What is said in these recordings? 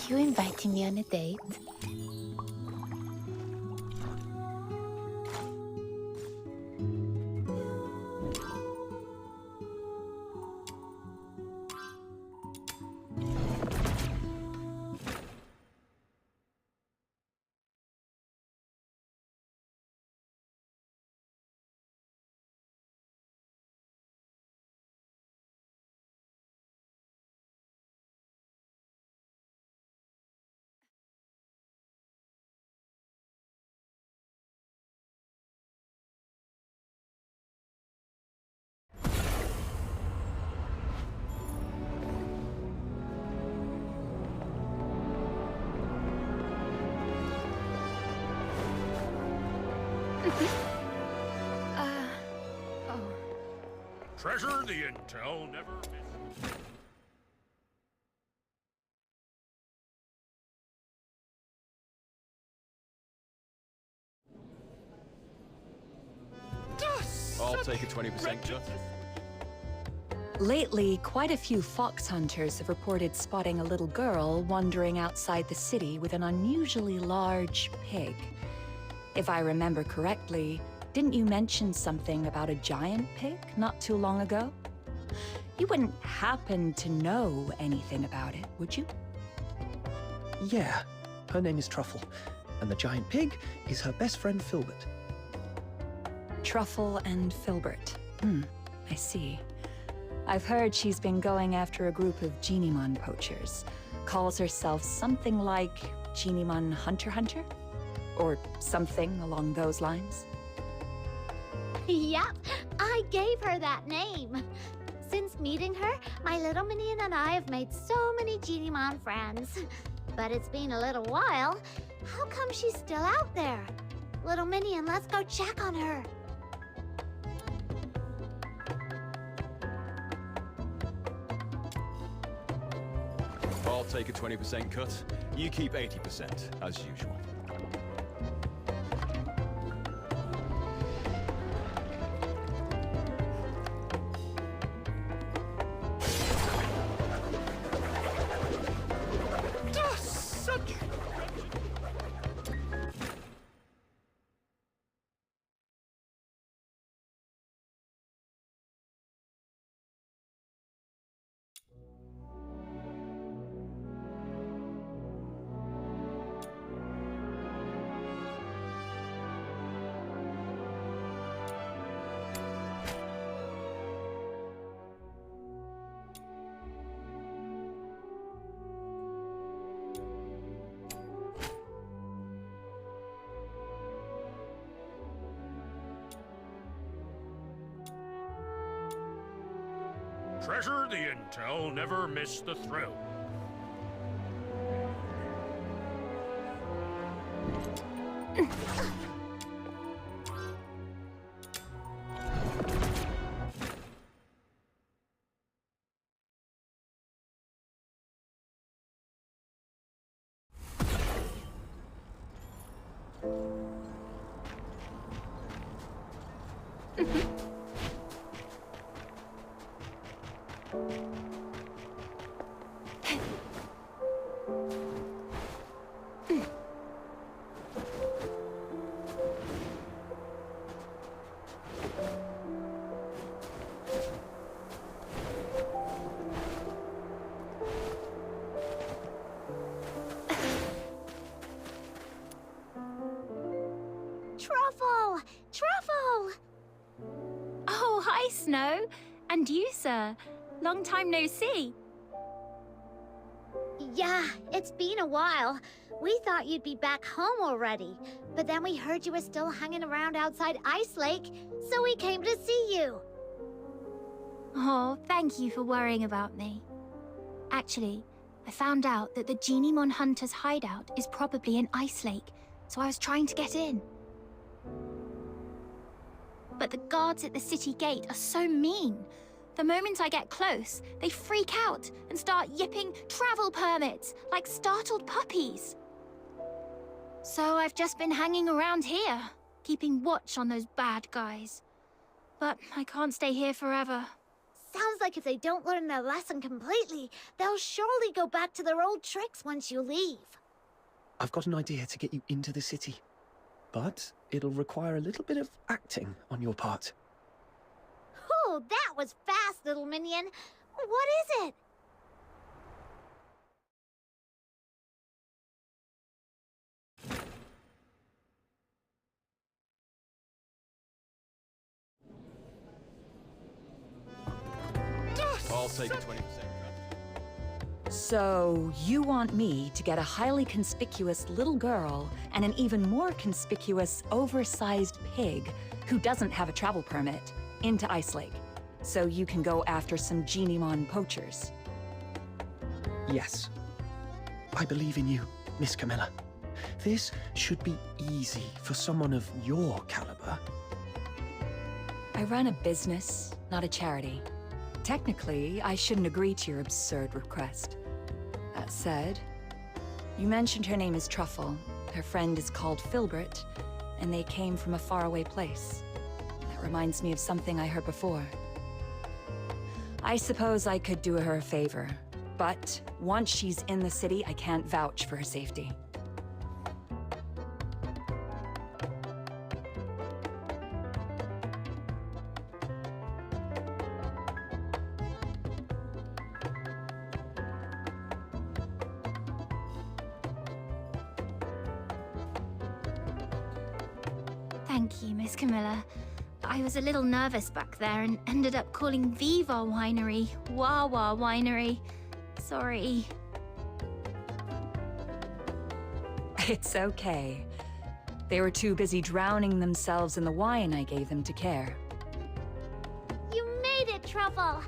you inviting me on a date? Treasure the intel, never miss. I'll take a 20% cut. Lately, quite a few fox hunters have reported spotting a little girl wandering outside the city with an unusually large pig. If I remember correctly, didn't you mention something about a giant pig not too long ago? You wouldn't happen to know anything about it, would you? Yeah, her name is Truffle, and the giant pig is her best friend Filbert. Truffle and Filbert. I see. I've heard she's been going after a group of Genimon poachers. Calls herself something like Genimon Hunter Hunter? Or something along those lines? Yep, I gave her that name. Since meeting her, my little minion and I have made so many Genimon friends. But it's been a little while. How come she's still out there? Little minion, let's go check on her. I'll take a 20% cut. You keep 80%, as usual. Treasure the intel, never miss the thrill. Truffle! Truffle! Oh, hi, Snow. And you, sir. Long time no see. Yeah, it's been a while. We thought you'd be back home already. But then we heard you were still hanging around outside Ice Lake, so we came to see you. Oh, thank you for worrying about me. Actually, I found out that the Genimon Hunter's hideout is probably in Ice Lake, so I was trying to get in. But the guards at the city gate are so mean. The moment I get close, they freak out and start yipping travel permits like startled puppies. So I've just been hanging around here, keeping watch on those bad guys. But I can't stay here forever. Sounds like if they don't learn their lesson completely, they'll surely go back to their old tricks once you leave. I've got an idea to get you into the city, but it'll require a little bit of acting on your part. Oh, that was fast, little minion. What is it? I'll take a 20% cut. So, you want me to get a highly conspicuous little girl and an even more conspicuous, oversized pig who doesn't have a travel permit into Ice Lake, so you can go after some Genimon poachers? Yes. I believe in you, Miss Camilla. This should be easy for someone of your caliber. I run a business, not a charity. Technically, I shouldn't agree to your absurd request. That said, you mentioned her name is Truffle, her friend is called Filbert, and they came from a faraway place. That reminds me of something I heard before. I suppose I could do her a favor, but once she's in the city, I can't vouch for her safety. Thank you, Miss Camilla. I was a little nervous back there and ended up calling Viva Winery Wawa Winery. Sorry. It's okay. They were too busy drowning themselves in the wine I gave them to care. You made it, Truffle.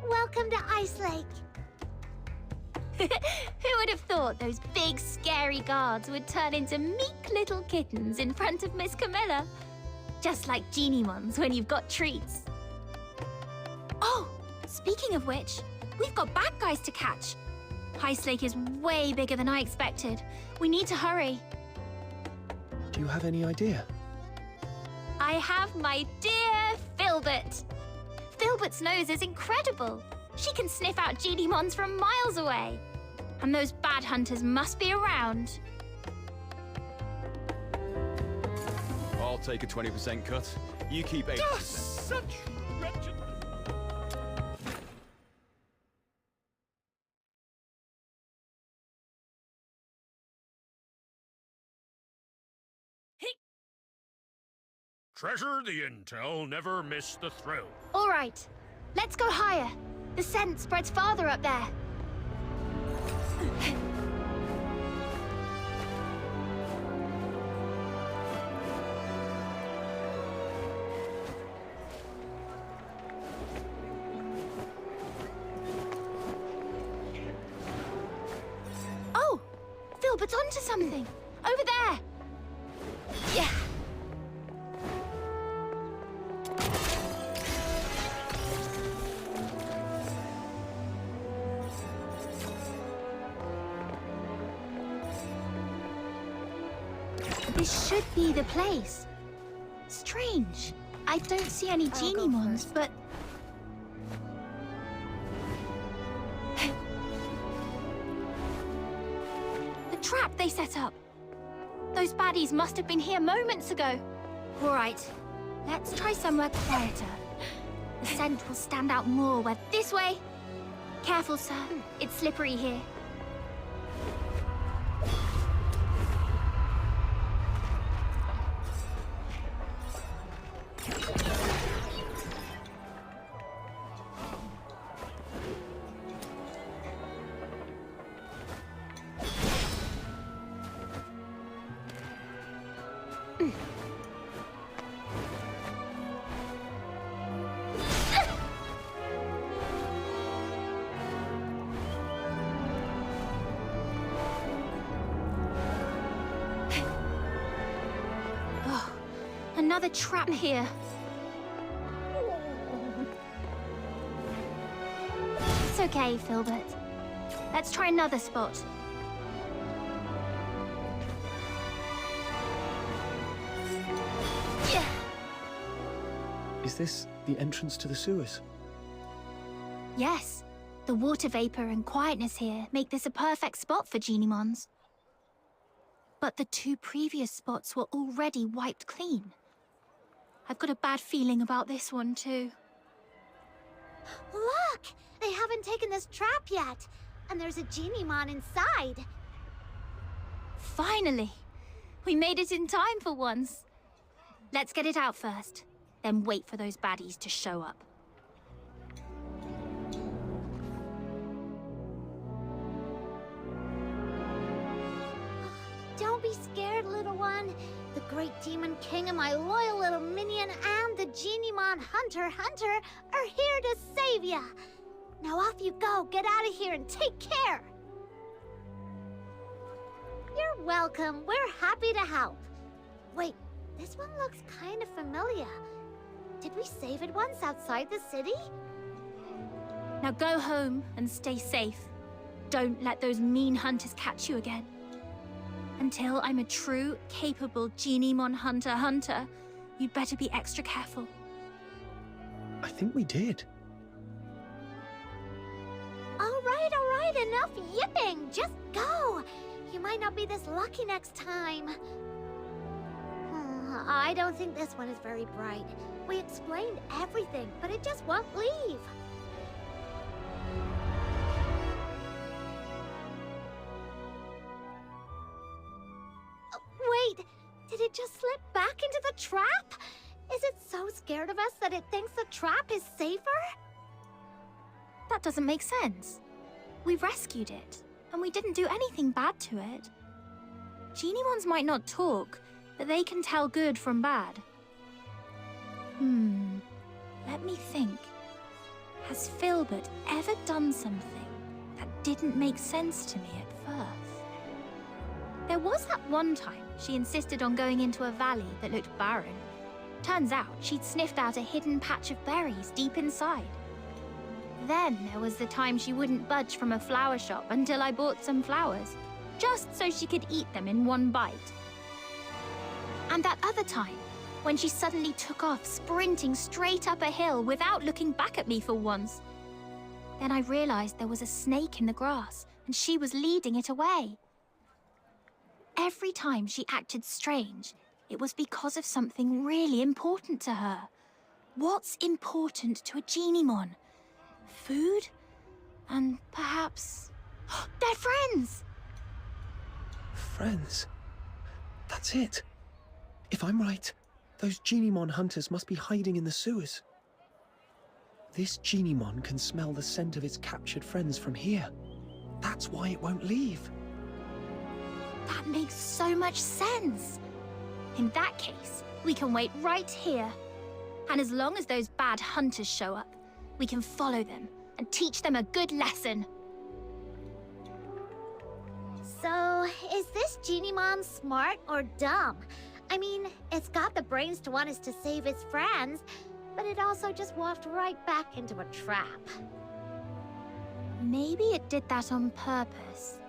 Welcome to Ice Lake. Who would have thought those big, scary guards would turn into meek little kittens in front of Miss Camilla? Just like Genimons when you've got treats. Oh, speaking of which, we've got bad guys to catch. Ice Lake is way bigger than I expected. We need to hurry. Do you have any idea? I have my dear Filbert. Filbert's nose is incredible. She can sniff out Genimons from miles away. And those bad hunters must be around. I'll take a 20% cut. You keep 80%. Such wretched... Treasure the intel, never miss the thrill. All right, let's go higher. The scent spreads farther up there. Oh, Filbert's onto something. Over there. Yeah. This should be the place. Strange. I don't see any Genimons, but... The trap they set up. Those baddies must have been here moments ago. All right, let's try somewhere quieter. The scent will stand out more where... This way! Careful, sir. It's slippery here. Another trap here. It's okay, Filbert. Let's try another spot. Is this the entrance to the sewers? Yes, the water vapor and quietness here make this a perfect spot for Genimons. But the 2 previous spots were already wiped clean. I've got a bad feeling about this one too. Look! They haven't taken this trap yet. And there's a Genimon inside. Finally! We made it in time for once. Let's get it out first, then wait for those baddies to show up. Don't be scared, little one. The great demon king and my loyal little minion and the Genimon Hunter are here to save ya. Now off you go. Get out of here and take care. You're welcome. We're happy to help. Wait, this one looks kind of familiar. Did we save it once outside the city? Now go home and stay safe. Don't let those mean hunters catch you again. Until I'm a true, capable Genimon hunter, you'd better be extra careful. I think we did. All right, enough yipping. Just go. You might not be this lucky next time. I don't think this one is very bright. We explained everything, but it just won't leave. Wait, did it just slip back into the trap? Is it so scared of us that it thinks the trap is safer? That doesn't make sense. We rescued it, and we didn't do anything bad to it. Genimons might not talk, but they can tell good from bad. Let me think. Has Filbert ever done something that didn't make sense to me at first? There was that one time she insisted on going into a valley that looked barren. Turns out she'd sniffed out a hidden patch of berries deep inside. Then there was the time she wouldn't budge from a flower shop until I bought some flowers, just so she could eat them in one bite. And that other time, when she suddenly took off sprinting straight up a hill without looking back at me for once. Then I realized there was a snake in the grass, and she was leading it away. Every time she acted strange, it was because of something really important to her. What's important to a Genimon? Food? And perhaps... they're friends! Friends? That's it. If I'm right, those Genimon hunters must be hiding in the sewers. This Genimon can smell the scent of its captured friends from here. That's why it won't leave. That makes so much sense. In that case, we can wait right here. And as long as those bad hunters show up, we can follow them and teach them a good lesson. So, is this Genimon smart or dumb? I mean, it's got the brains to want us to save its friends, but it also just walked right back into a trap. Maybe it did that on purpose.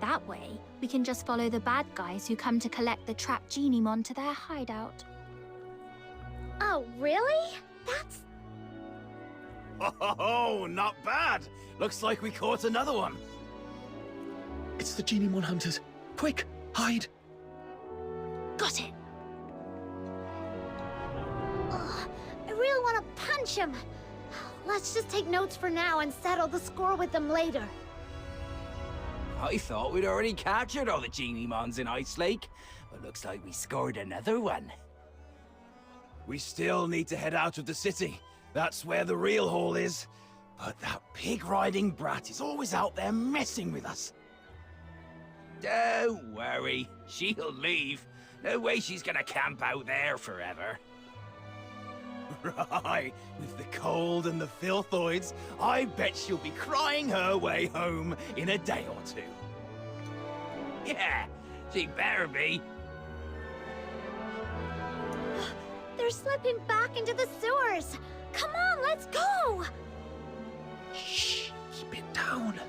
That way, we can just follow the bad guys who come to collect the trapped Genimon to their hideout. Oh, really? That's... Oh, not bad. Looks like we caught another one. It's the Genimon hunters. Quick, hide. Got it. Ugh, I really want to punch him. Let's just take notes for now and settle the score with them later. I thought we'd already captured all the Genimons in Ice Lake, but looks like we scored another one. We still need to head out of the city. That's where the real haul is. But that pig-riding brat is always out there messing with us. Don't worry, she'll leave. No way she's gonna camp out there forever. Right, with the cold and the filthoids, I bet she'll be crying her way home in a day or two. Yeah, she better be. They're slipping back into the sewers. Come on, let's go! Shh, keep it down.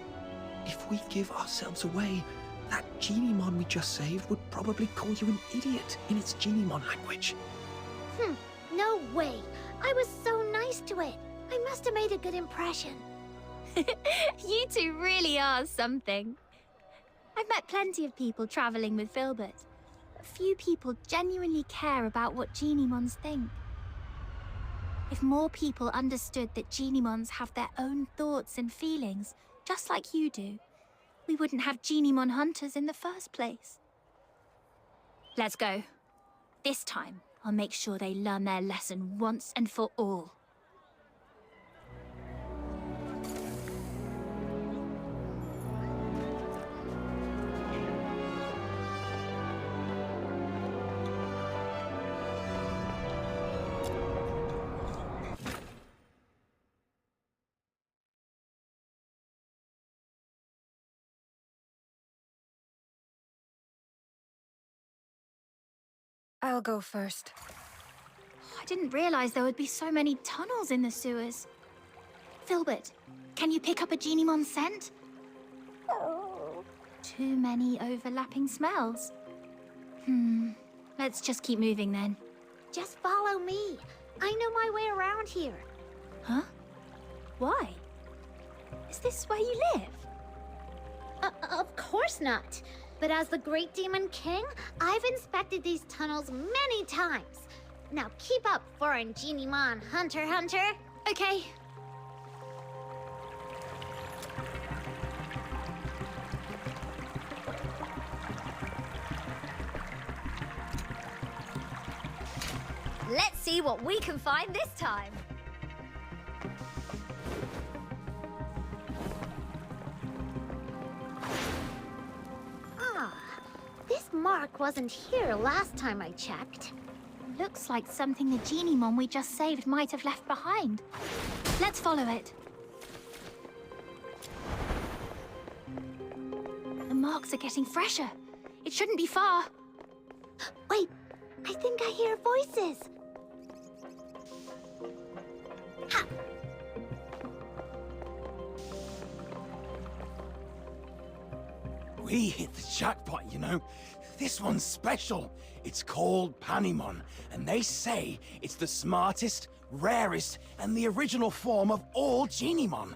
If we give ourselves away, that Genimon we just saved would probably call you an idiot in its Genimon language. No way. I was so nice to it. I must have made a good impression. You two really are something. I've met plenty of people traveling with Filbert. But few people genuinely care about what Genimons think. If more people understood that Genimons have their own thoughts and feelings, just like you do, we wouldn't have Genimon hunters in the first place. Let's go. This time, I'll make sure they learn their lesson once and for all. I'll go first. I didn't realize there would be so many tunnels in the sewers. Filbert, can you pick up a Genimon scent? Too many overlapping smells. Let's just keep moving then. Just follow me. I know my way around here. Huh? Why? Is this where you live? Of course not. But as the Great Demon King, I've inspected these tunnels many times. Now keep up, foreign Genimon hunter. Okay. Let's see what we can find this time. This mark wasn't here last time I checked. Looks like something the Genimon we just saved might have left behind. Let's follow it. The marks are getting fresher. It shouldn't be far. Wait, I think I hear voices. Ha! We hit the jackpot, you know. This one's special. It's called Panimon, and they say it's the smartest, rarest, and the original form of all Genimon.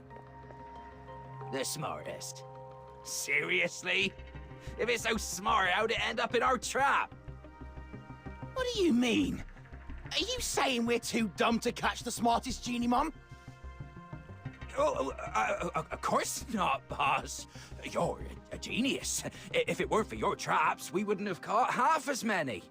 The smartest? Seriously? If it's so smart, how'd it end up in our trap? What do you mean? Are you saying we're too dumb to catch the smartest Genimon? Of course not, boss. You're a genius. If it weren't for your traps, we wouldn't have caught half as many.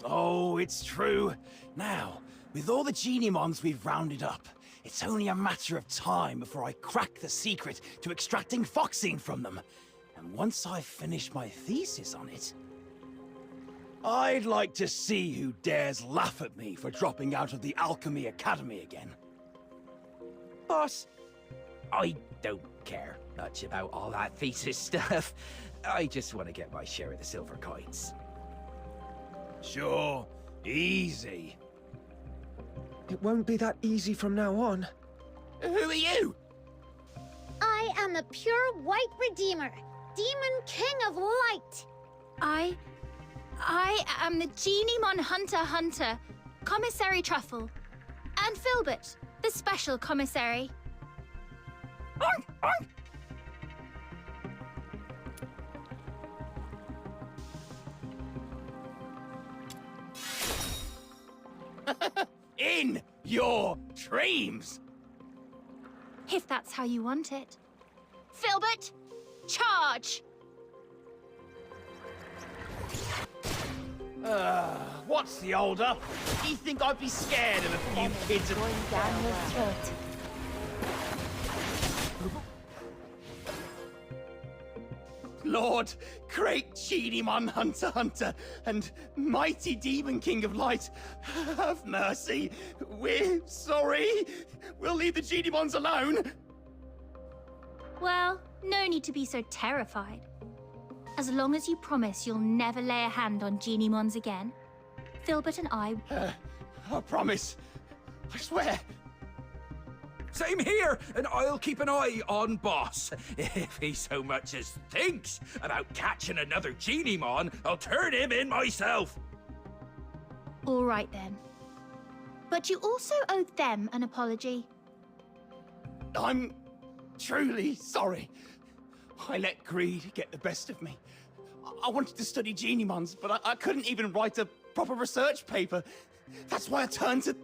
Oh, it's true. Now, with all the Genimons we've rounded up, it's only a matter of time before I crack the secret to extracting Foxine from them. And once I've finished my thesis on it, I'd like to see who dares laugh at me for dropping out of the Alchemy Academy again. Boss, I don't care much about all that thesis stuff. I just want to get my share of the silver coins. Sure, easy. It won't be that easy from now on. Who are you? I am the pure white Redeemer, Demon King of Light. I am the Genimon Hunter, Commissary Truffle. And Filbert, the special commissary. In your dreams! If that's how you want it. Filbert, charge! What's the hold up? Do you think I'd be scared of a few kids Going down your throat. Lord, great Genimon Hunter, and mighty Demon King of Light, have mercy. We're sorry. We'll leave the Genimons alone. Well, no need to be so terrified. As long as you promise you'll never lay a hand on Genimons again, Filbert and I promise. I swear. Same here, and I'll keep an eye on Boss. If he so much as thinks about catching another Genimon, I'll turn him in myself. All right then. But you also owe them an apology. I'm truly sorry. I let greed get the best of me. I wanted to study Genimons, but I couldn't even write a proper research paper. That's why I turned to...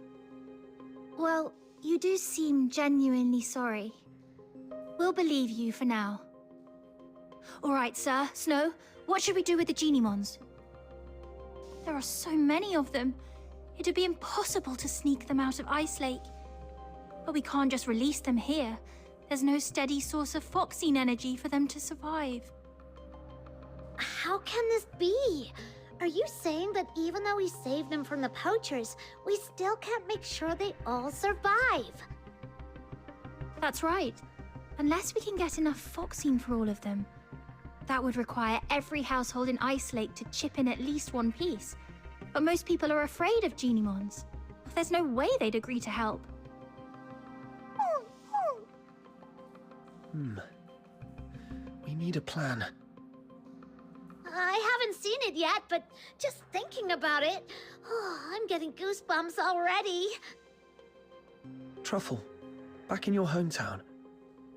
Well, you do seem genuinely sorry. We'll believe you for now. All right, sir. Snow, what should we do with the Genimons? There are so many of them. It'd be impossible to sneak them out of Ice Lake. But we can't just release them here. There's no steady source of Foxine energy for them to survive. How can this be? Are you saying that even though we saved them from the poachers, we still can't make sure they all survive? That's right. Unless we can get enough Foxine for all of them. That would require every household in Ice Lake to chip in at least one piece. But most people are afraid of Genimons. There's no way they'd agree to help. We need a plan. I haven't seen it yet, but just thinking about it, I'm getting goosebumps already. Truffle, back in your hometown,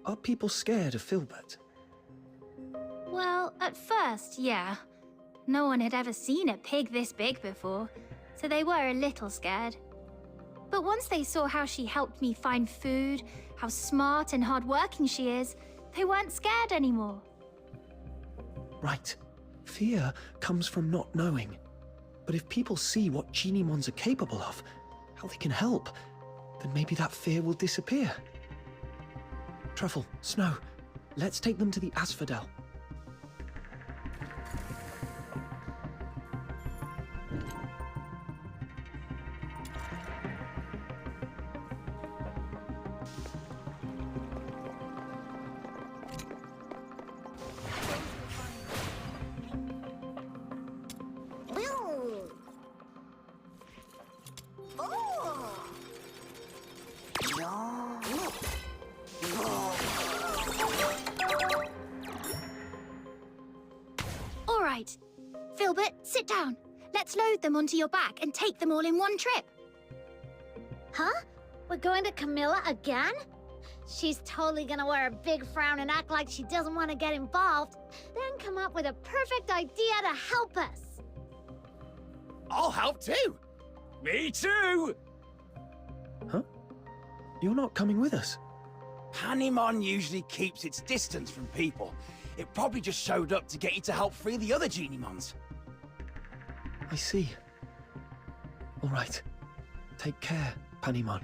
are people scared of Filbert? Well, at first, yeah. No one had ever seen a pig this big before, so they were a little scared. But once they saw how she helped me find food, how smart and hardworking she is, they weren't scared anymore. Right. Fear comes from not knowing. But if people see what Genimons are capable of, how they can help, then maybe that fear will disappear. Truffle, Snow, let's take them to the Asphodel. All right. Filbert, sit down. Let's load them onto your back and take them all in one trip. Huh? We're going to Camilla again? She's totally gonna wear a big frown and act like she doesn't want to get involved, then come up with a perfect idea to help us. I'll help too! Me too! Huh? You're not coming with us? Panemon usually keeps its distance from people. It probably just showed up to get you to help free the other Genimons. I see. All right. Take care, Panemon.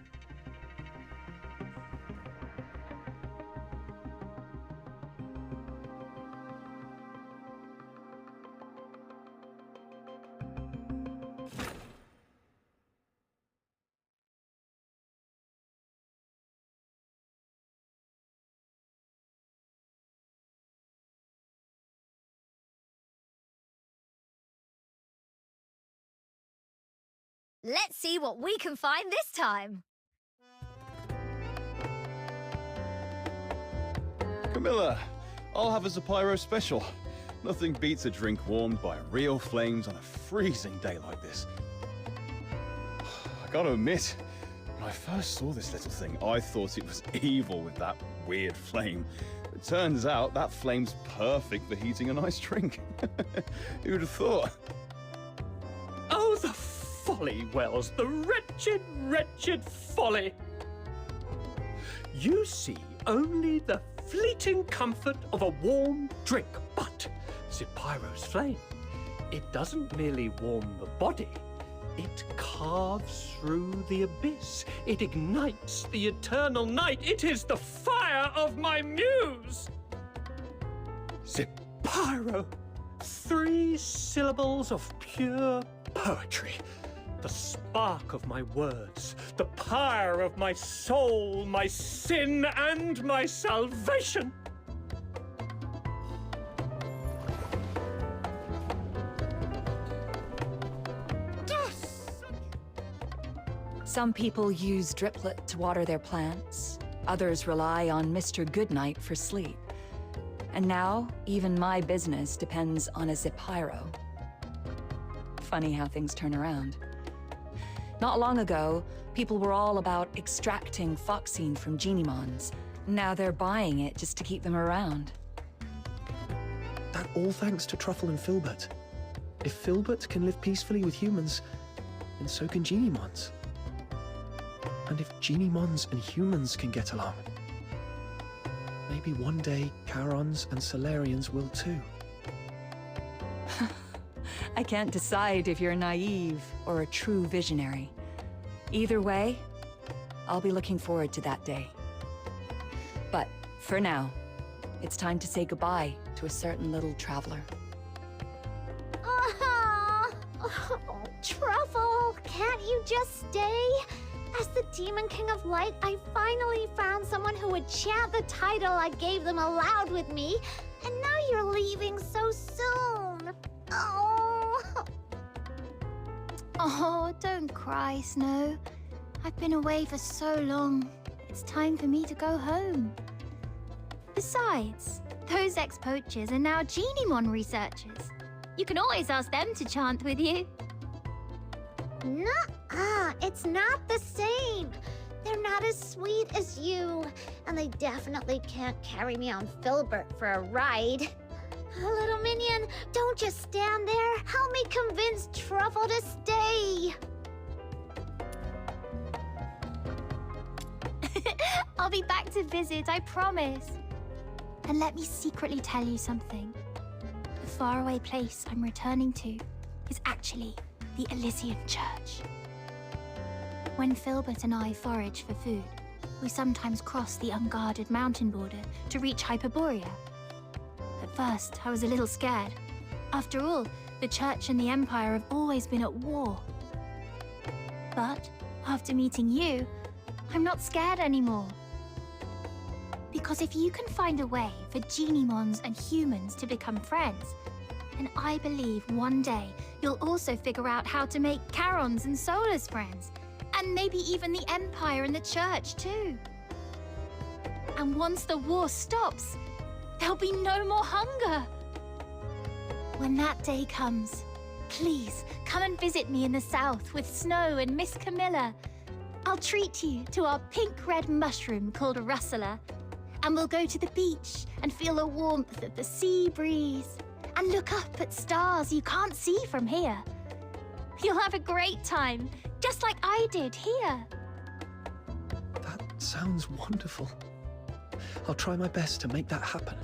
Let's see what we can find this time. Camilla, I'll have a Zapyro special. Nothing beats a drink warmed by real flames on a freezing day like this. I gotta admit, when I first saw this little thing, I thought it was evil with that weird flame. It turns out that flame's perfect for heating a nice drink. Who'd have thought? Oh, the folly, Wells, the wretched, wretched folly. You see only the fleeting comfort of a warm drink, but Zapyro's flame, it doesn't merely warm the body, it carves through the abyss. It ignites the eternal night. It is the fire of my muse. Zapyro, 3 syllables of pure poetry. The spark of my words, the pyre of my soul, my sin and my salvation. Some people use Driplet to water their plants. Others rely on Mr. Goodnight for sleep. And now, even my business depends on a Zapyro. Funny how things turn around. Not long ago, people were all about extracting Foxine from Genimons, Now they're buying it just to keep them around. That all thanks to Truffle and Filbert. If Filbert can live peacefully with humans, then so can Genimons. And if Genimons and humans can get along, maybe one day Charons and Solarians will too. I can't decide if you're naive or a true visionary. Either way, I'll be looking forward to that day. But for now, it's time to say goodbye to a certain little traveler. Oh, Truffle, can't you just stay? As the Demon King of Light, I finally found someone who would chant the title I gave them aloud with me, and now you're leaving so soon. Oh. Oh, don't cry, Snow. I've been away for so long. It's time for me to go home. Besides, those ex-poachers are now Genimon researchers. You can always ask them to chant with you. Nuh-uh, it's not the same. They're not as sweet as you, and they definitely can't carry me on Filbert for a ride. Little minion, don't just stand there. Help me convince Truffle to stay. I'll be back to visit, I promise. And let me secretly tell you something. The faraway place I'm returning to is actually the Elysian Church. When Filbert and I forage for food, we sometimes cross the unguarded mountain border to reach Hyperborea. At first, I was a little scared. After all, the Church and the Empire have always been at war. But after meeting you, I'm not scared anymore. Because if you can find a way for Genimons and humans to become friends, then I believe one day you'll also figure out how to make Charons and Solars friends, and maybe even the Empire and the Church too. And once the war stops, there'll be no more hunger. When that day comes, please come and visit me in the south with Snow and Miss Camilla. I'll treat you to our pink-red mushroom called Russula, and we'll go to the beach and feel the warmth of the sea breeze, and look up at stars you can't see from here. You'll have a great time, just like I did here. That sounds wonderful. I'll try my best to make that happen.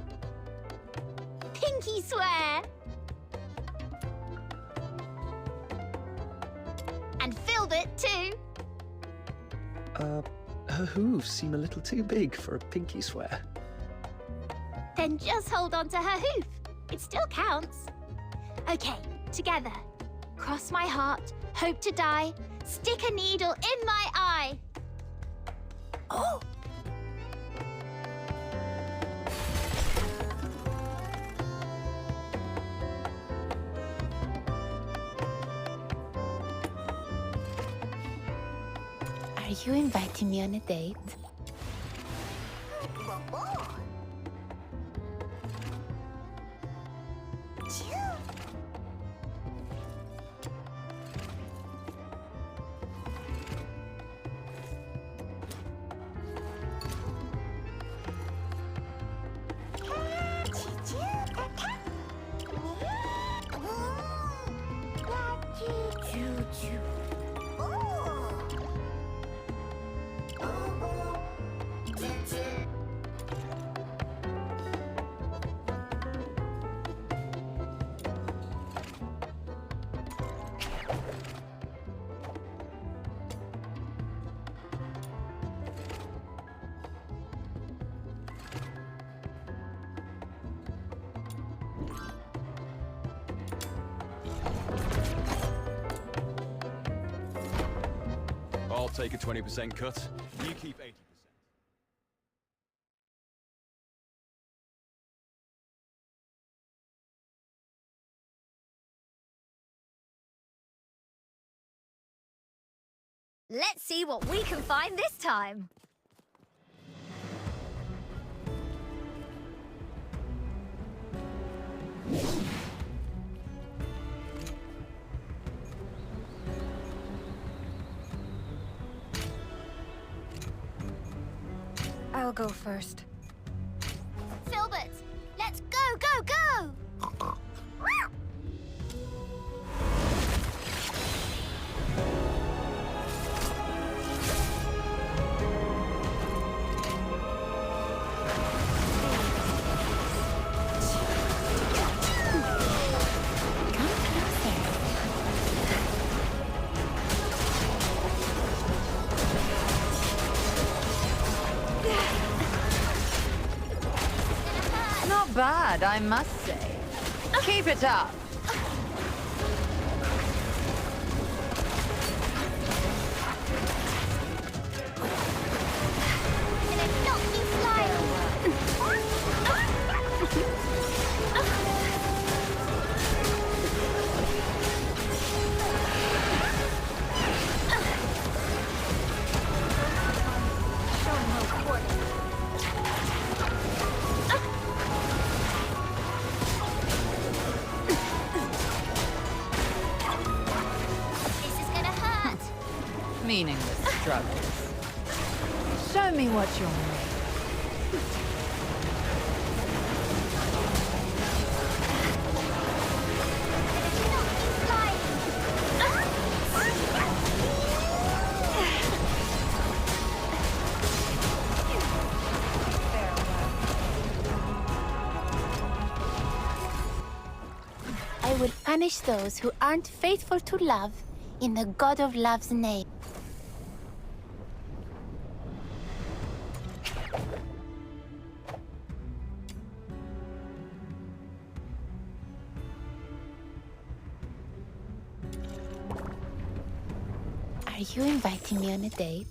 Pinky swear! And Filbert too! Her hooves seem a little too big for a pinky swear. Then just hold on to her hoof. It still counts. Okay, together. Cross my heart, hope to die, stick a needle in my eye. Oh! Are you inviting me on a date? I'll take a 20% cut. You keep 80%. Let's see what we can find this time. I'll go first. Filbert, let's go, go, go! Not bad, I must say. Keep it up. Meaningless struggles. Show me what you're made. I will punish those who aren't faithful to love in the God of Love's name. Are you inviting me on a date?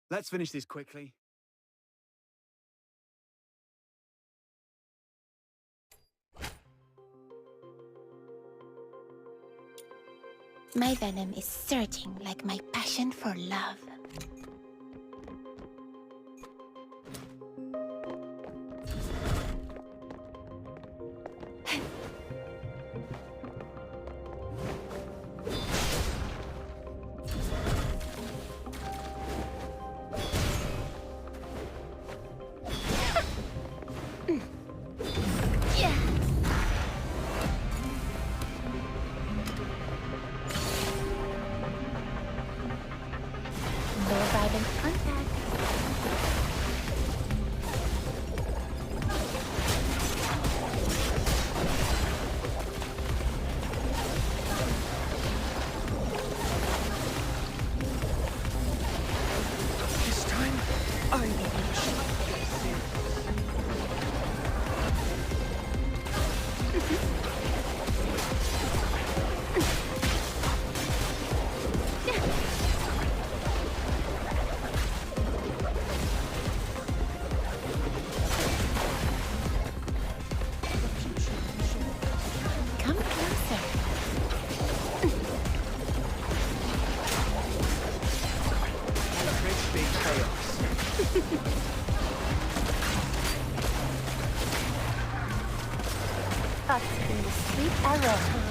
Let's finish this quickly. My venom is surging like my passion for love. Up in the sweet aroma.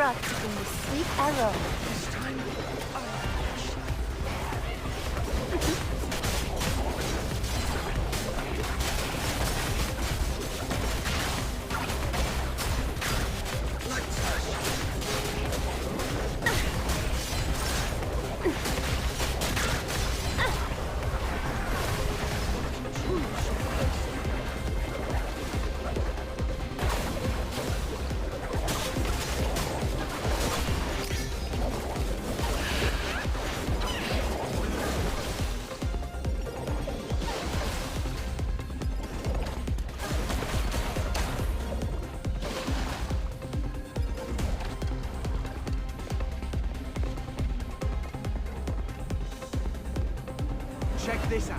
wrapped in the sweet aroma. Check this out.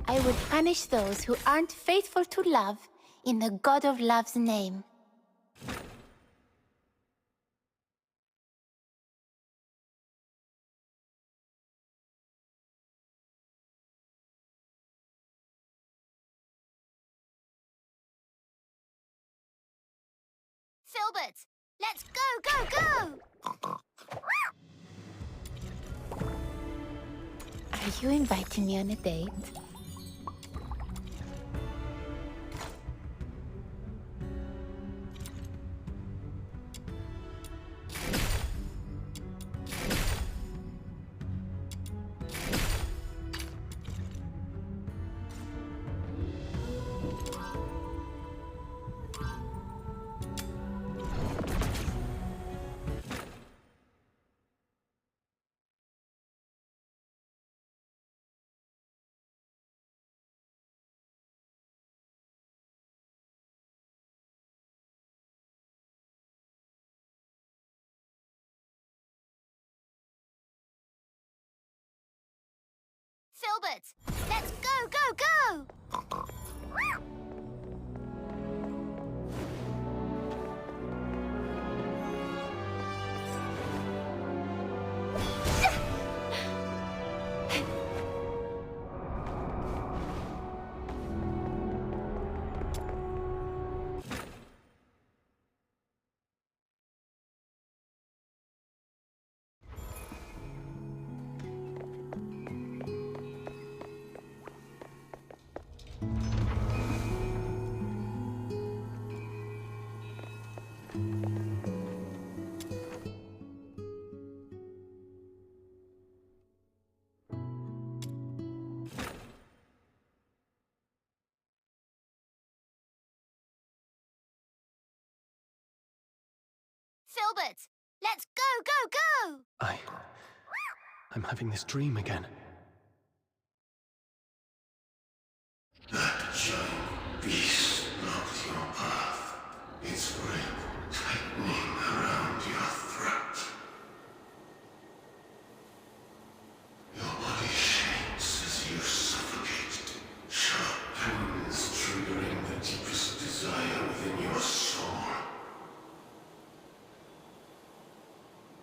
I would punish those who aren't faithful to love in the God of Love's name. Filbert, let's go! Are you inviting me on a date? Filbert, let's go! Filbert, let's go! I'm having this dream again. That giant beast blocked your path, its grip tightening around your throat. Your body shakes as you suffocate, sharp pains triggering the deepest desire within your soul.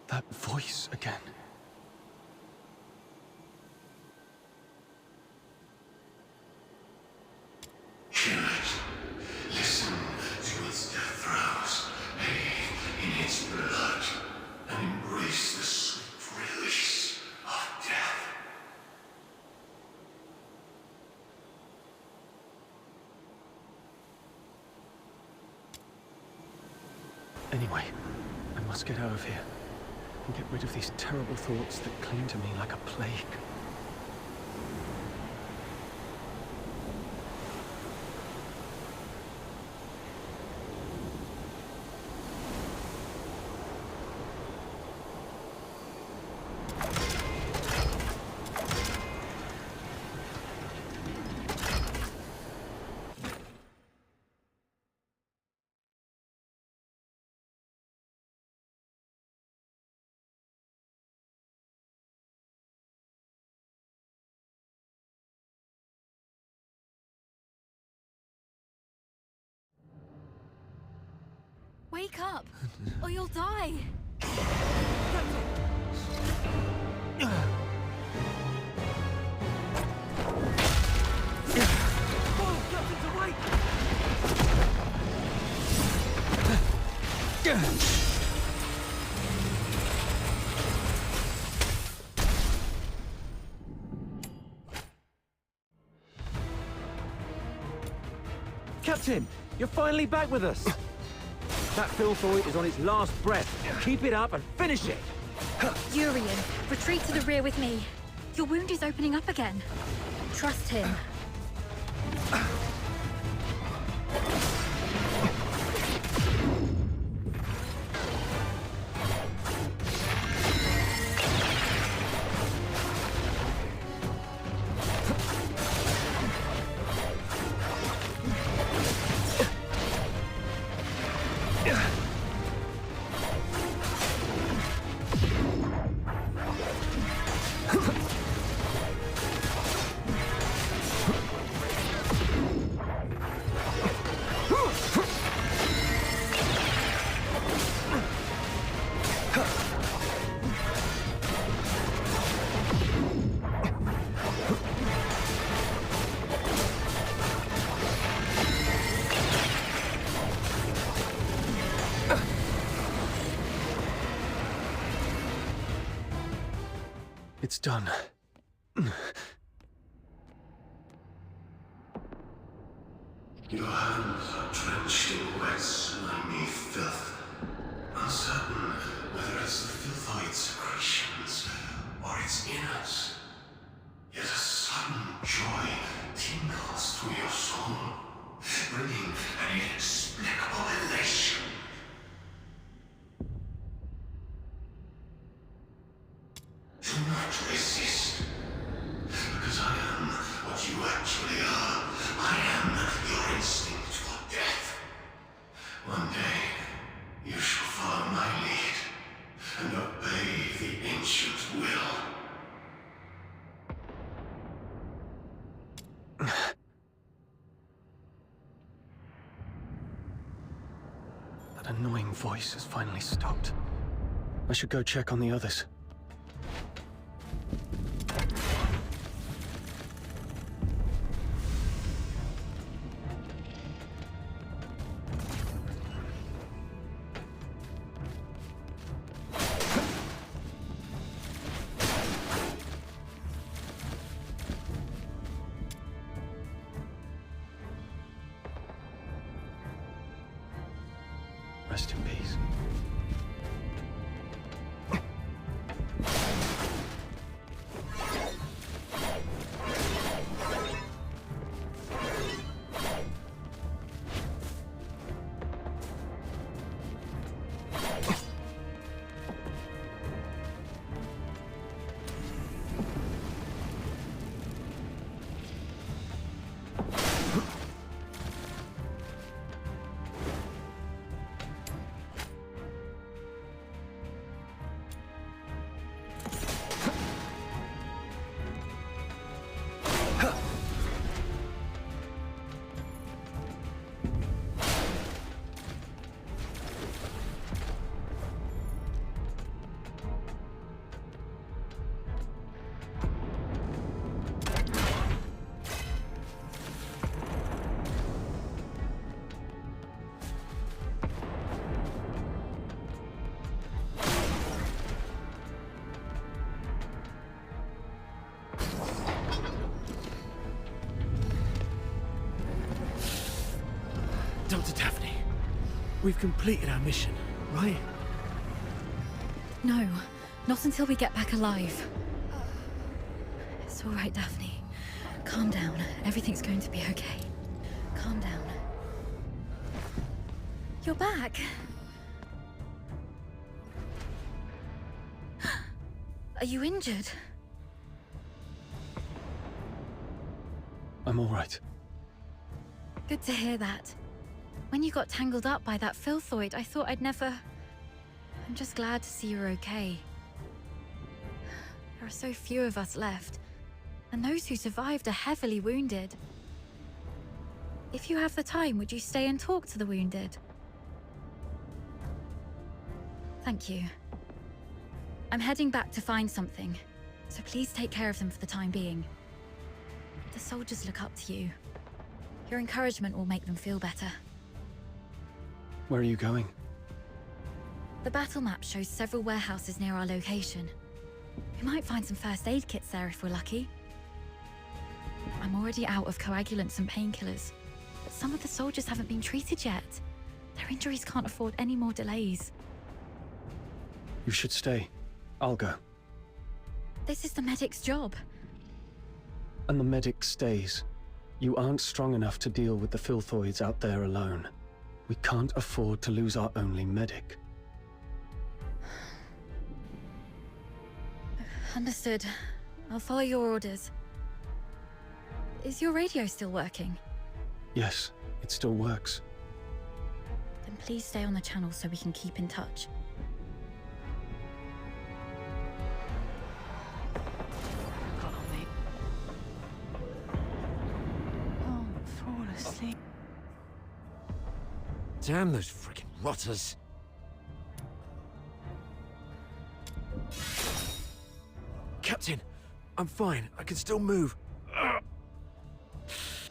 That voice again. Hear it. Listen to its death throes. Bathe in its blood. And embrace the sweet release of death. Anyway, I must get out of here and get rid of these terrible thoughts that cling to me like a plague. Wake up, or you'll die. Captain, you're finally back with us. That filthoid is on its last breath. Keep it up and finish it. Urian, retreat to the rear with me. Your wound is opening up again. Trust him. It's done. Your hands are drenched in wet, slimy filth. Uncertain whether it's the filthoid secretions or its innards. Yet a sudden joy tingles through your soul, bringing an inexplicable elation. Do not resist, because I am what you actually are. I am your instinct for death. One day, you shall follow my lead and obey the ancient will. That annoying voice has finally stopped. I should go check on the others. Rest in peace. Dr. Daphne, we've completed our mission, right? No, not until we get back alive. It's all right, Daphne. Calm down. Everything's going to be okay. Calm down. You're back. Are you injured? I'm all right. Good to hear that. When you got tangled up by that filthoid, I thought I'd never... I'm just glad to see you're okay. There are so few of us left, and those who survived are heavily wounded. If you have the time, would you stay and talk to the wounded? Thank you. I'm heading back to find something, so please take care of them for the time being. The soldiers look up to you. Your encouragement will make them feel better. Where are you going? The battle map shows several warehouses near our location. We might find some first aid kits there if we're lucky. I'm already out of coagulants and painkillers, but some of the soldiers haven't been treated yet. Their injuries can't afford any more delays. You should stay. I'll go. This is the medic's job. And the medic stays. You aren't strong enough to deal with the filthoids out there alone. We can't afford to lose our only medic. Understood. I'll follow your orders. Is your radio still working? Yes, it still works. Then please stay on the channel so we can keep in touch. Fall asleep. Damn those freaking rotters. Captain, I'm fine. I can still move. Ugh.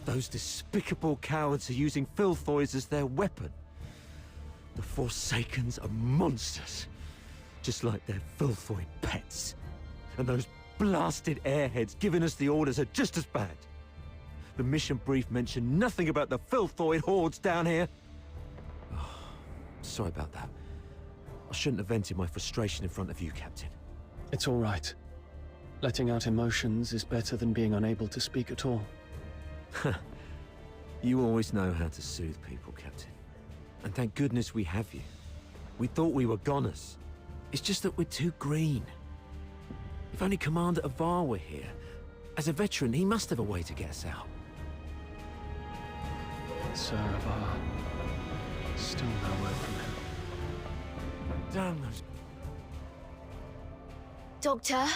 Those despicable cowards are using filthoids as their weapon. The Forsakens are monsters, just like their filthoid pets. And those blasted airheads giving us the orders are just as bad. The mission brief mentioned nothing about the filthoid hordes down here. Oh, sorry about that. I shouldn't have vented my frustration in front of you, Captain. It's all right. Letting out emotions is better than being unable to speak at all. You always know how to soothe people, Captain. And thank goodness we have you. We thought we were goners. It's just that we're too green. If only Commander Avar were here. As a veteran, he must have a way to get us out. Sir Avar. Still no word from him. Damn those... Doctor?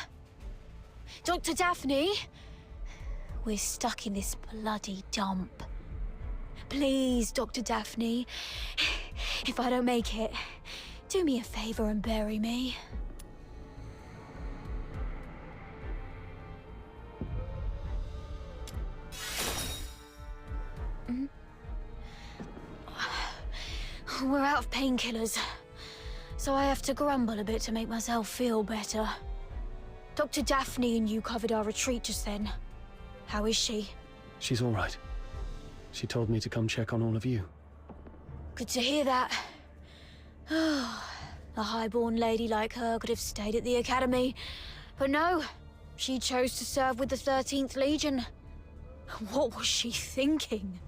Dr. Daphne? We're stuck in this bloody dump. Please, Dr. Daphne. If I don't make it, do me a favor and bury me. We're out of painkillers, so I have to grumble a bit to make myself feel better. Dr. Daphne and you covered our retreat just then. How is she? She's all right. She told me to come check on all of you. Good to hear that. A highborn lady like her could have stayed at the academy. But no, she chose to serve with the 13th Legion. What was she thinking?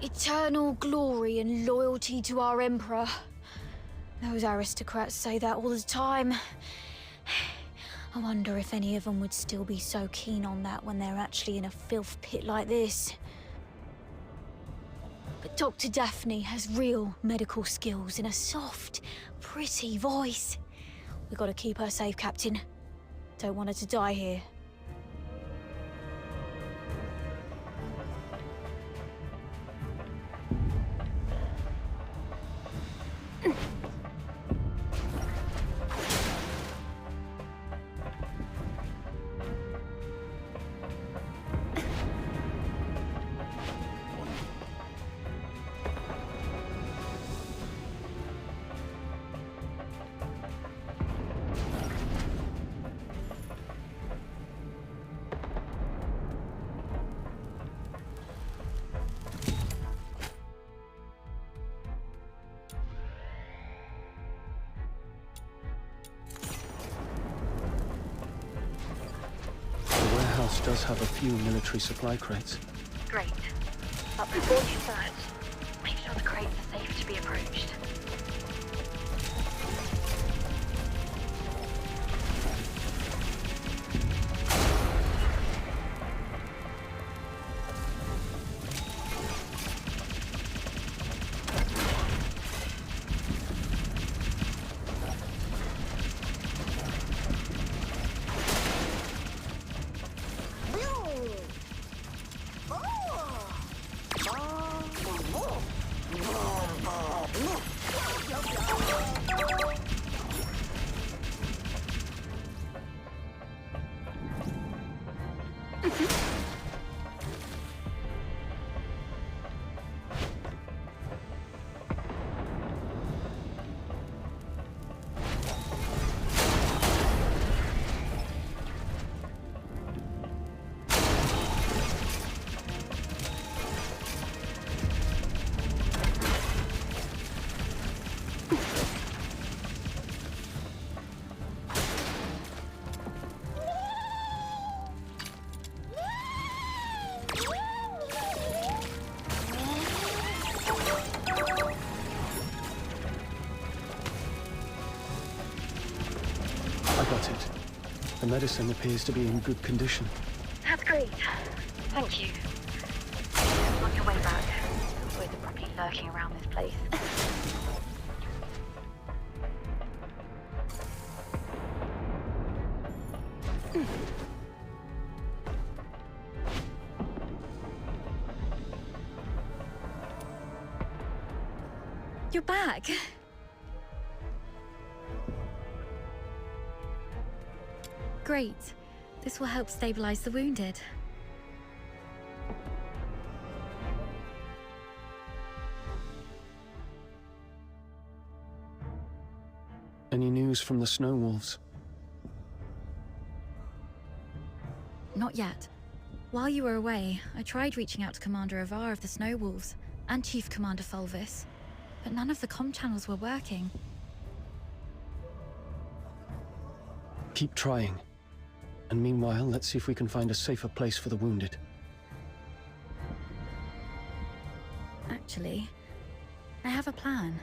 Eternal glory and loyalty to our Emperor. Those aristocrats say that all the time. I wonder if any of them would still be so keen on that when they're actually in a filth pit like this. But Dr. Daphne has real medical skills and a soft, pretty voice. We've got to keep her safe, Captain. Don't want her to die here. Does have a few military supply crates. Great. But before you search, make sure the crates are safe to be approached. I got it. The medicine appears to be in good condition. That's great. Thank you. On your way back, avoid the properly lurking around this place. You're back. Great. This will help stabilize the wounded. Any news from the Snow Wolves? Not yet. While you were away, I tried reaching out to Commander Avar of the Snow Wolves and Chief Commander Fulvis, but none of the comm channels were working. Keep trying. And meanwhile, let's see if we can find a safer place for the wounded. Actually, I have a plan.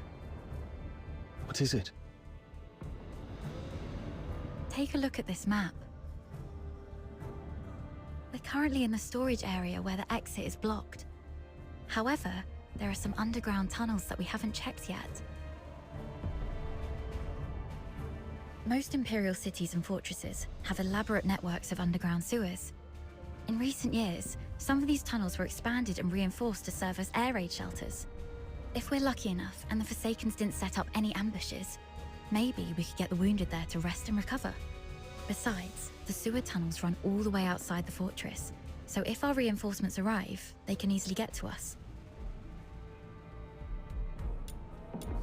What is it? Take a look at this map. We're currently in the storage area where the exit is blocked. However, there are some underground tunnels that we haven't checked yet. Most Imperial cities and fortresses have elaborate networks of underground sewers. In recent years, some of these tunnels were expanded and reinforced to serve as air raid shelters. If we're lucky enough and the Forsakens didn't set up any ambushes, maybe we could get the wounded there to rest and recover. Besides, the sewer tunnels run all the way outside the fortress, so if our reinforcements arrive, they can easily get to us.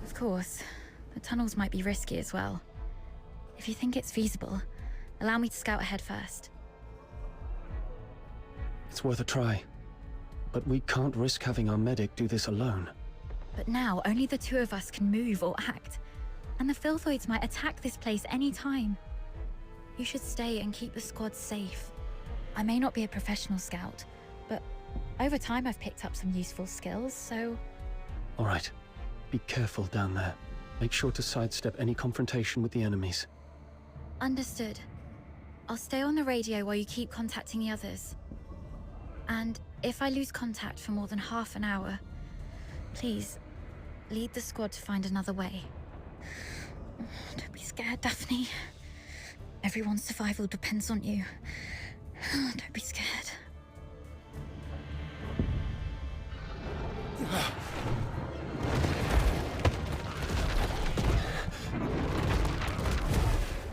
Of course, the tunnels might be risky as well. If you think it's feasible, allow me to scout ahead first. It's worth a try. But we can't risk having our medic do this alone. But now, only the two of us can move or act. And the Filthoids might attack this place any time. You should stay and keep the squad safe. I may not be a professional scout, but over time I've picked up some useful skills, so... All right. Be careful down there. Make sure to sidestep any confrontation with the enemies. Understood. I'll stay on the radio while you keep contacting the others. And if I lose contact for more than half an hour, please, lead the squad to find another way. Don't be scared, Daphne. Everyone's survival depends on you. Don't be scared.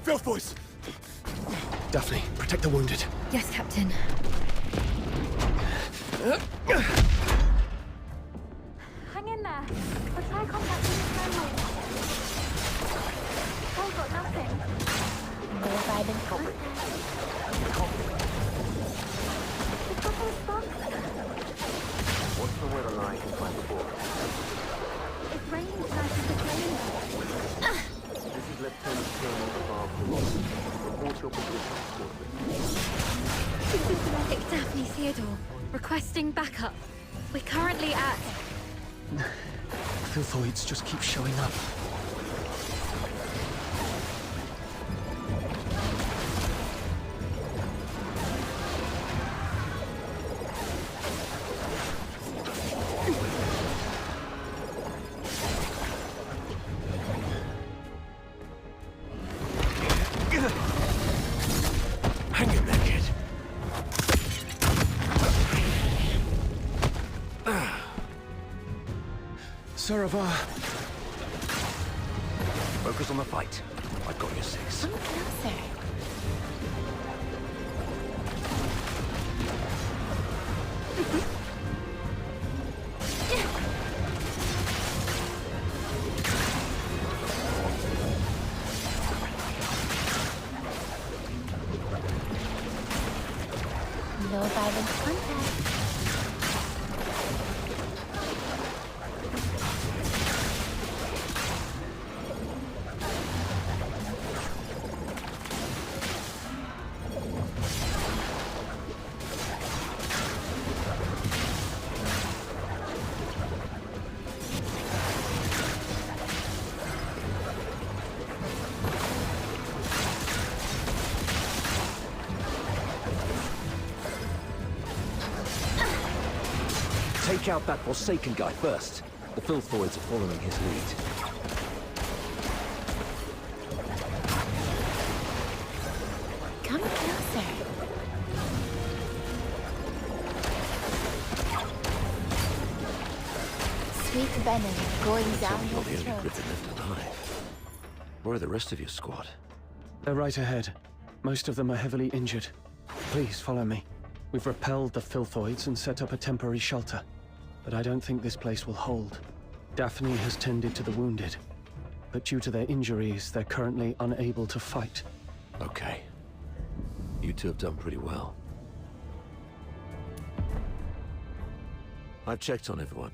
Filthboys! Daphne, protect the wounded. Yes, Captain. Hang in there. I'll try contacting the family. Oh, got nothing. More vibrant copy. The couple is gone. What's the weather like in Flankport? It's raining tonight in the plane. This is Lieutenant Colonel Avar Philosophy. Report your position shortly. It's Daphne Theodore, requesting backup. We're currently at... Filthoids just keep showing up. Hang in there, kid. Sir Avar. Focus on the fight. I've got your six. Come closer. low-violence contact. Take out that Forsaken guy first. The Filthoids are following his lead. Come closer. Sweet venom going down You're your the only throat. Griffin left alive. Where are the rest of your squad? They're right ahead. Most of them are heavily injured. Please follow me. We've repelled the Filthoids and set up a temporary shelter. But I don't think this place will hold. Daphne has tended to the wounded. But due to their injuries, they're currently unable to fight. Okay. You two have done pretty well. I've checked on everyone.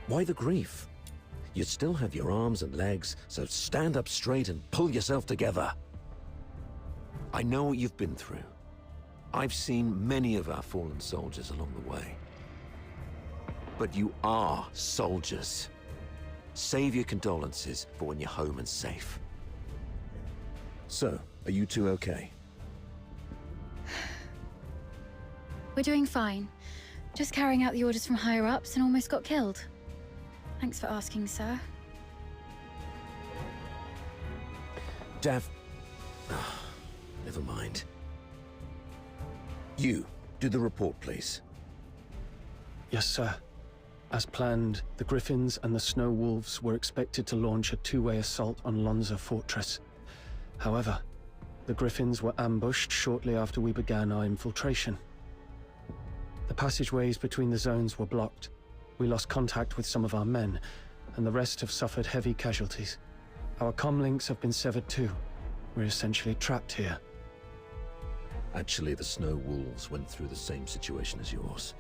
Why the grief? You still have your arms and legs, so stand up straight and pull yourself together. I know what you've been through. I've seen many of our fallen soldiers along the way. But you are soldiers. Save your condolences for when you're home and safe. So, are you two okay? We're doing fine. Just carrying out the orders from higher-ups and almost got killed. Thanks for asking, sir. Never mind. You, do the report, please. Yes, sir. As planned, the Griffins and the Snow Wolves were expected to launch a two-way assault on Lonza Fortress. However, the Griffins were ambushed shortly after we began our infiltration. The passageways between the zones were blocked. We lost contact with some of our men, and the rest have suffered heavy casualties. Our comlinks have been severed too. We're essentially trapped here. Actually, the Snow Wolves went through the same situation as yours.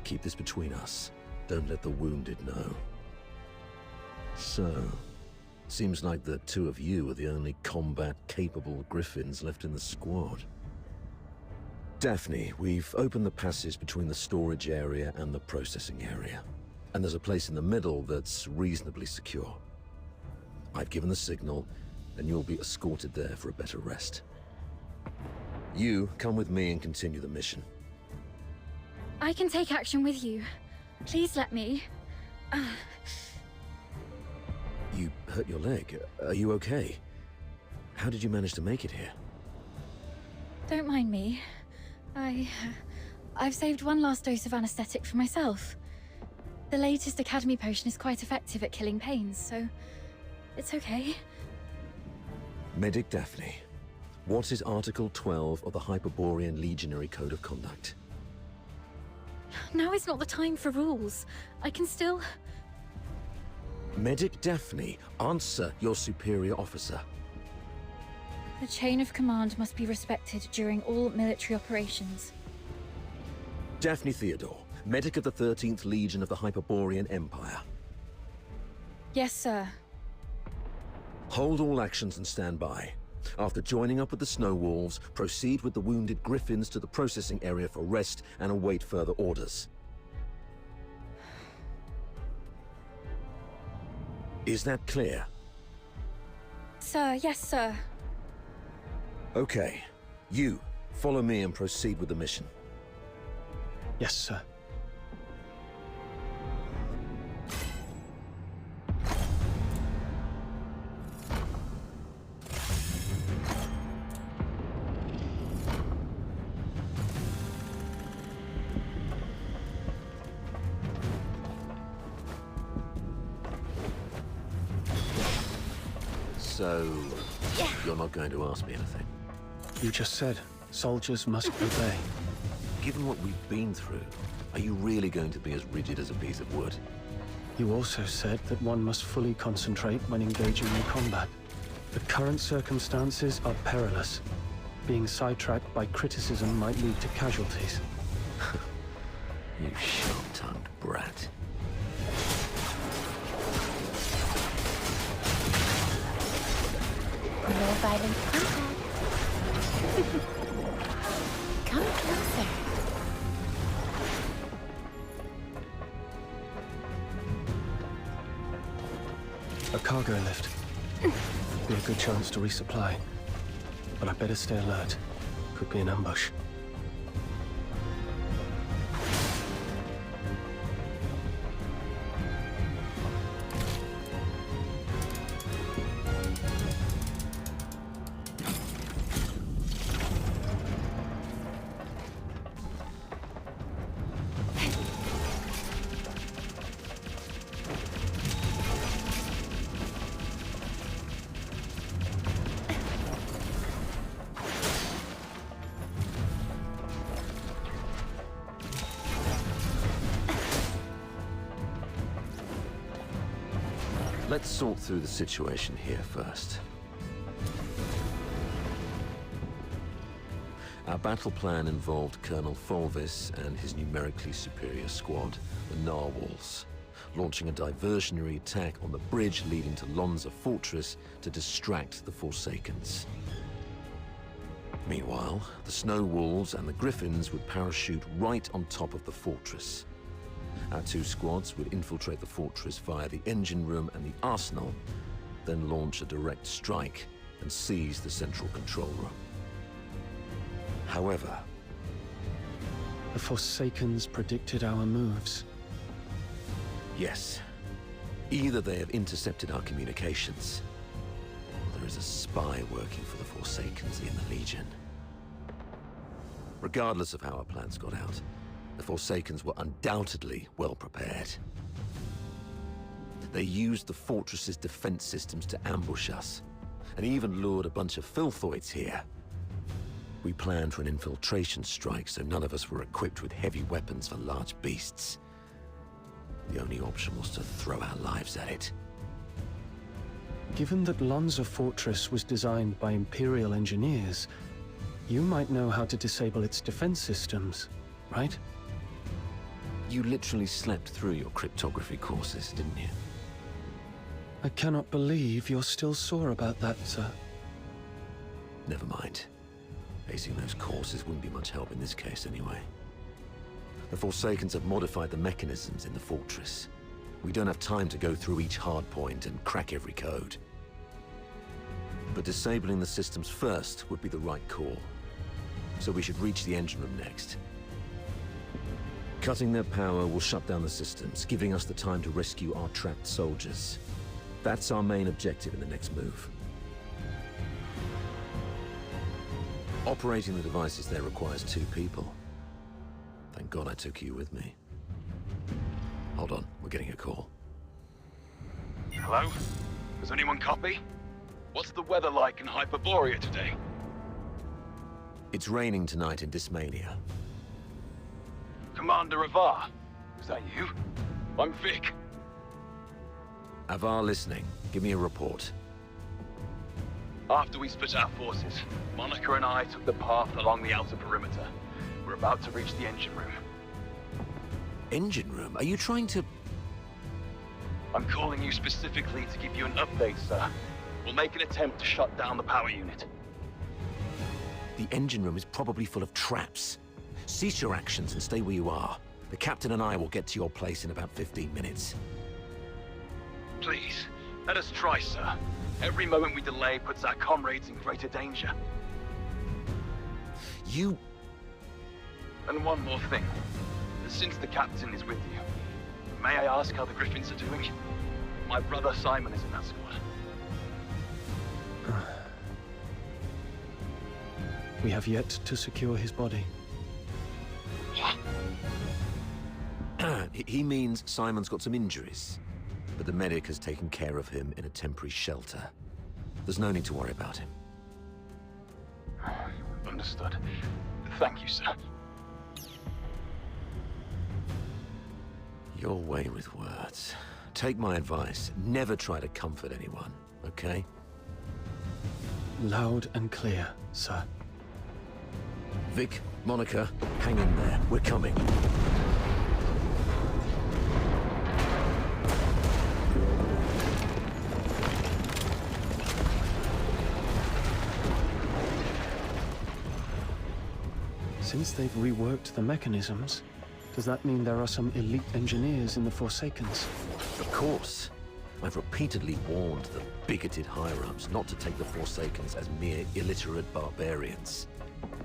Keep this between us. Don't let the wounded know. So, seems like the two of you are the only combat-capable Griffins left in the squad. Daphne, we've opened the passage between the storage area and the processing area. And there's a place in the middle that's reasonably secure. I've given the signal, and you'll be escorted there for a better rest. You, come with me and continue the mission. I can take action with you. Please let me. You hurt your leg. Are you okay? How did you manage to make it here? Don't mind me. I've saved one last dose of anesthetic for myself. The latest Academy potion is quite effective at killing pains, so it's okay. Medic Daphne, what is Article 12 of the Hyperborean Legionary Code of Conduct? Now is not the time for rules. I can still... Medic Daphne, answer your superior officer. The chain of command must be respected during all military operations. Daphne Theodore, medic of the 13th Legion of the Hyperborean Empire. Yes, sir. Hold all actions and stand by. After joining up with the Snow Wolves, proceed with the wounded Griffins to the processing area for rest and await further orders. Is that clear? Sir, yes, sir. Okay. You, follow me and proceed with the mission. Yes, sir. So, you're not going to ask me anything? You just said, soldiers must obey. Given what we've been through, are you really going to be as rigid as a piece of wood? You also said that one must fully concentrate when engaging in combat. The current circumstances are perilous. Being sidetracked by criticism might lead to casualties. You sharp-tongued brat. No violent contact. Come closer. A cargo lift. Be a good chance to resupply. But I better stay alert. Could be an ambush. Let's sort through the situation here first. Our battle plan involved Colonel Fulvis and his numerically superior squad, the Narwhals, launching a diversionary attack on the bridge leading to Lonza Fortress to distract the Forsakens. Meanwhile, the Snow Wolves and the Griffins would parachute right on top of the fortress. Our two squads would infiltrate the fortress via the engine room and the arsenal, then launch a direct strike and seize the central control room. However, the Forsakens predicted our moves. Yes. Either they have intercepted our communications, or there is a spy working for the Forsakens in the Legion. Regardless of how our plans got out, the Forsakens were undoubtedly well prepared. They used the fortress's defense systems to ambush us, and even lured a bunch of filthoids here. We planned for an infiltration strike, so none of us were equipped with heavy weapons for large beasts. The only option was to throw our lives at it. Given that Lonza Fortress was designed by Imperial engineers, you might know how to disable its defense systems, right? You literally slept through your cryptography courses, didn't you? I cannot believe you're still sore about that, sir. Never mind. Acing those courses wouldn't be much help in this case anyway. The Forsakens have modified the mechanisms in the fortress. We don't have time to go through each hard point and crack every code. But disabling the systems first would be the right call. So we should reach the engine room next. Cutting their power will shut down the systems, giving us the time to rescue our trapped soldiers. That's our main objective in the next move. Operating the devices there requires 2 people. Thank God I took you with me. Hold on, we're getting a call. Hello? Does anyone copy? What's the weather like in Hyperborea today? It's raining tonight in Dysmania. Commander Avar, is that you? I'm Vic. Avar listening. Give me a report. After we split our forces, Monica and I took the path along the outer perimeter. We're about to reach the engine room. Engine room? Are you trying to... I'm calling you specifically to give you an update, sir. We'll make an attempt to shut down the power unit. The engine room is probably full of traps. Cease your actions and stay where you are. The captain and I will get to your place in about 15 minutes. Please, let us try, sir. Every moment we delay puts our comrades in greater danger. You... And one more thing. Since the captain is with you, may I ask how the Griffins are doing? My brother Simon is in that squad. We have yet to secure his body. He means Simon's got some injuries, but the medic has taken care of him in a temporary shelter. There's no need to worry about him. Understood. Thank you, sir. Your way with words. Take my advice. Never try to comfort anyone, okay? Loud and clear, sir. Vic, Monica, hang in there. We're coming. Since they've reworked the mechanisms, does that mean there are some elite engineers in the Forsakens? Of course. I've repeatedly warned the bigoted higher-ups not to take the Forsakens as mere illiterate barbarians.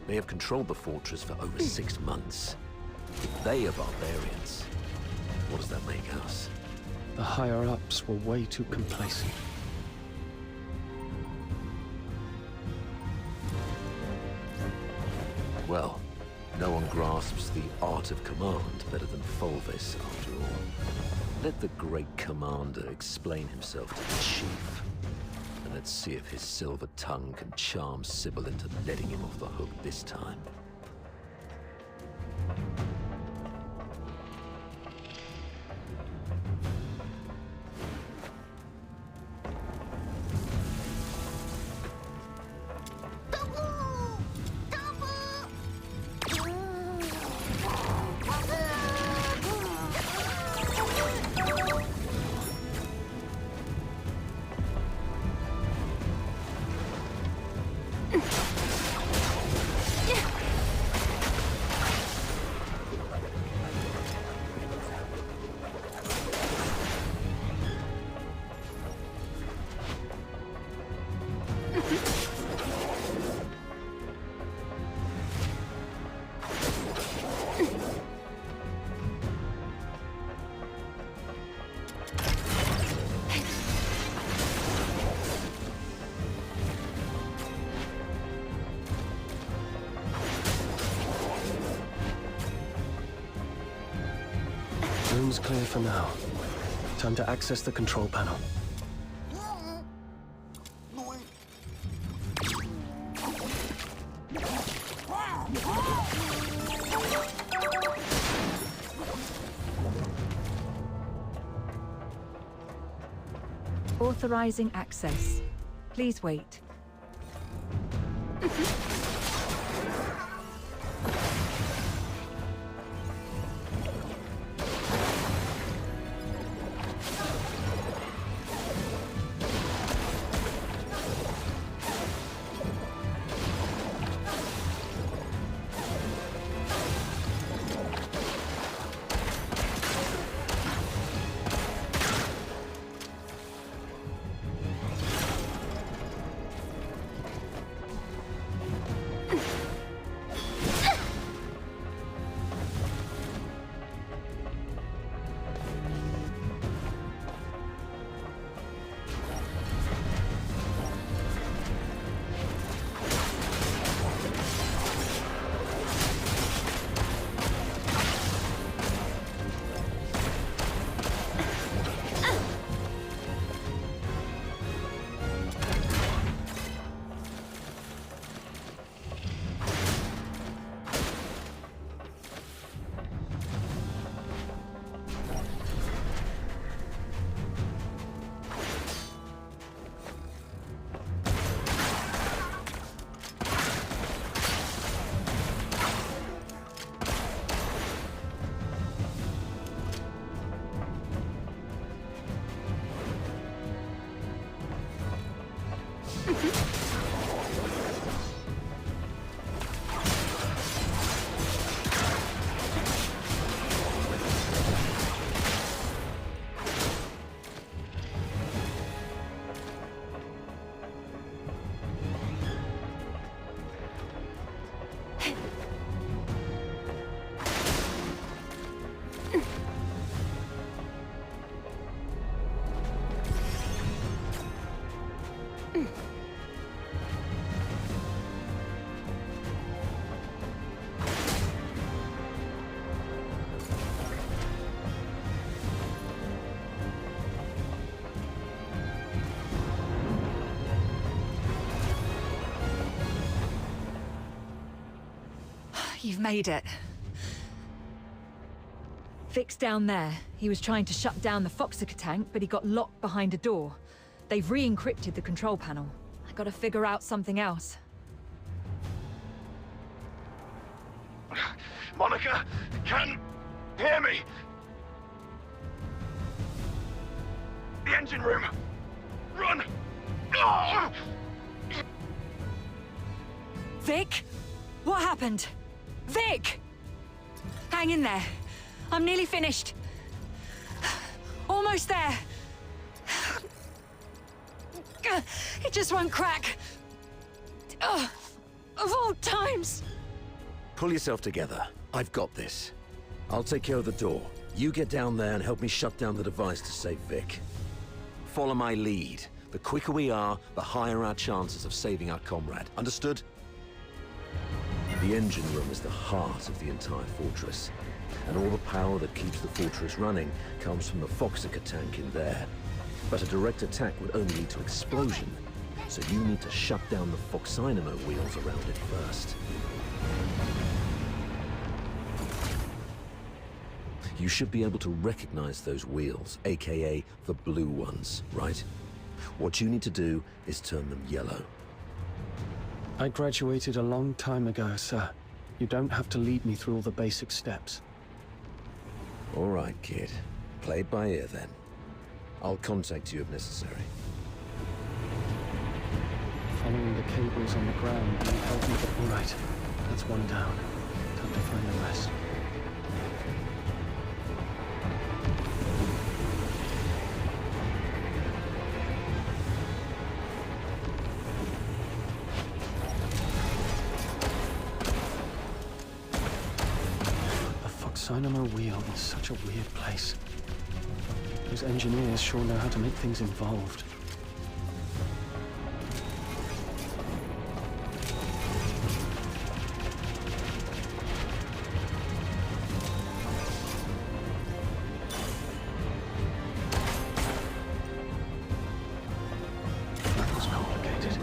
They have controlled the fortress for over 6 months. If they are barbarians, what does that make us? The higher-ups were way too complacent. Well, no one grasps the art of command better than Fulvis, after all. Let the great commander explain himself to the chief. And let's see if his silver tongue can charm Sybil into letting him off the hook this time. Room's clear for now. Time to access the control panel. Authorizing access. Please wait. You've made it. Vic's down there. He was trying to shut down the Foxica tank, but he got locked behind a door. They've re-encrypted the control panel. I Gotta figure out something else. Monica, can hear me? The engine room. Run! Ah! Vic? What happened? Vic! Hang in there. I'm nearly finished. Almost there. It just won't crack. Of all times. Pull yourself together. I've got this. I'll take care of the door. You get down there and help me shut down the device to save Vic. Follow my lead. The quicker we are, the higher our chances of saving our comrade. Understood? The engine room is the heart of the entire fortress. And all the power that keeps the fortress running comes from the Foxica tank in there. But a direct attack would only lead to explosion. So you need to shut down the Foxynamo wheels around it first. You should be able to recognize those wheels, aka the blue ones, right? What you need to do is turn them yellow. I graduated a long time ago, sir. You don't have to lead me through all the basic steps. All right, kid. Play it by ear, then. I'll contact you if necessary. Following the cables on the ground will help me get... All right, that's one down. Time to find the rest. Dynamo wheel is such a weird place. Those engineers sure know how to make things involved. That was complicated.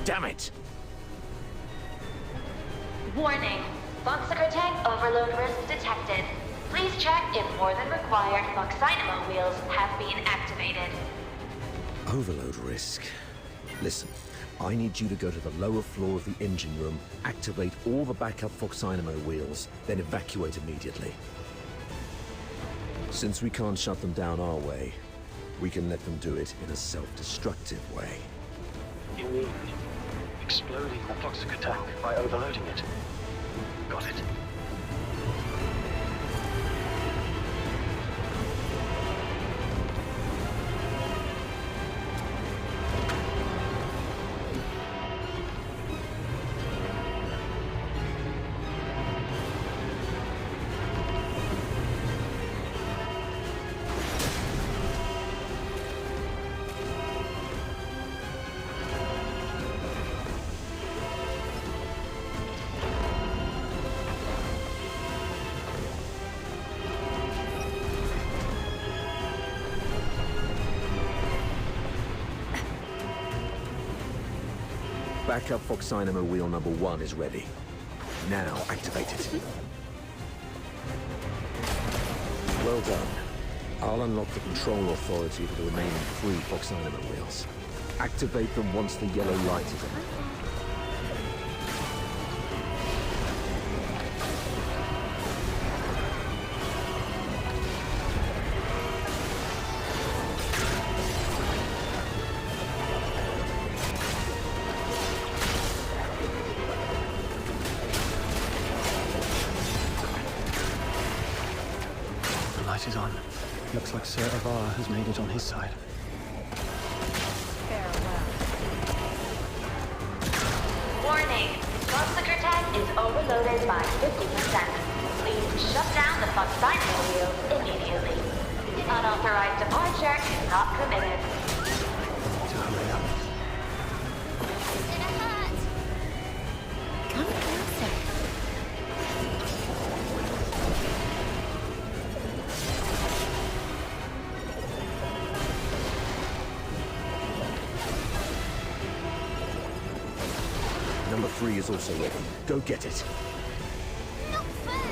Damn it! Warning. Foxica tank overload risk detected. Please check if more than required Foxynamo wheels have been activated. Overload risk. Listen, I need you to go to the lower floor of the engine room, activate all the backup Foxynamo wheels, then evacuate immediately. Since we can't shut them down our way, we can let them do it in a self-destructive way. You mean exploding the Foxica tank by overloading it? Got it. Backup Foxynamo wheel number 1 is ready. Now activate it. Well done. I'll unlock the control authority for the remaining 3 Foxynamo wheels. Activate them once the yellow light is on. light is on. Looks like Sir Avar has made it on his side. Warning! Monster tank is overloaded by 50%. Please shut down the consignment wheels immediately. Unauthorized departure is not permitted. To hurry up. Come closer. Number 3 is also ready. Go get it.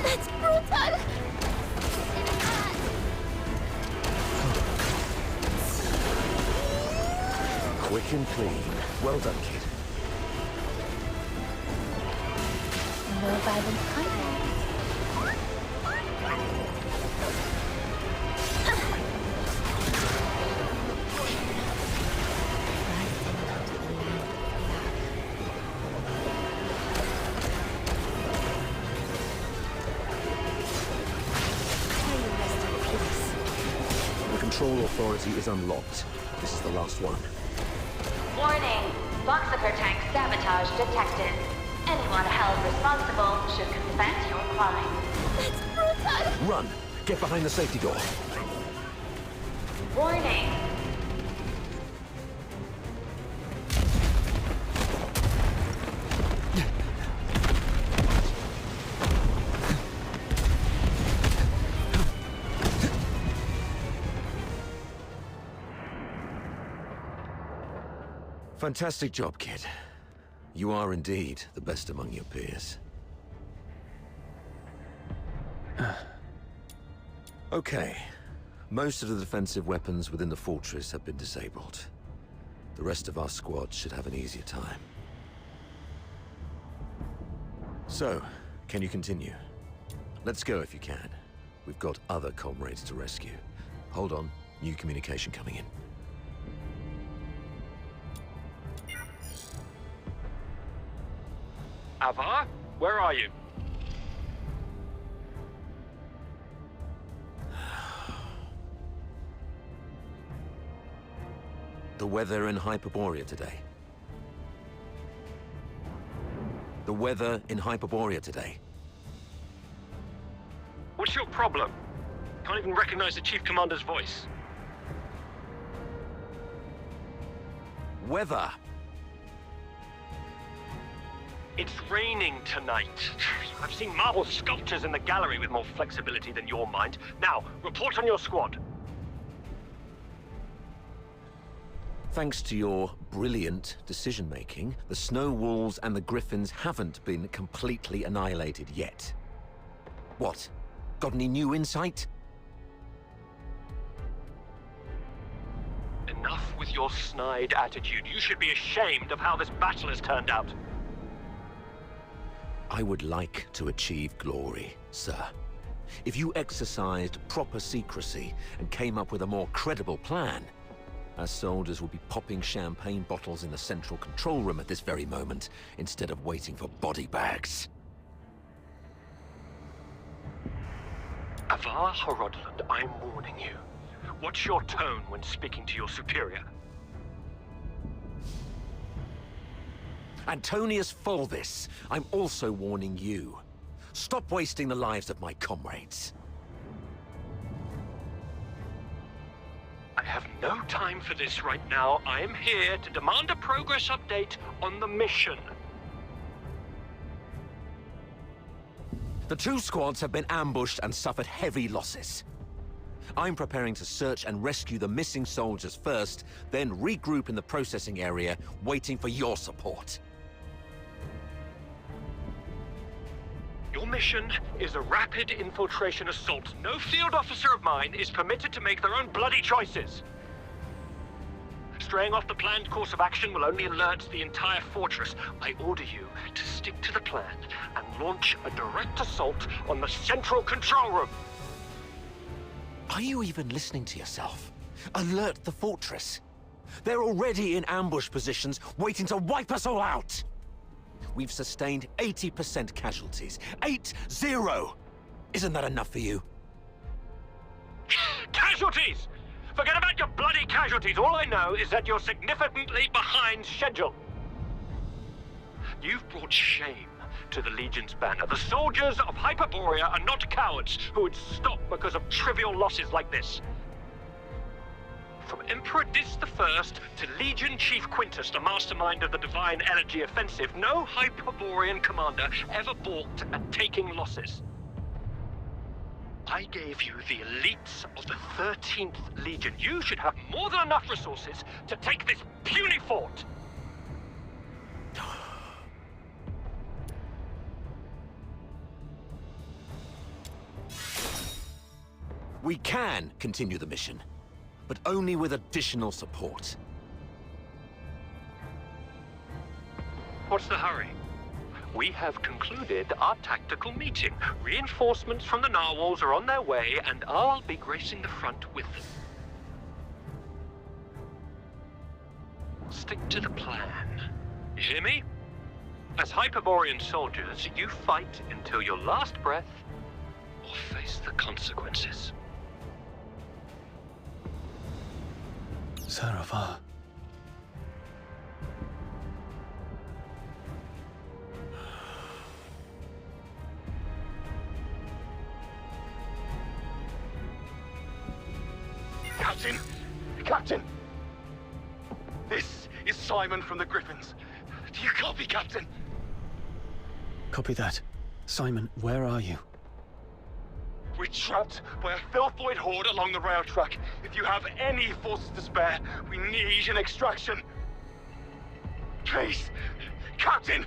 That's brutal! Quick and clean. Well done, kid. No violent contact. The control authority is unlocked. This is the last one. Warning! Boxifer tank sabotage detected. Anyone held responsible should confess your crime. That's brutal! Run! Get behind the safety door. Warning! Fantastic job, kid. You are indeed the best among your peers. Okay. Most of the defensive weapons within the fortress have been disabled. The rest of our squad should have an easier time. So, can you continue? Let's go if you can. We've got other comrades to rescue. Hold on. New communication coming in. Avar, where are you? The weather in Hyperborea today. The weather in Hyperborea today. What's your problem? Can't even recognize the Chief Commander's voice. Weather. It's raining tonight. I've seen marble sculptures in the gallery with more flexibility than your mind. Now, report on your squad. Thanks to your brilliant decision-making, the Snow Wolves and the Griffins haven't been completely annihilated yet. What? Got any new insight? Enough with your snide attitude. You should be ashamed of how this battle has turned out. I would like to achieve glory, sir. If you exercised proper secrecy and came up with a more credible plan, our soldiers would be popping champagne bottles in the central control room at this very moment, instead of waiting for body bags. Avar Horodland, I'm warning you. What's your tone when speaking to your superior? Antonius Fulvis, I'm also warning you. Stop wasting the lives of my comrades. I have no time for this right now. I am here to demand a progress update on the mission. The two squads have been ambushed and suffered heavy losses. I'm preparing to search and rescue the missing soldiers first, then regroup in the processing area, waiting for your support. Your mission is a rapid infiltration assault. No field officer of mine is permitted to make their own bloody choices. Straying off the planned course of action will only alert the entire fortress. I order you to stick to the plan and launch a direct assault on the central control room. Are you even listening to yourself? Alert the fortress. They're already in ambush positions, waiting to wipe us all out. We've sustained 80% casualties. 8-0! Isn't that enough for you? Casualties! Forget about your bloody casualties. All I know is that you're significantly behind schedule. You've brought shame to the Legion's banner. The soldiers of Hyperborea are not cowards who would stop because of trivial losses like this. From Emperor Dis I to Legion Chief Quintus, the mastermind of the Divine Energy Offensive, no Hyperborean commander ever balked at taking losses. I gave you the elites of the 13th Legion. You should have more than enough resources to take this puny fort. We can continue the mission, but only with additional support. What's the hurry? We have concluded our tactical meeting. Reinforcements from the narwhals are on their way, and I'll be gracing the front with them. Stick to the plan. You hear me? As Hyperborean soldiers, you fight until your last breath, or face the consequences. Sarava. Captain! Captain! This is Simon from the Griffins. Do you copy, Captain? Copy that. Simon, where are you? We're trapped by a filthoid horde along the rail track. If you have any forces to spare, we need an extraction. Please, Captain!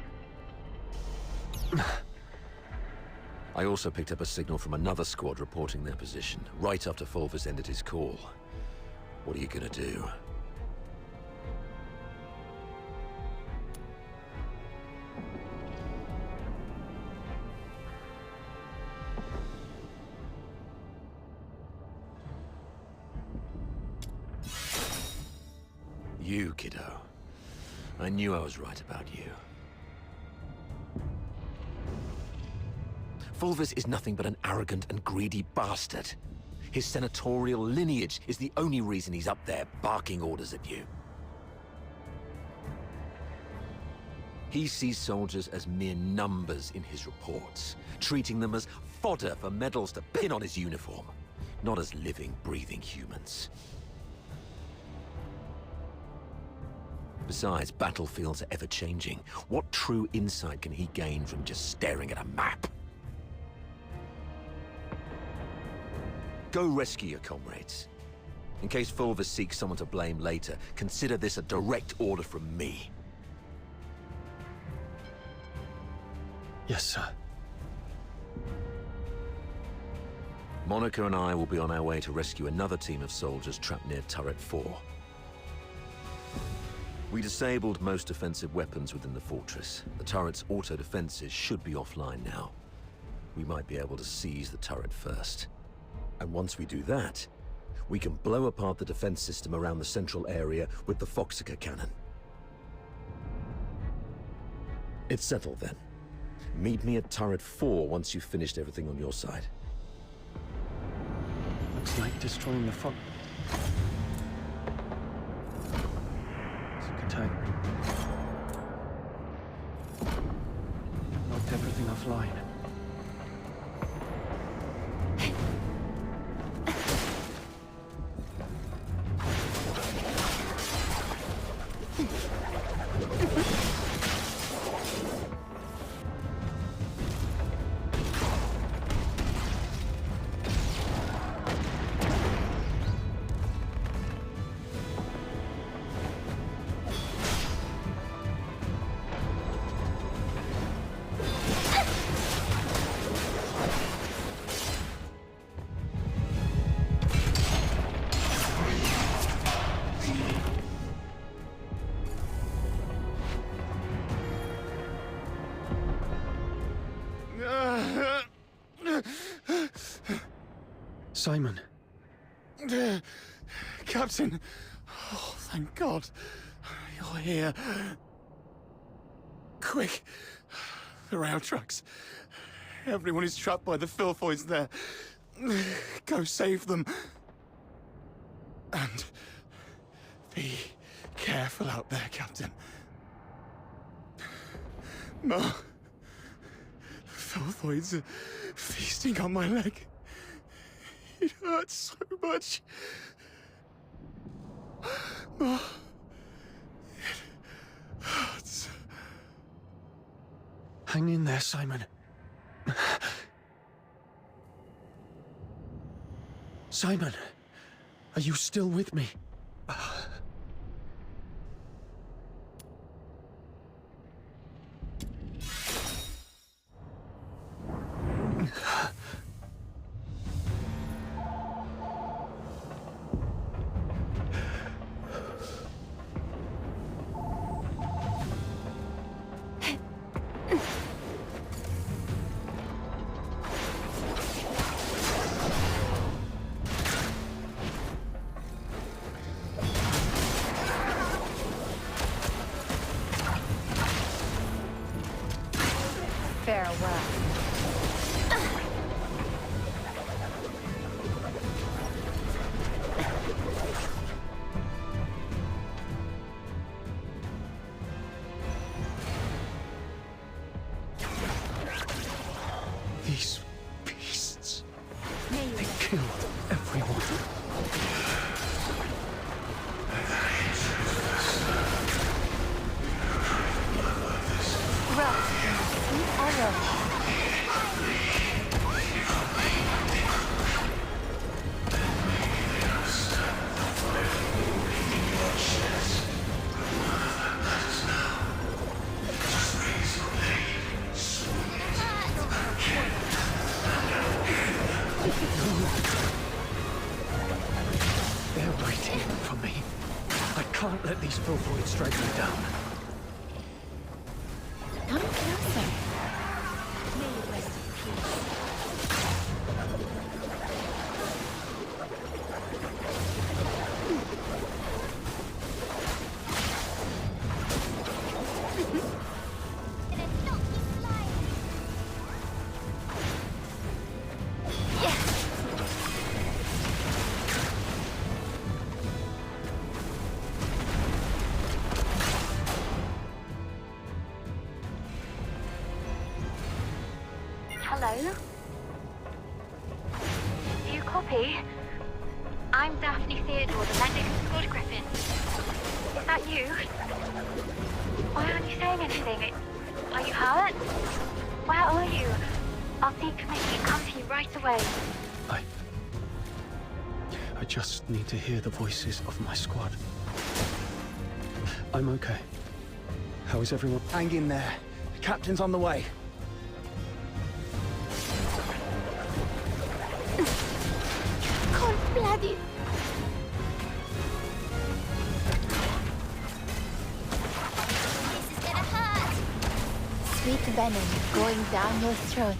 I also picked up a signal from another squad reporting their position, right after Fulvus ended his call. What are you gonna do? You, kiddo. I knew I was right about you. Fulvus is nothing but an arrogant and greedy bastard. His senatorial lineage is the only reason he's up there barking orders at you. He sees soldiers as mere numbers in his reports, treating them as fodder for medals to pin on his uniform, not as living, breathing humans. Besides, battlefields are ever-changing. What true insight can he gain from just staring at a map? Go rescue your comrades. In case Fulvus seeks someone to blame later, consider this a direct order from me. Yes, sir. Monica and I will be on our way to rescue another team of soldiers trapped near Turret 4. We disabled most offensive weapons within the fortress. The turret's auto-defenses should be offline now. We might be able to seize the turret first. And once we do that, we can blow apart the defense system around the central area with the Foxica cannon. It's settled then. Meet me at Turret 4 once you've finished everything on your side. Looks like destroying the fog. It's a good time. Knocked everything offline. Simon. Captain! Oh, thank God. You're here. Quick! The rail tracks. Everyone is trapped by the filthoids there. Go save them. And be careful out there, Captain. No. Filthoids are feasting on my leg. It hurts so much. No. It hurts. Hang in there, Simon. Simon, are you still with me? Farewell. These beasts, they killed everyone. They're waiting for me. I can't let these filthoids drag me down. Come closer. May you rest in peace. Hello? Do you copy? I'm Daphne Theodore, the Mendix Squad Griffin. Is that you? Why aren't you saying anything? Are you hurt? Where are you? I'll decommission and come to you right away. I just need to hear the voices of my squad. I'm okay. How is everyone? Hang in there. The captain's on the way. Cold blooded. This is gonna hurt. Sweet venom going down your throat.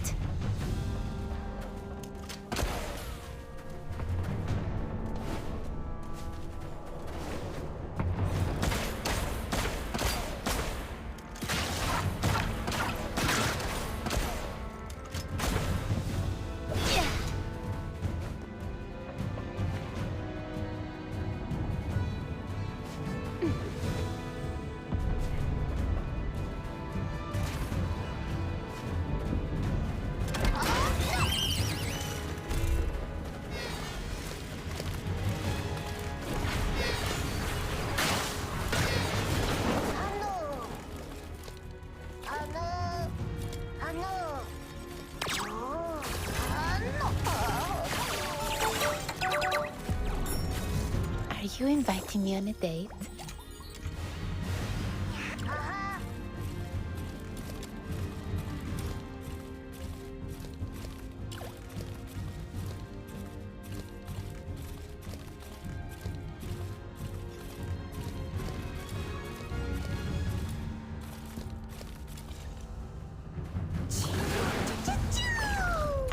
Are you inviting me on a date?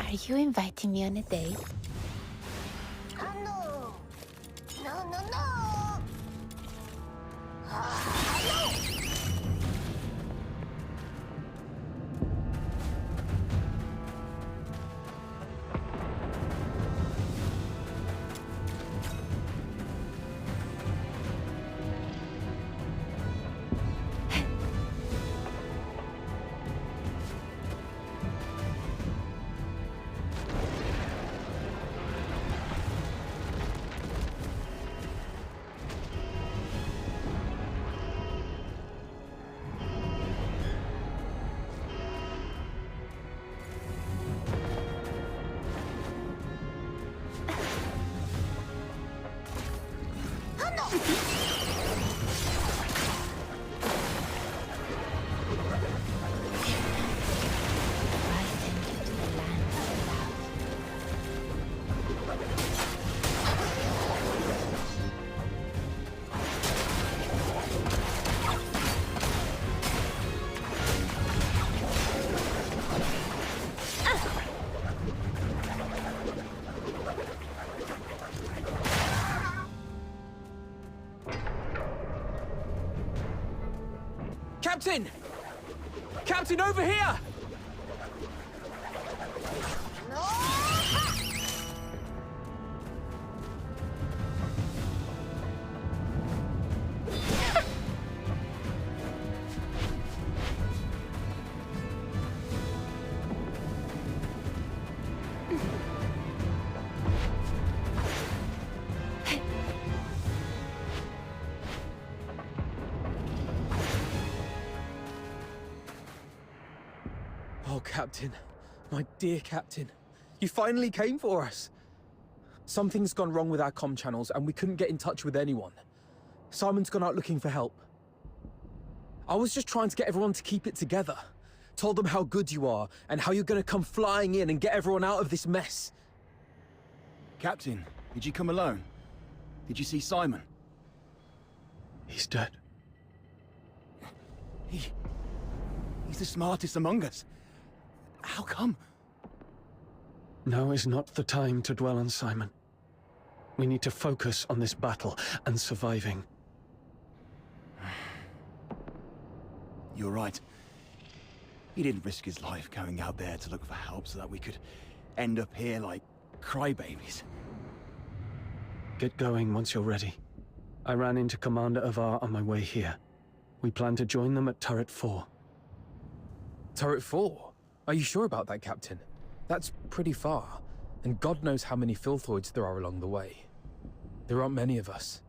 Are you inviting me on a date? Captain! Captain, over here! Oh, Captain. My dear Captain. You finally came for us. Something's gone wrong with our comm channels and we couldn't get in touch with anyone. Simon's gone out looking for help. I was just trying to get everyone to keep it together. Told them how good you are and how you're gonna come flying in and get everyone out of this mess. Captain, did you come alone? Did you see Simon? He's dead. He's the smartest among us. How come? Now is not the time to dwell on Simon. We need to focus on this battle and surviving. You're right. He didn't risk his life going out there to look for help so that we could end up here like crybabies. Get going once you're ready. I ran into Commander Avar on my way here. We plan to join them at Turret 4. Turret 4? Are you sure about that, Captain? That's pretty far, and God knows how many filthoids there are along the way. There aren't many of us.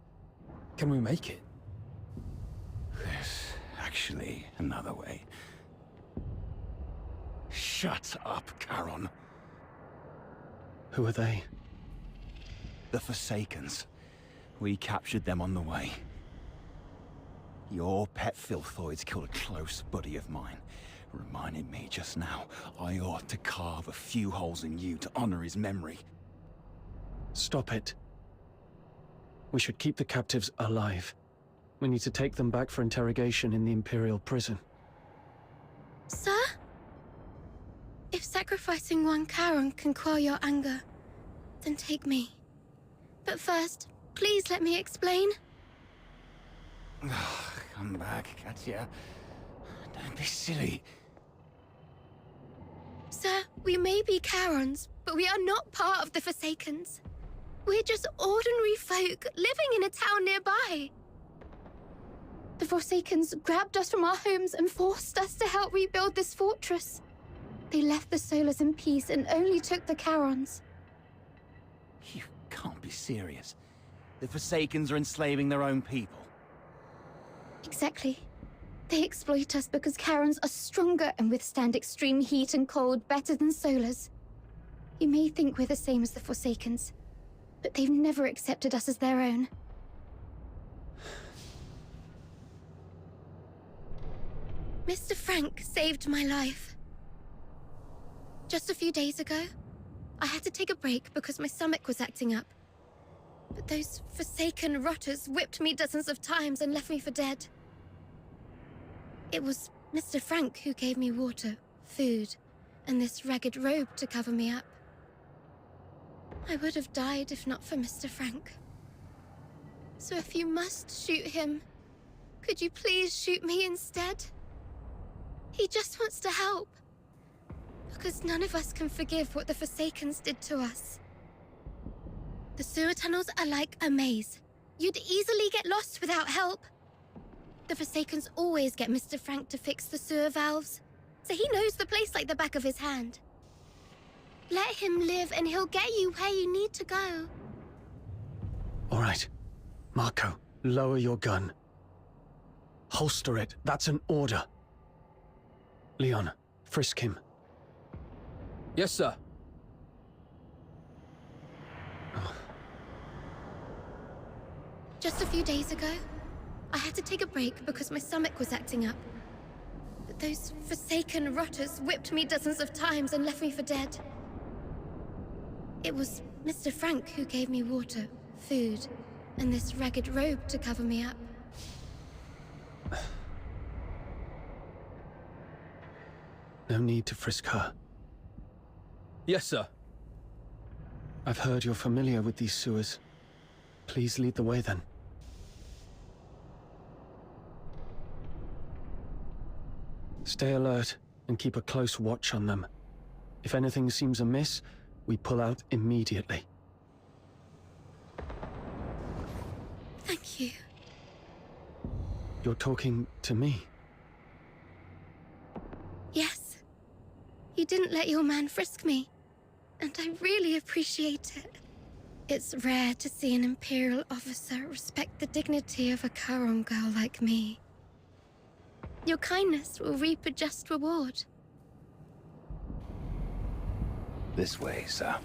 Can we make it? There's actually another way. Shut up, Charon. Who are they? The Forsakens. We captured them on the way. Your pet filthoids killed a close buddy of mine. Reminded me just now, I ought to carve a few holes in you to honor his memory. Stop it. We should keep the captives alive. We need to take them back for interrogation in the Imperial prison. Sir? If sacrificing one Charon can quell your anger, then take me. But first, please let me explain. Come back, Katya. Don't be silly. Sir, we may be Charons, but we are not part of the Forsakens. We're just ordinary folk living in a town nearby. The Forsakens grabbed us from our homes and forced us to help rebuild this fortress. They left the Solars in peace and only took the Charons. You can't be serious. The Forsakens are enslaving their own people. Exactly. They exploit us because Charons are stronger and withstand extreme heat and cold better than Solars. You may think we're the same as the Forsakens, but they've never accepted us as their own. Mr. Frank saved my life. Just a few days ago, I had to take a break because my stomach was acting up. But those Forsaken rotters whipped me dozens of times and left me for dead. It was Mr. Frank who gave me water, food, and this ragged robe to cover me up. I would have died if not for Mr. Frank. So if you must shoot him, could you please shoot me instead? He just wants to help. Because none of us can forgive what the Forsakens did to us. The sewer tunnels are like a maze. You'd easily get lost without help. The Forsakens always get Mr. Frank to fix the sewer valves, so he knows the place like the back of his hand. Let him live and he'll get you where you need to go. All right. Marco, lower your gun. Holster it. That's an order. Leon, frisk him. Yes, sir. Just a few days ago, I had to take a break because my stomach was acting up. But those forsaken rotters whipped me dozens of times and left me for dead. It was Mr. Frank who gave me water, food, and this ragged robe to cover me up. No need to frisk her. Yes, sir. I've heard you're familiar with these sewers. Please lead the way then. Stay alert and keep a close watch on them. If anything seems amiss, we pull out immediately. Thank you. You're talking to me? Yes. You didn't let your man frisk me, and I really appreciate it. It's rare to see an Imperial officer respect the dignity of a Charon girl like me. Your kindness will reap a just reward. This way, sir.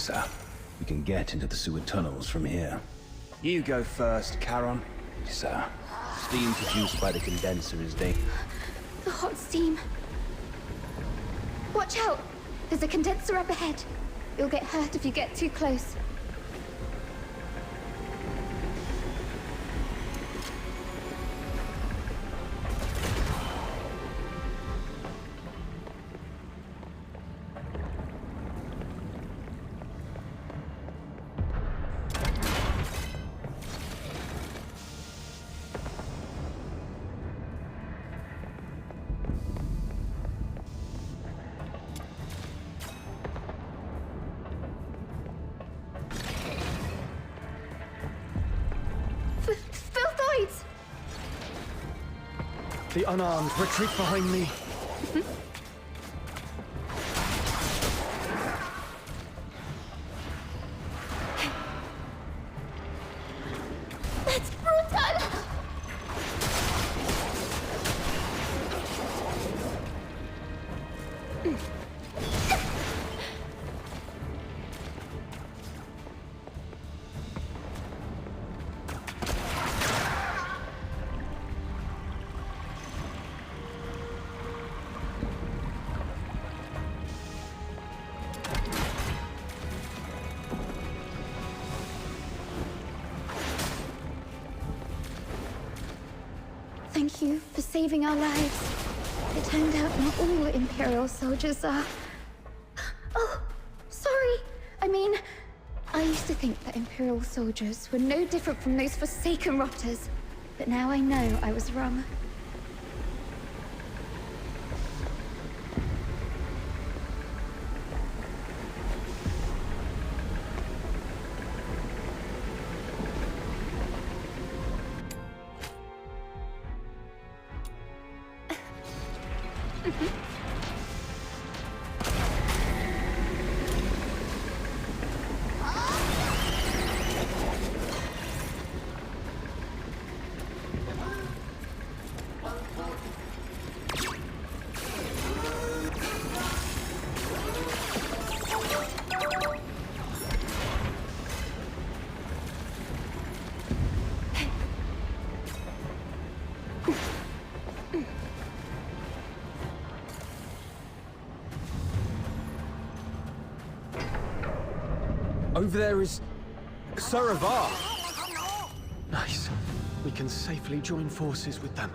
Sir, we can get into the sewer tunnels from here. You go first, Charon. Sir, steam produced by the condenser is The hot steam. Watch out! There's a condenser up ahead. You'll get hurt if you get too close. The unarmed retreat behind me. That's brutal! Thank you for saving our lives. It turned out not all Imperial soldiers are... Oh, sorry. I mean, I used to think that Imperial soldiers were no different from those forsaken rotters. But now I know I was wrong. Over there is... Saravar! Nice. We can safely join forces with them.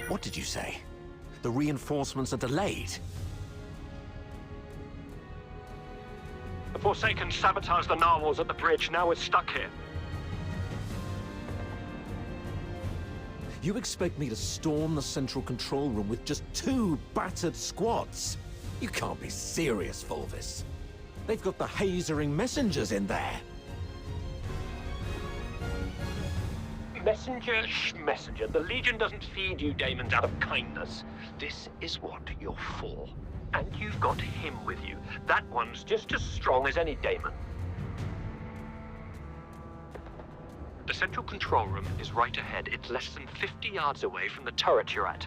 What did you say? The reinforcements are delayed? The Forsaken sabotaged the narwhals at the bridge. Now we're stuck here. You expect me to storm the central control room with just 2 battered squads? You can't be serious, Fulvis. They've got the hazering messengers in there. Messenger. The Legion doesn't feed you daemons out of kindness. This is what you're for. And you've got him with you. That one's just as strong as any daemon. The central control room is right ahead. It's less than 50 yards away from the turret you're at.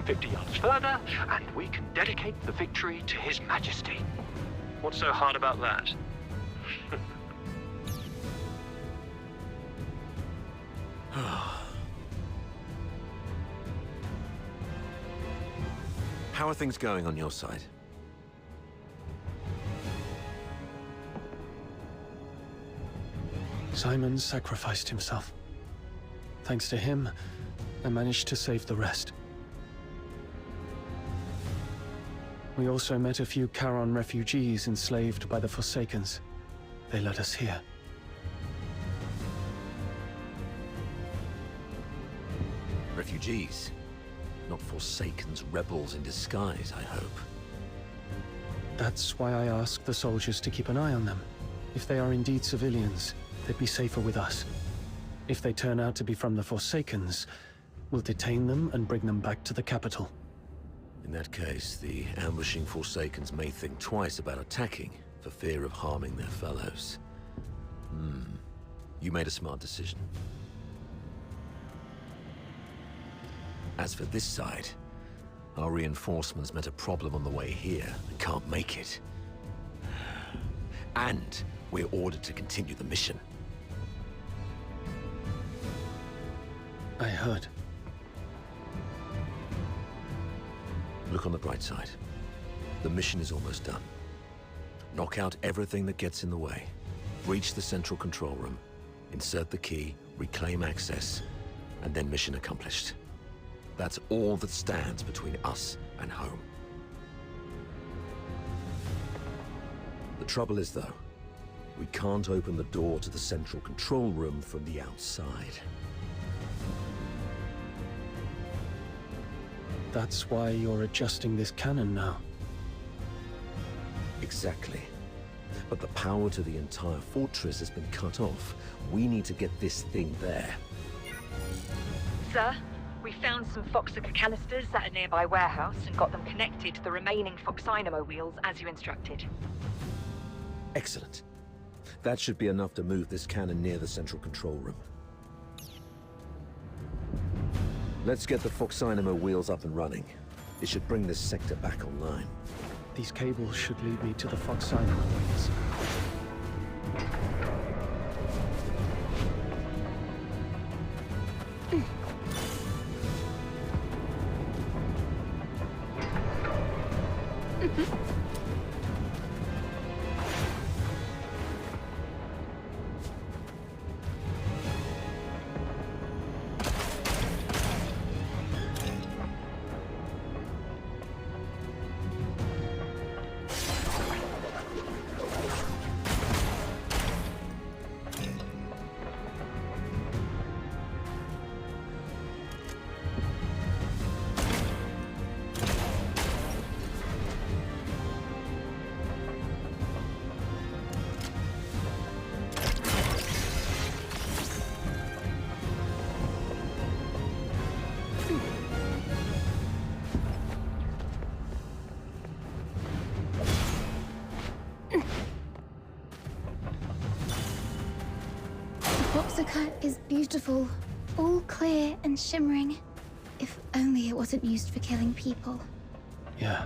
50 yards further, and we can dedicate the victory to His Majesty. What's so hard about that? How are things going on your side? Simon sacrificed himself. Thanks to him, I managed to save the rest. We also met a few Charon refugees enslaved by the Forsakens. They led us here. Refugees? Not Forsakens, rebels in disguise, I hope. That's why I asked the soldiers to keep an eye on them. If they are indeed civilians, they'd be safer with us. If they turn out to be from the Forsakens, we'll detain them and bring them back to the capital. In that case, the ambushing Forsakens may think twice about attacking, for fear of harming their fellows. You made a smart decision. As for this side, our reinforcements met a problem on the way here and can't make it. And we're ordered to continue the mission. I heard. Look on the bright side. The mission is almost done. Knock out everything that gets in the way. Breach the central control room. Insert the key, reclaim access, and then mission accomplished. That's all that stands between us and home. The trouble is, though, we can't open the door to the central control room from the outside. That's why you're adjusting this cannon now. Exactly. But the power to the entire fortress has been cut off. We need to get this thing there. Sir, we found some Foxica canisters at a nearby warehouse and got them connected to the remaining Foxynamo wheels as you instructed. Excellent. That should be enough to move this cannon near the central control room. Let's get the Foxynamo wheels up and running. It should bring this sector back online. These cables should lead me to the Foxynamo wheels. Foxica is beautiful, all clear and shimmering. If only it wasn't used for killing people. Yeah.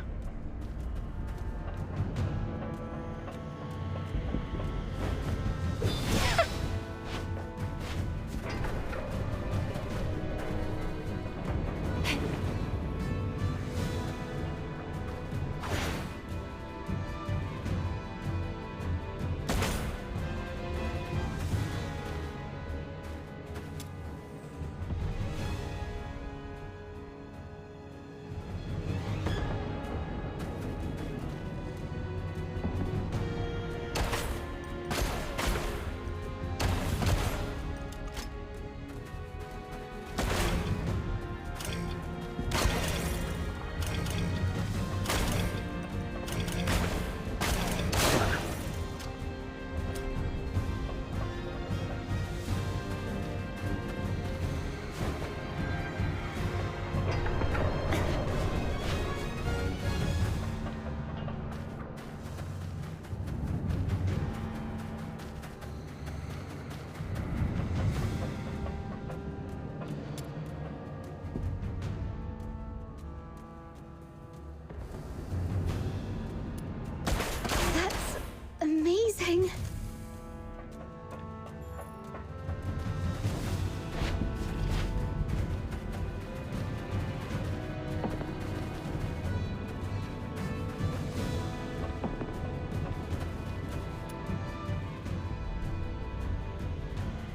Amazing.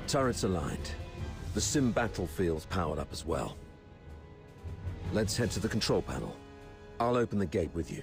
Turrets aligned. The sim battlefield's powered up as well. Let's head to the control panel. I'll open the gate with you.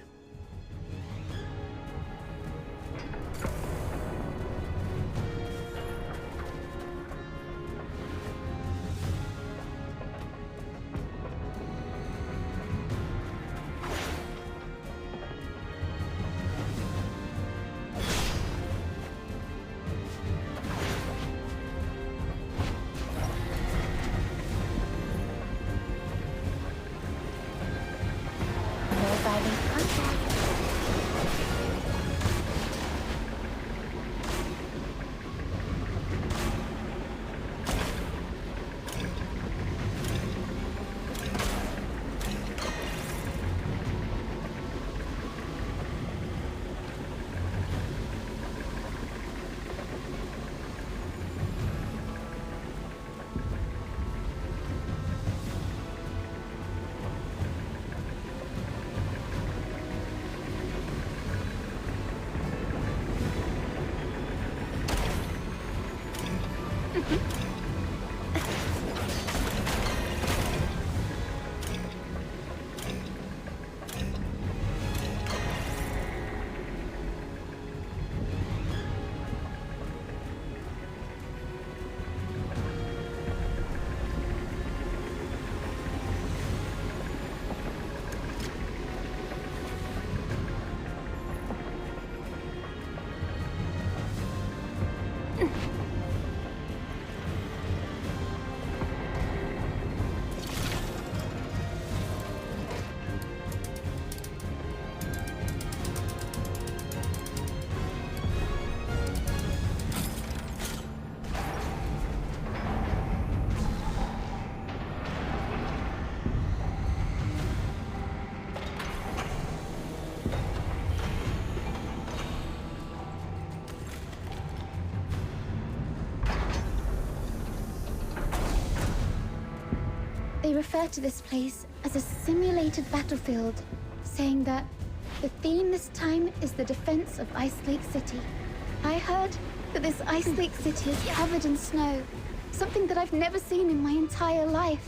They refer to this place as a simulated battlefield, saying that the theme this time is the defense of Ice Lake City. I heard that this Ice Lake City is covered in snow, something that I've never seen in my entire life.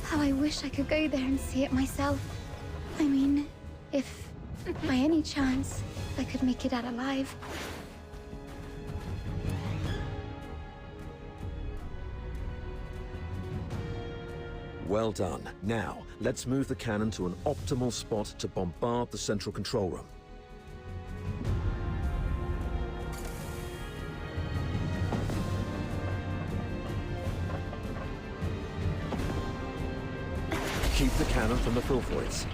How I wish I could go there and see it myself. I mean, if by any chance I could make it out alive. Well done. Now, let's move the cannon to an optimal spot to bombard the central control room. Keep the cannon from the filthoids.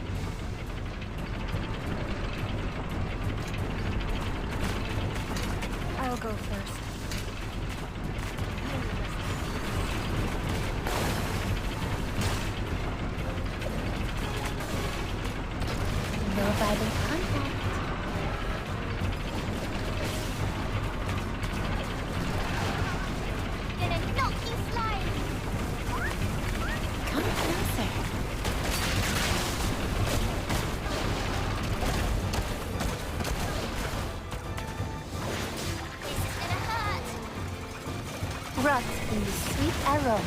I'll go first. rot in the sweet aroma.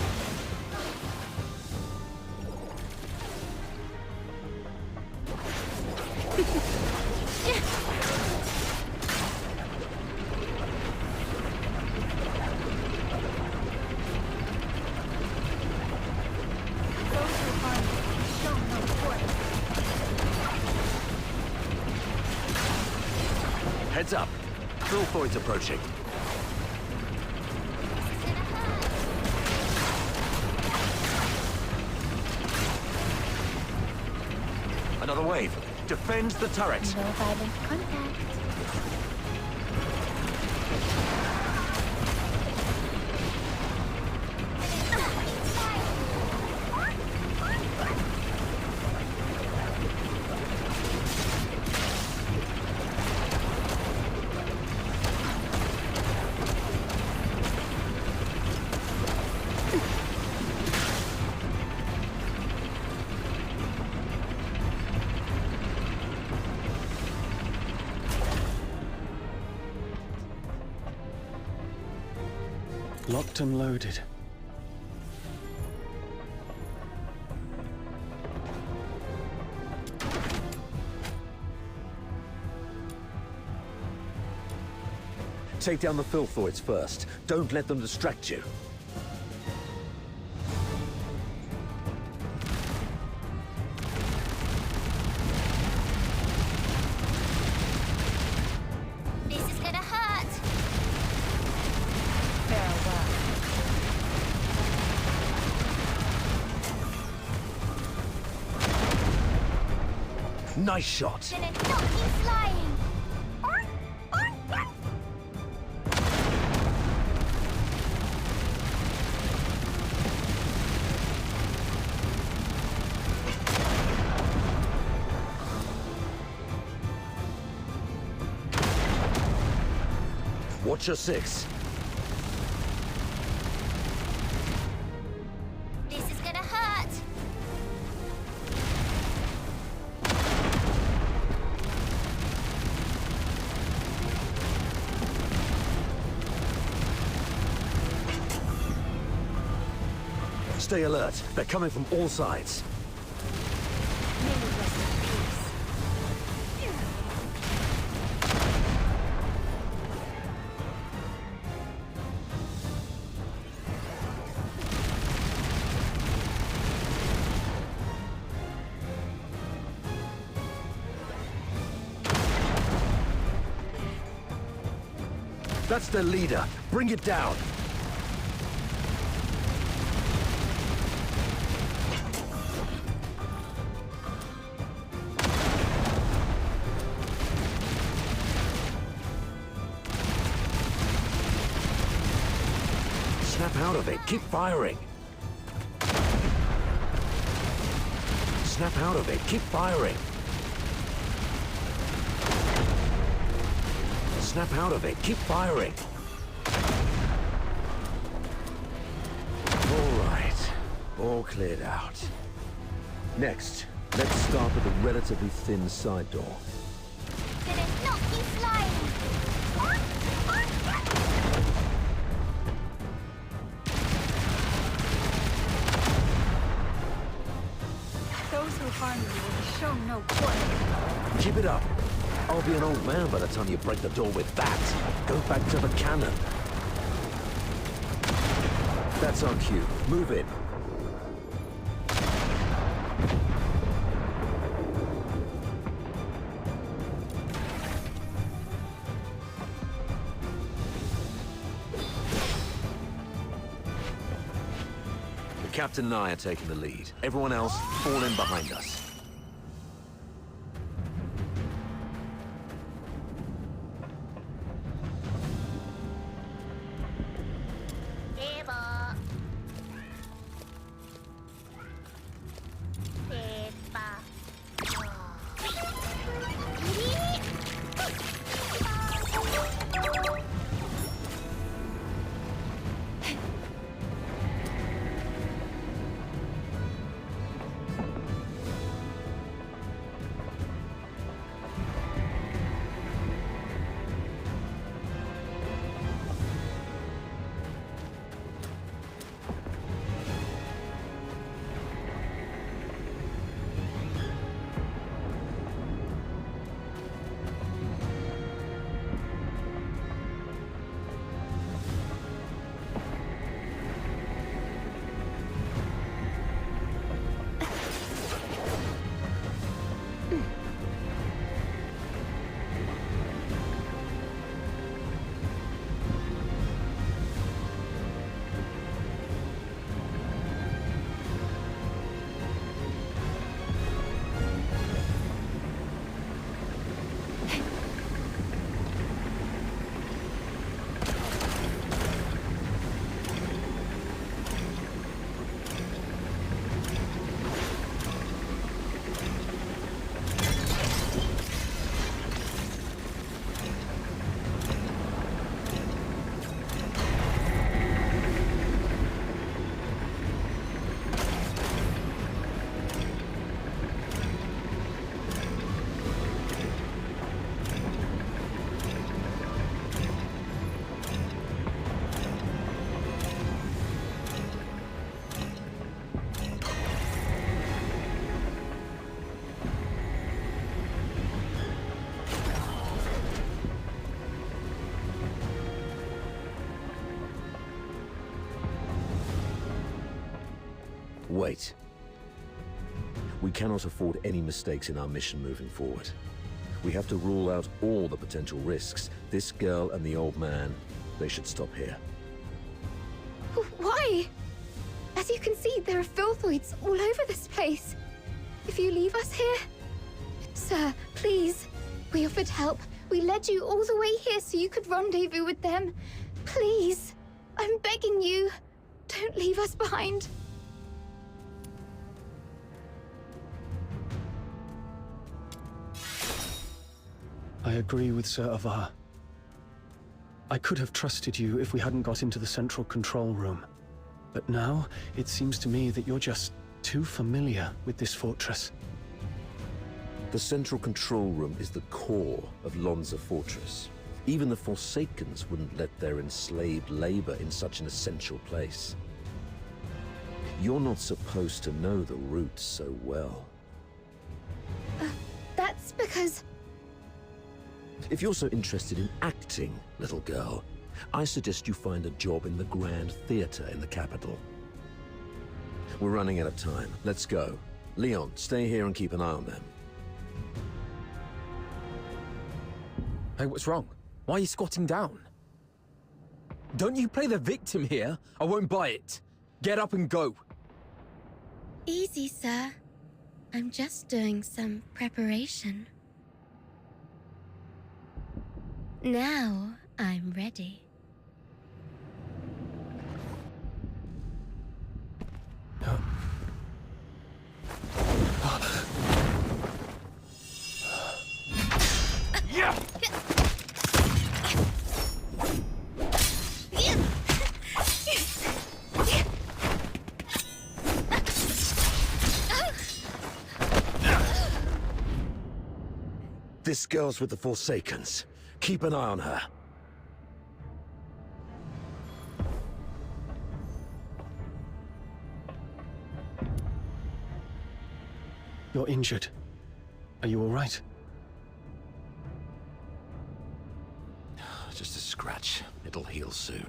Heads up. Filthoid's approaching. Another wave. Defend the turret. No violent contact. Locked and loaded. Take down the filthoids first. Don't let them distract you. This is gonna hurt. Nice shot. Gonna knock you flying. Watch your six. This is gonna hurt. Stay alert. They're coming from all sides. That's the leader. Bring it down. Snap out of it. Keep firing. Snap out of it. Keep firing. Snap out of it. Keep firing. All right. All cleared out. Next, let's start with a relatively thin side door. Gonna knock you flying. Those who harm you will be shown no quarter. Keep it up. I'll be an old man by the time you break the door with that. Go back to the cannon. That's our cue. Move in. The captain and I are taking the lead. Everyone else, fall in behind us. Wait. We cannot afford any mistakes in our mission moving forward. We have to rule out all the potential risks. This girl and the old man, they should stop here. Why? As you can see, there are filthoids all over this place. If you leave us here... Sir, please. We offered help. We led you all the way here so you could rendezvous with them. Please. I'm begging you. Don't leave us behind. I agree with Sir Avar. I could have trusted you if we hadn't got into the central control room. But now, it seems to me that you're just too familiar with this fortress. The central control room is the core of Lonza Fortress. Even the Forsakens wouldn't let their enslaved labor in such an essential place. You're not supposed to know the routes so well. That's because... If you're so interested in acting, little girl, I suggest you find a job in the Grand Theater in the capital. We're running out of time. Let's go. Leon, stay here and keep an eye on them. Hey, what's wrong? Why are you squatting down? Don't you play the victim here? I won't buy it. Get up and go. Easy, sir. I'm just doing some preparation. Now I'm ready. Yeah! This girl's with the Forsakens. Keep an eye on her. You're injured. Are you all right? Just a scratch. It'll heal soon.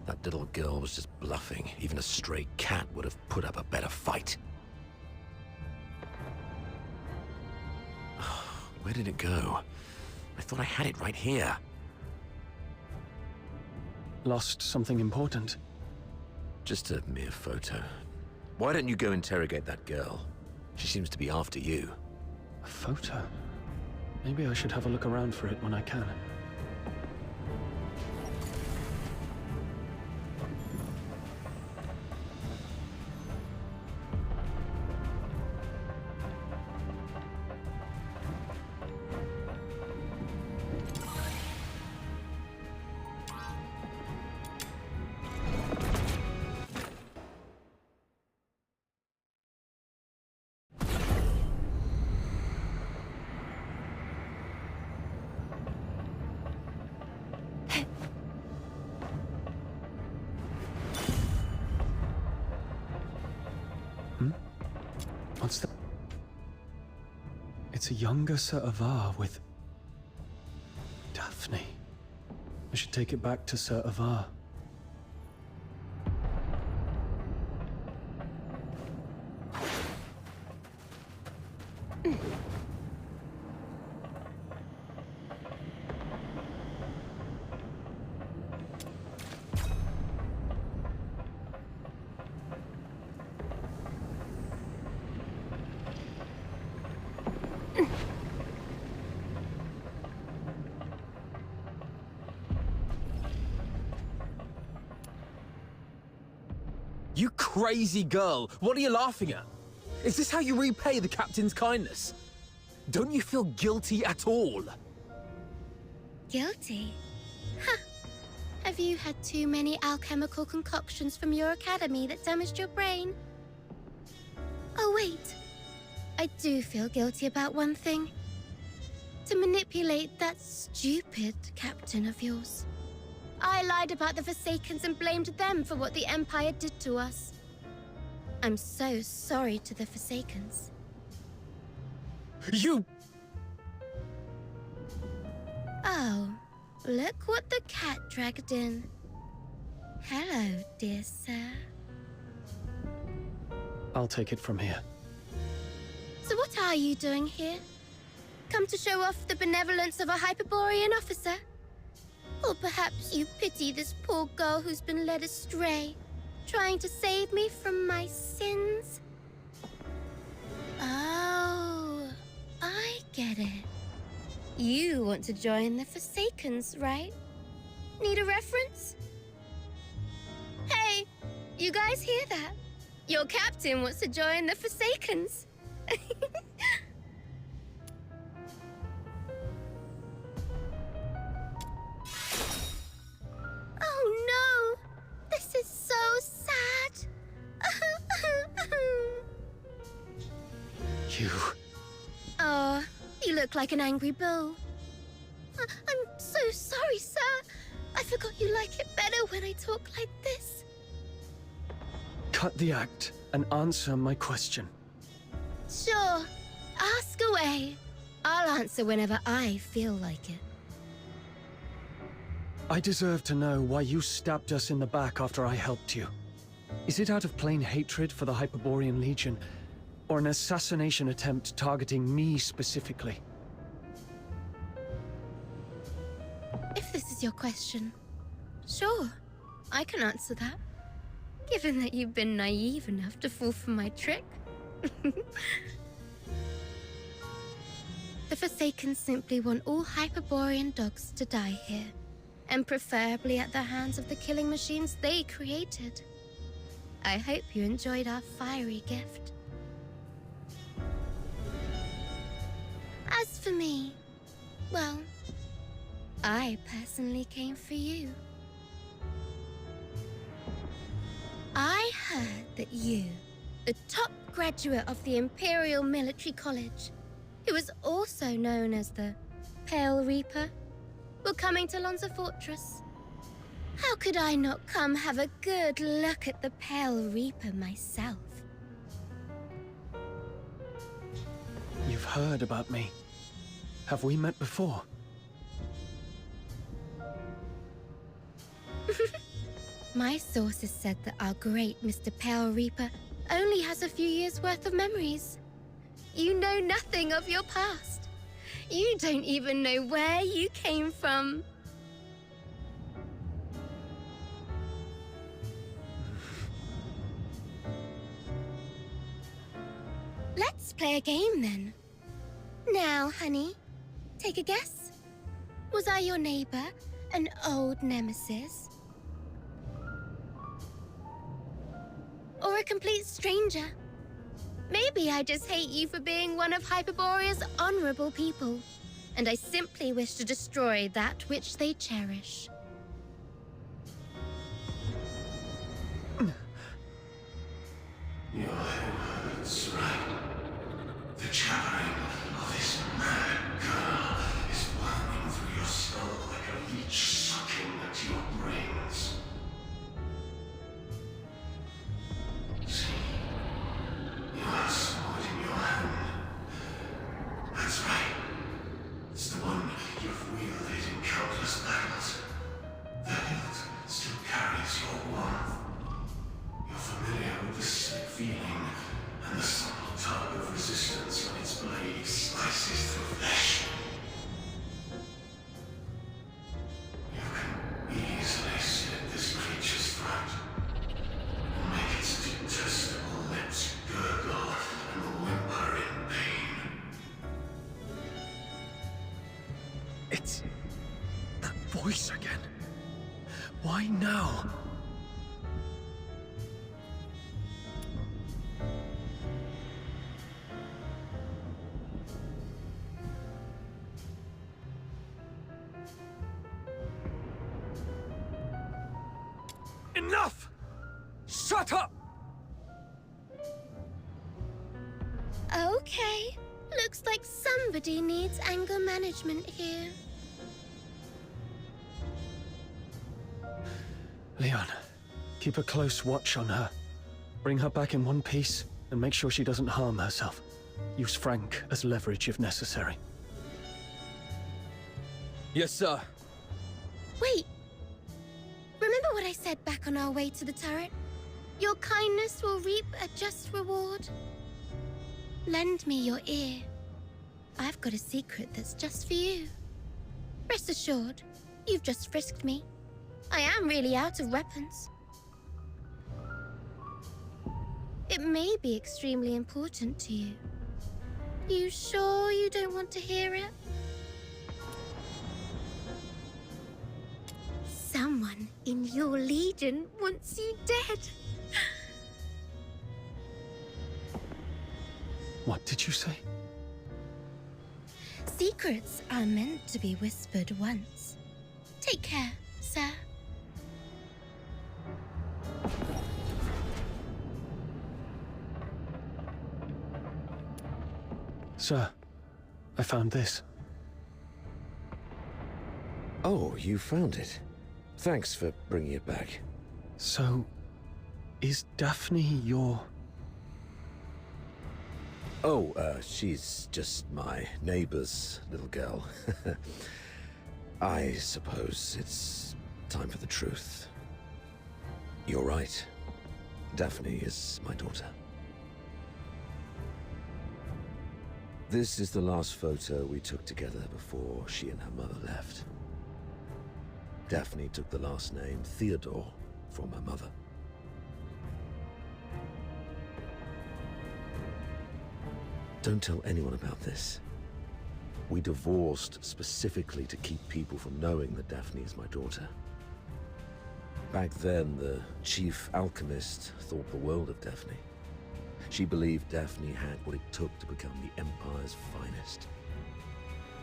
That little girl was just bluffing. Even a stray cat would have put up a better fight. Where did it go? I thought I had it right here. Lost something important? Just a mere photo. Why don't you go interrogate that girl? She seems to be after you. A photo? Maybe I should have a look around for it when I can. What's that? It's a younger Sir Avar with... Daphne. I should take it back to Sir Avar. You crazy girl! What are you laughing at? Is this how you repay the captain's kindness? Don't you feel guilty at all? Guilty? Huh. Have you had too many alchemical concoctions from your academy that damaged your brain? Oh, wait. I do feel guilty about one thing. To manipulate that stupid captain of yours. I lied about the Forsakens and blamed them for what the Empire did to us. I'm so sorry to the Forsakens. You... Oh, look what the cat dragged in. Hello, dear sir. I'll take it from here. So what are you doing here? Come to show off the benevolence of a Hyperborean officer? Or perhaps you pity this poor girl who's been led astray, trying to save me from my sins? Oh, I get it. You want to join the Forsakens, right? Need a reference? Hey, you guys hear that? Your captain wants to join the Forsakens. Oh no! This is so sad! You... Oh, you look like an angry bull. I'm so sorry, sir. I forgot you like it better when I talk like this. Cut the act and answer my question. Sure, ask away. I'll answer whenever I feel like it. I deserve to know why you stabbed us in the back after I helped you. Is it out of plain hatred for the Hyperborean Legion, or an assassination attempt targeting me specifically? If this is your question, sure, I can answer that. Given that you've been naive enough to fall for my trick. The Forsaken simply want all Hyperborean dogs to die here, and preferably at the hands of the killing machines they created. I hope you enjoyed our fiery gift. As for me, well, I personally came for you. I heard that you, the top graduate of the Imperial Military College, who was also known as the Pale Reaper, were coming to Lonza Fortress. How could I not come have a good look at the Pale Reaper myself? You've heard about me. Have we met before? My sources said that our great Mr. Pale Reaper only has a few years' worth of memories. You know nothing of your past. You don't even know where you came from. Let's play a game then. Now, honey, take a guess. Was I your neighbor, an old nemesis? Or a complete stranger? Maybe I just hate you for being one of Hyperborea's honorable people, and I simply wish to destroy that which they cherish. Your head hurts, right? The chattering of this mad girl is burning through your skull like a leech sucking at your brains. See, you have a sword in your hand. That's right. It's the one you've wielded in countless battles. The hilt still carries your warmth. You're familiar with the sick feeling and the subtle tug of resistance when its blade slices through flesh. You can easily slit this creature's throat and make its detestable lips gurgle and whimper in pain. It's... that voice again. Why now? Enough! Shut up! Okay, looks like somebody needs anger management here. Leon, keep a close watch on her. Bring her back in one piece, and make sure she doesn't harm herself. Use Frank as leverage if necessary. Yes, sir. Wait! Remember what I said back on our way to the turret? Your kindness will reap a just reward. Lend me your ear. I've got a secret that's just for you. Rest assured, you've just frisked me. I am really out of weapons. It may be extremely important to you. You sure you don't want to hear it? Someone in your legion wants you dead. What did you say? Secrets are meant to be whispered once. Take care, sir. Sir, I found this. Oh, you found it. Thanks for bringing it back. So, is Daphne your... Oh, she's just my neighbor's little girl. I suppose it's time for the truth. You're right. Daphne is my daughter. This is the last photo we took together before she and her mother left. Daphne took the last name Theodore from her mother. Don't tell anyone about this. We divorced specifically to keep people from knowing that Daphne is my daughter. Back then, the chief alchemist thought the world of Daphne. She believed Daphne had what it took to become the Empire's finest.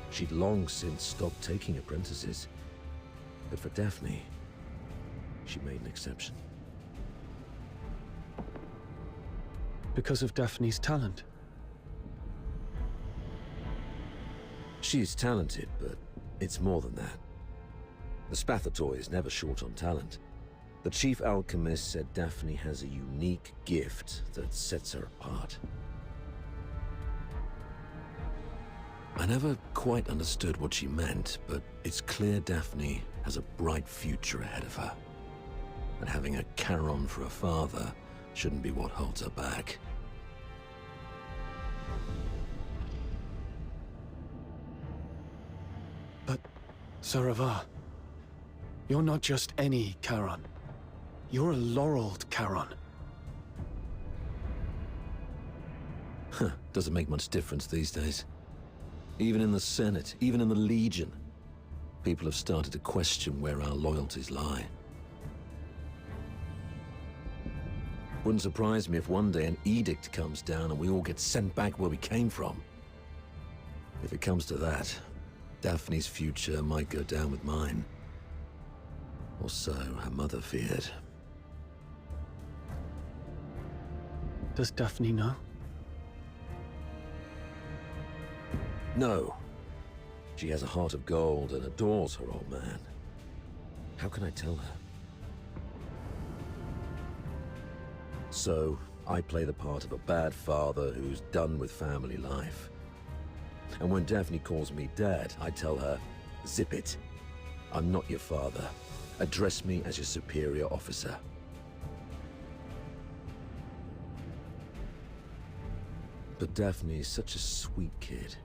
She'd long since stopped taking apprentices, but for Daphne, she made an exception. Because of Daphne's talent? She's talented, but it's more than that. The Spathatoi is never short on talent. The chief alchemist said Daphne has a unique gift that sets her apart. I never quite understood what she meant, but it's clear Daphne has a bright future ahead of her. And having a Charon for a father shouldn't be what holds her back. But, Saravar, you're not just any Charon. You're a laureled Charon. Huh, doesn't make much difference these days. Even in the Senate, even in the Legion, people have started to question where our loyalties lie. Wouldn't surprise me if one day an edict comes down and we all get sent back where we came from. If it comes to that, Daphne's future might go down with mine. Or so her mother feared. Does Daphne know? No. She has a heart of gold and adores her old man. How can I tell her? So, I play the part of a bad father who's done with family life. And when Daphne calls me Dad, I tell her, zip it. I'm not your father. Address me as your superior officer. But Daphne is such a sweet kid.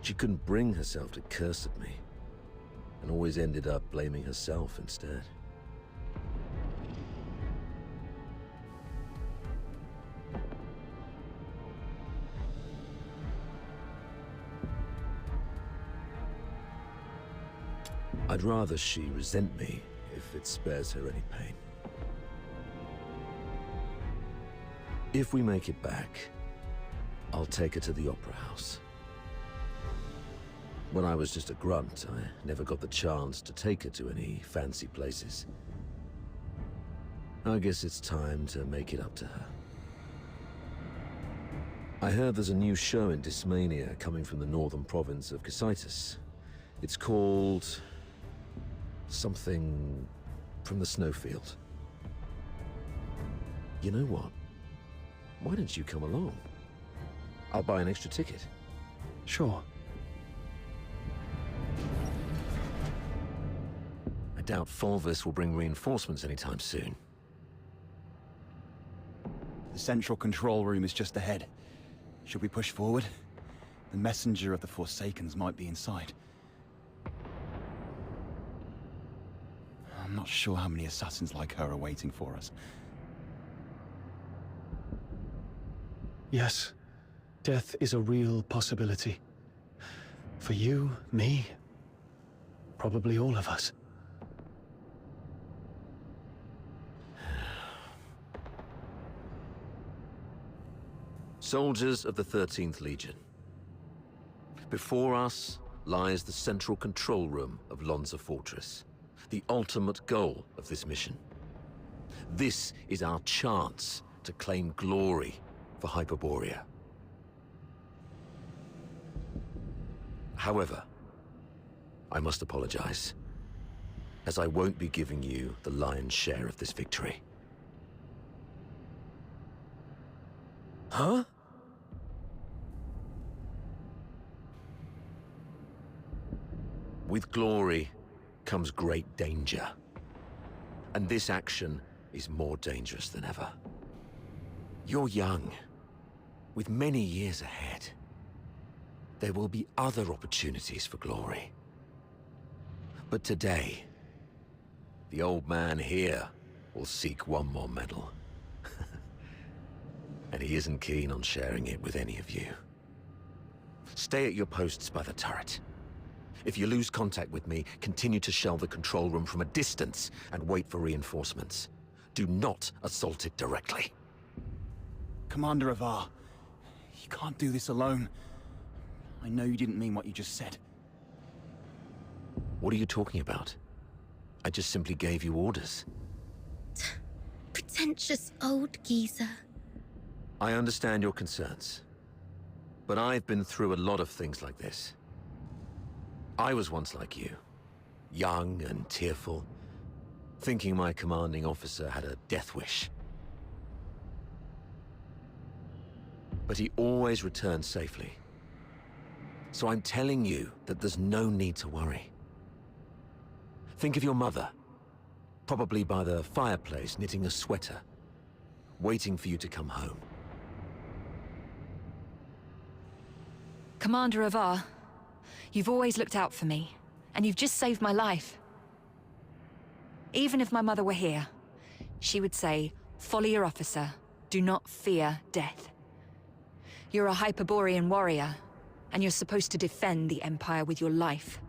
She couldn't bring herself to curse at me, and always ended up blaming herself instead. I'd rather she resent me if it spares her any pain. If we make it back, I'll take her to the Opera House. When I was just a grunt, I never got the chance to take her to any fancy places. I guess it's time to make it up to her. I heard there's a new show in Dysmania coming from the northern province of Cocytus. It's called... something from the snowfield. You know what? Why don't you come along? I'll buy an extra ticket. Sure. I doubt Fulvis will bring reinforcements anytime soon. The central control room is just ahead. Should we push forward? The messenger of the Forsakens might be inside. I'm not sure how many assassins like her are waiting for us. Yes, death is a real possibility. For you, me, probably all of us. Soldiers of the 13th Legion. Before us lies the central control room of Lonza Fortress, the ultimate goal of this mission. This is our chance to claim glory for Hyperborea. However, I must apologize, as I won't be giving you the lion's share of this victory. Huh? With glory comes great danger. And this action is more dangerous than ever. You're young, with many years ahead. There will be other opportunities for glory. But today, the old man here will seek one more medal. And he isn't keen on sharing it with any of you. Stay at your posts by the turret. If you lose contact with me, continue to shell the control room from a distance and wait for reinforcements. Do not assault it directly. Commander Avar, you can't do this alone. I know you didn't mean what you just said. What are you talking about? I just simply gave you orders. Pretentious old geezer. I understand your concerns, but I've been through a lot of things like this. I was once like you, young and tearful, thinking my commanding officer had a death wish. But he always returned safely. So I'm telling you that there's no need to worry. Think of your mother, probably by the fireplace knitting a sweater, waiting for you to come home. Commander Avar, you've always looked out for me, and you've just saved my life. Even if my mother were here, she would say, "Follow your officer. Do not fear death." You're a Hyperborean warrior, and you're supposed to defend the Empire with your life.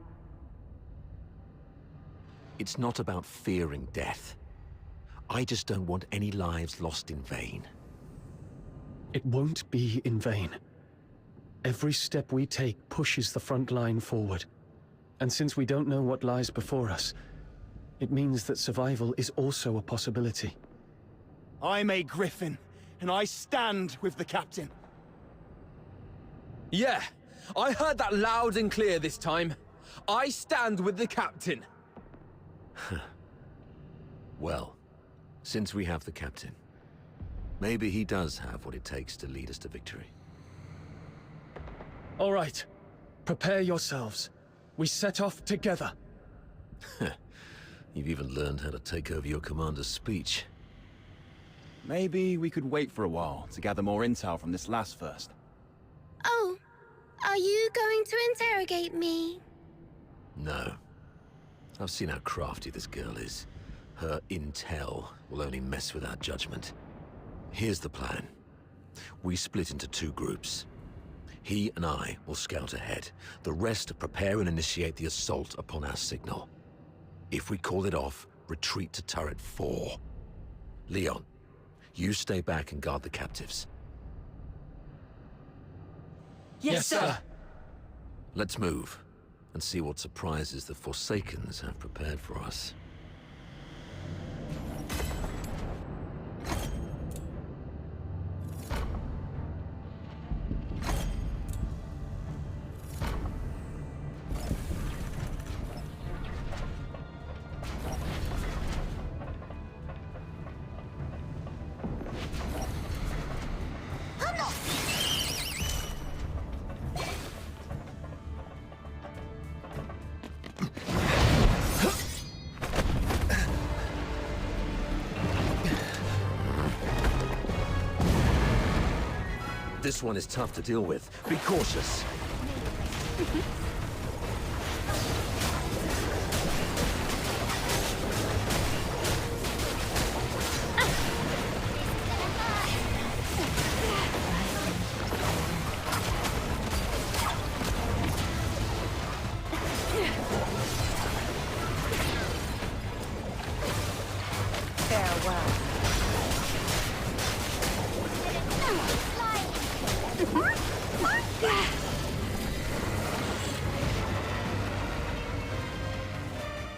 It's not about fearing death. I just don't want any lives lost in vain. It won't be in vain. Every step we take pushes the front line forward. And since we don't know what lies before us, it means that survival is also a possibility. I'm a Griffin, and I stand with the captain. Yeah, I heard that loud and clear this time. I stand with the captain. Well, since we have the captain, maybe he does have what it takes to lead us to victory. All right, prepare yourselves. We set off together. You've even learned how to take over your commander's speech. Maybe we could wait for a while to gather more intel from this last first. Oh, are you going to interrogate me? No. I've seen how crafty this girl is. Her intel will only mess with our judgment. Here's the plan. We split into two groups. He and I will scout ahead. The rest prepare and initiate the assault upon our signal. If we call it off, retreat to turret 4. Leon, you stay back and guard the captives. Yes, sir. Let's move and see what surprises the Forsakens have prepared for us. This one is tough to deal with. Be cautious.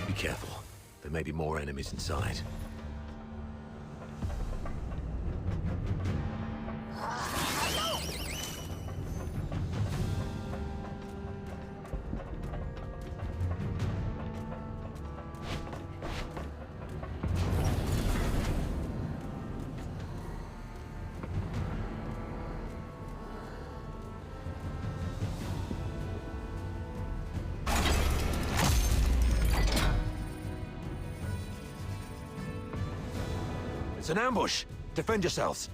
Be careful. There may be more enemies inside. It's an ambush! Defend yourselves!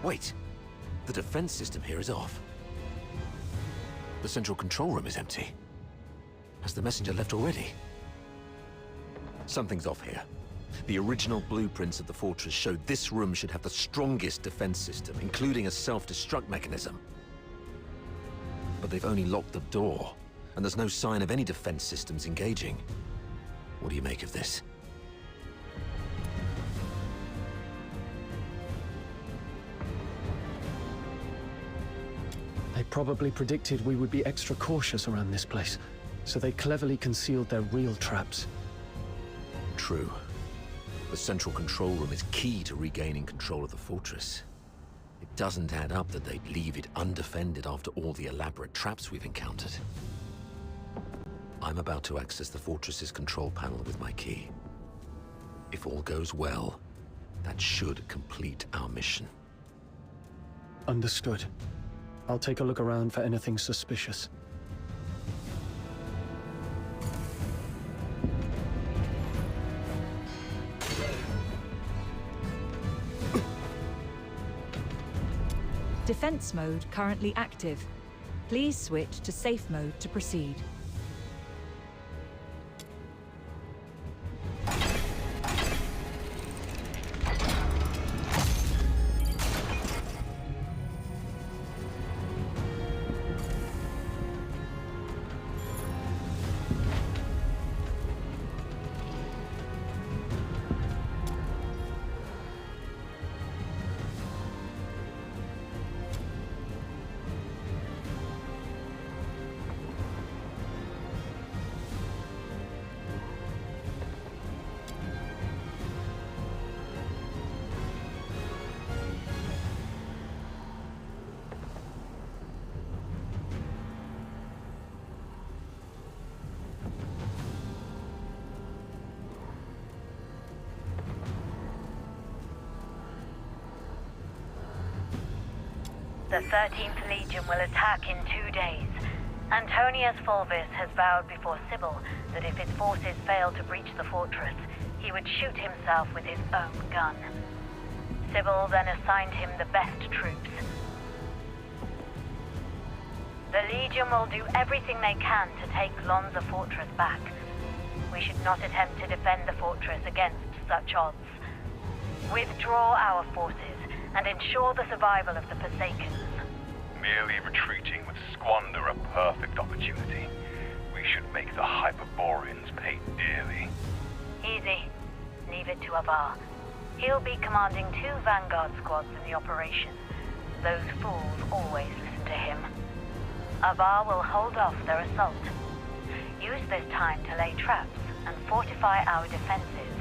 Wait. The defense system here is off. The central control room is empty. Has the messenger left already? Something's off here. The original blueprints of the fortress showed this room should have the strongest defense system, including a self-destruct mechanism. But they've only locked the door, and there's no sign of any defense systems engaging. What do you make of this? They probably predicted we would be extra cautious around this place, so they cleverly concealed their real traps. True. The central control room is key to regaining control of the fortress. It doesn't add up that they'd leave it undefended after all the elaborate traps we've encountered. I'm about to access the fortress's control panel with my key. If all goes well, that should complete our mission. Understood. I'll take a look around for anything suspicious. Defense mode currently active. Please switch to safe mode to proceed. The 13th Legion will attack in 2 days. Antonius Fulvis has vowed before Sybil that if his forces fail to breach the fortress, he would shoot himself with his own gun. Sybil then assigned him the best troops. The Legion will do everything they can to take Lonza Fortress back. We should not attempt to defend the fortress against such odds. Withdraw our forces and ensure the survival of the Forsakens. Merely retreating would squander a perfect opportunity. We should make the Hyperboreans pay dearly. Easy. Leave it to Avar. He'll be commanding 2 Vanguard squads in the operation. Those fools always listen to him. Avar will hold off their assault. Use this time to lay traps and fortify our defenses.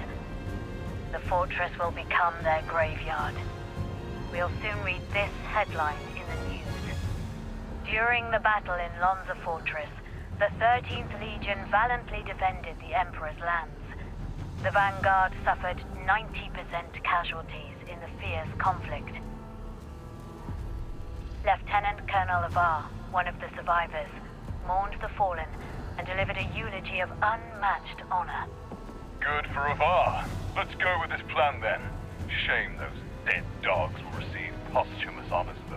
The fortress will become their graveyard. We'll soon read this headline in the news. During the battle in Lonza Fortress, the 13th Legion valiantly defended the Emperor's lands. The Vanguard suffered 90% casualties in the fierce conflict. Lieutenant Colonel Avar, one of the survivors, mourned the fallen and delivered a eulogy of unmatched honor. Good for Avar. Let's go with this plan then. Shame those dead dogs will receive posthumous honors though.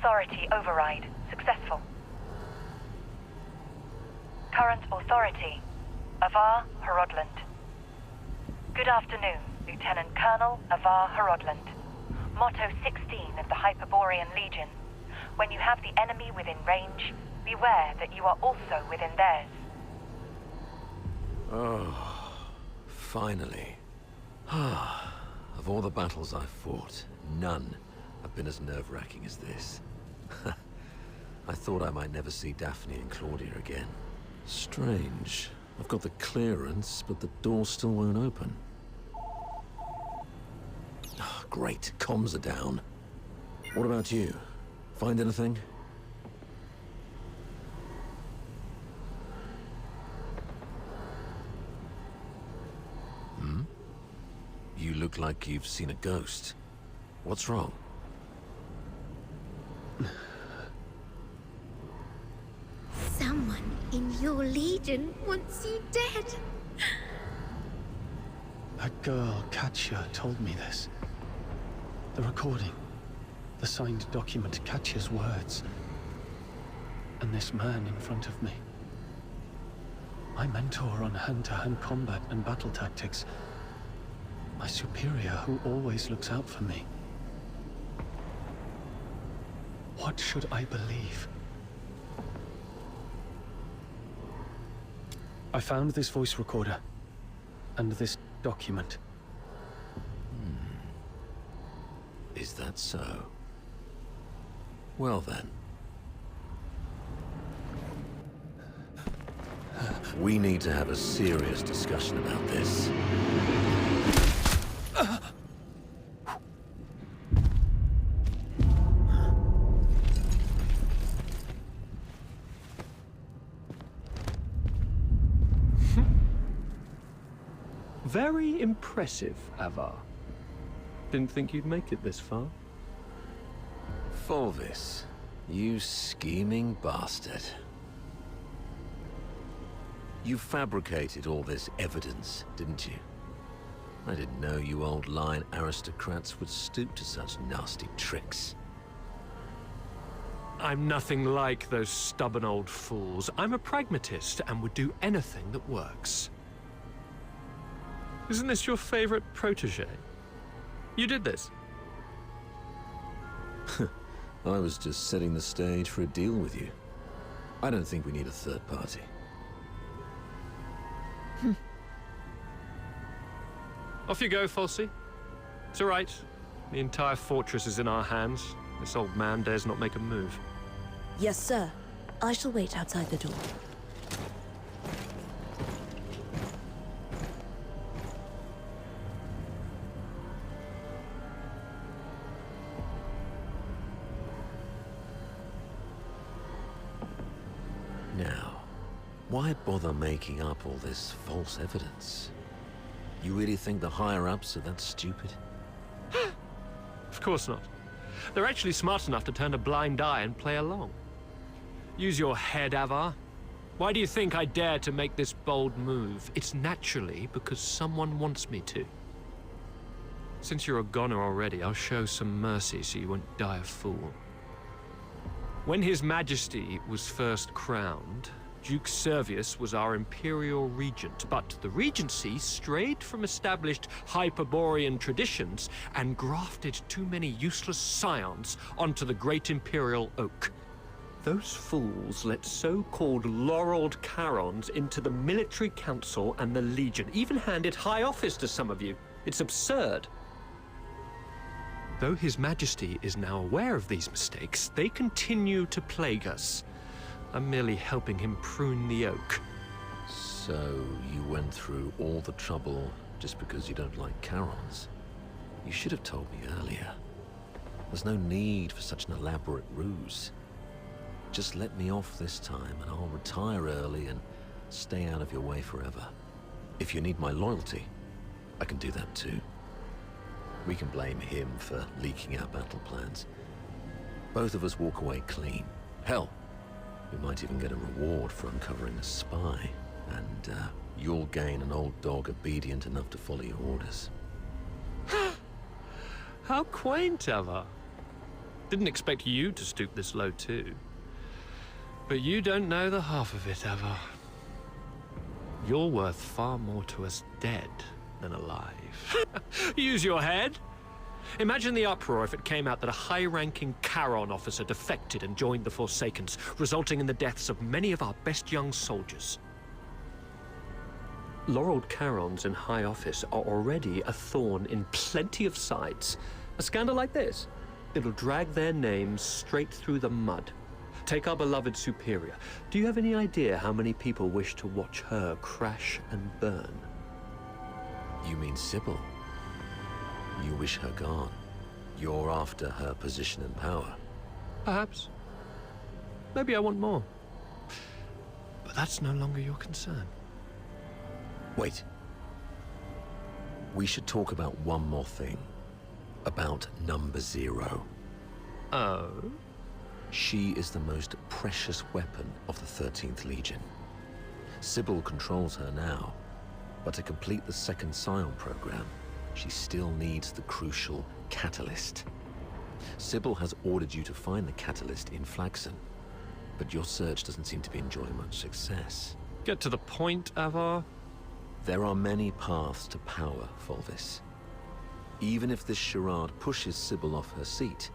Authority override successful. Current authority, Avar Harodland. Good afternoon, Lieutenant Colonel Avar Harodland. Motto 16 of the Hyperborean Legion. When you have the enemy within range, beware that you are also within theirs. Oh, finally. Of all the battles I've fought, none have been as nerve-wracking as this. I thought I might never see Daphne and Claudia again. Strange. I've got the clearance, but the door still won't open. Oh, great, comms are down. What about you? Find anything? Hmm? You look like you've seen a ghost. What's wrong? Someone in your legion wants you dead. That girl, Katya, told me this. The recording. The signed document, Katya's words. And this man in front of me. My mentor on hand-to-hand combat and battle tactics. My superior who always looks out for me. What should I believe? I found this voice recorder. And this document. Is that so? Well then. We need to have a serious discussion about this. Very impressive, Avar. Didn't think you'd make it this far. Fulvis, you scheming bastard. You fabricated all this evidence, didn't you? I didn't know you old line aristocrats would stoop to such nasty tricks. I'm nothing like those stubborn old fools. I'm a pragmatist and would do anything that works. Isn't this your favorite protege? You did this. I was just setting the stage for a deal with you. I don't think we need a third party. Off you go, Falsey. It's all right. The entire fortress is in our hands. This old man dares not make a move. Yes, sir. I shall wait outside the door. Now, why bother making up all this false evidence? You really think the higher-ups are that stupid? Of course not. They're actually smart enough to turn a blind eye and play along. Use your head, Avar. Why do you think I dare to make this bold move? It's naturally because someone wants me to. Since you're a goner already, I'll show some mercy so you won't die a fool. When His Majesty was first crowned, Duke Servius was our imperial regent, but the regency strayed from established Hyperborean traditions and grafted too many useless scions onto the great imperial oak. Those fools let so-called laureled Charons into the military council and the Legion, even handed high office to some of you. It's absurd. Though His Majesty is now aware of these mistakes, they continue to plague us. I'm merely helping him prune the oak. So, you went through all the trouble just because you don't like Charons? You should have told me earlier. There's no need for such an elaborate ruse. Just let me off this time and I'll retire early and stay out of your way forever. If you need my loyalty, I can do that too. We can blame him for leaking our battle plans. Both of us walk away clean. Hell, we might even get a reward for uncovering a spy, and you'll gain an old dog obedient enough to follow your orders. How quaint, Avar. Didn't expect you to stoop this low, too. But you don't know the half of it, Ava. You're worth far more to us dead than alive. Use your head. Imagine the uproar if it came out that a high-ranking Charon officer defected and joined the Forsakens, resulting in the deaths of many of our best young soldiers. Laureled Charons in high office are already a thorn in plenty of sides. A scandal like this, it'll drag their names straight through the mud. Take our beloved Superior. Do you have any idea how many people wish to watch her crash and burn? You mean Sybil? You wish her gone. You're after her position and power. Perhaps. Maybe I want more. But that's no longer your concern. Wait. We should talk about one more thing. About number 0. Oh? She is the most precious weapon of the 13th Legion. Sybil controls her now, but to complete the second Scion program, she still needs the crucial catalyst. Sybil has ordered you to find the catalyst in Flaxen, but your search doesn't seem to be enjoying much success. Get to the point, Avar. There are many paths to power, Fulvis. Even if this charade pushes Sybil off her seat,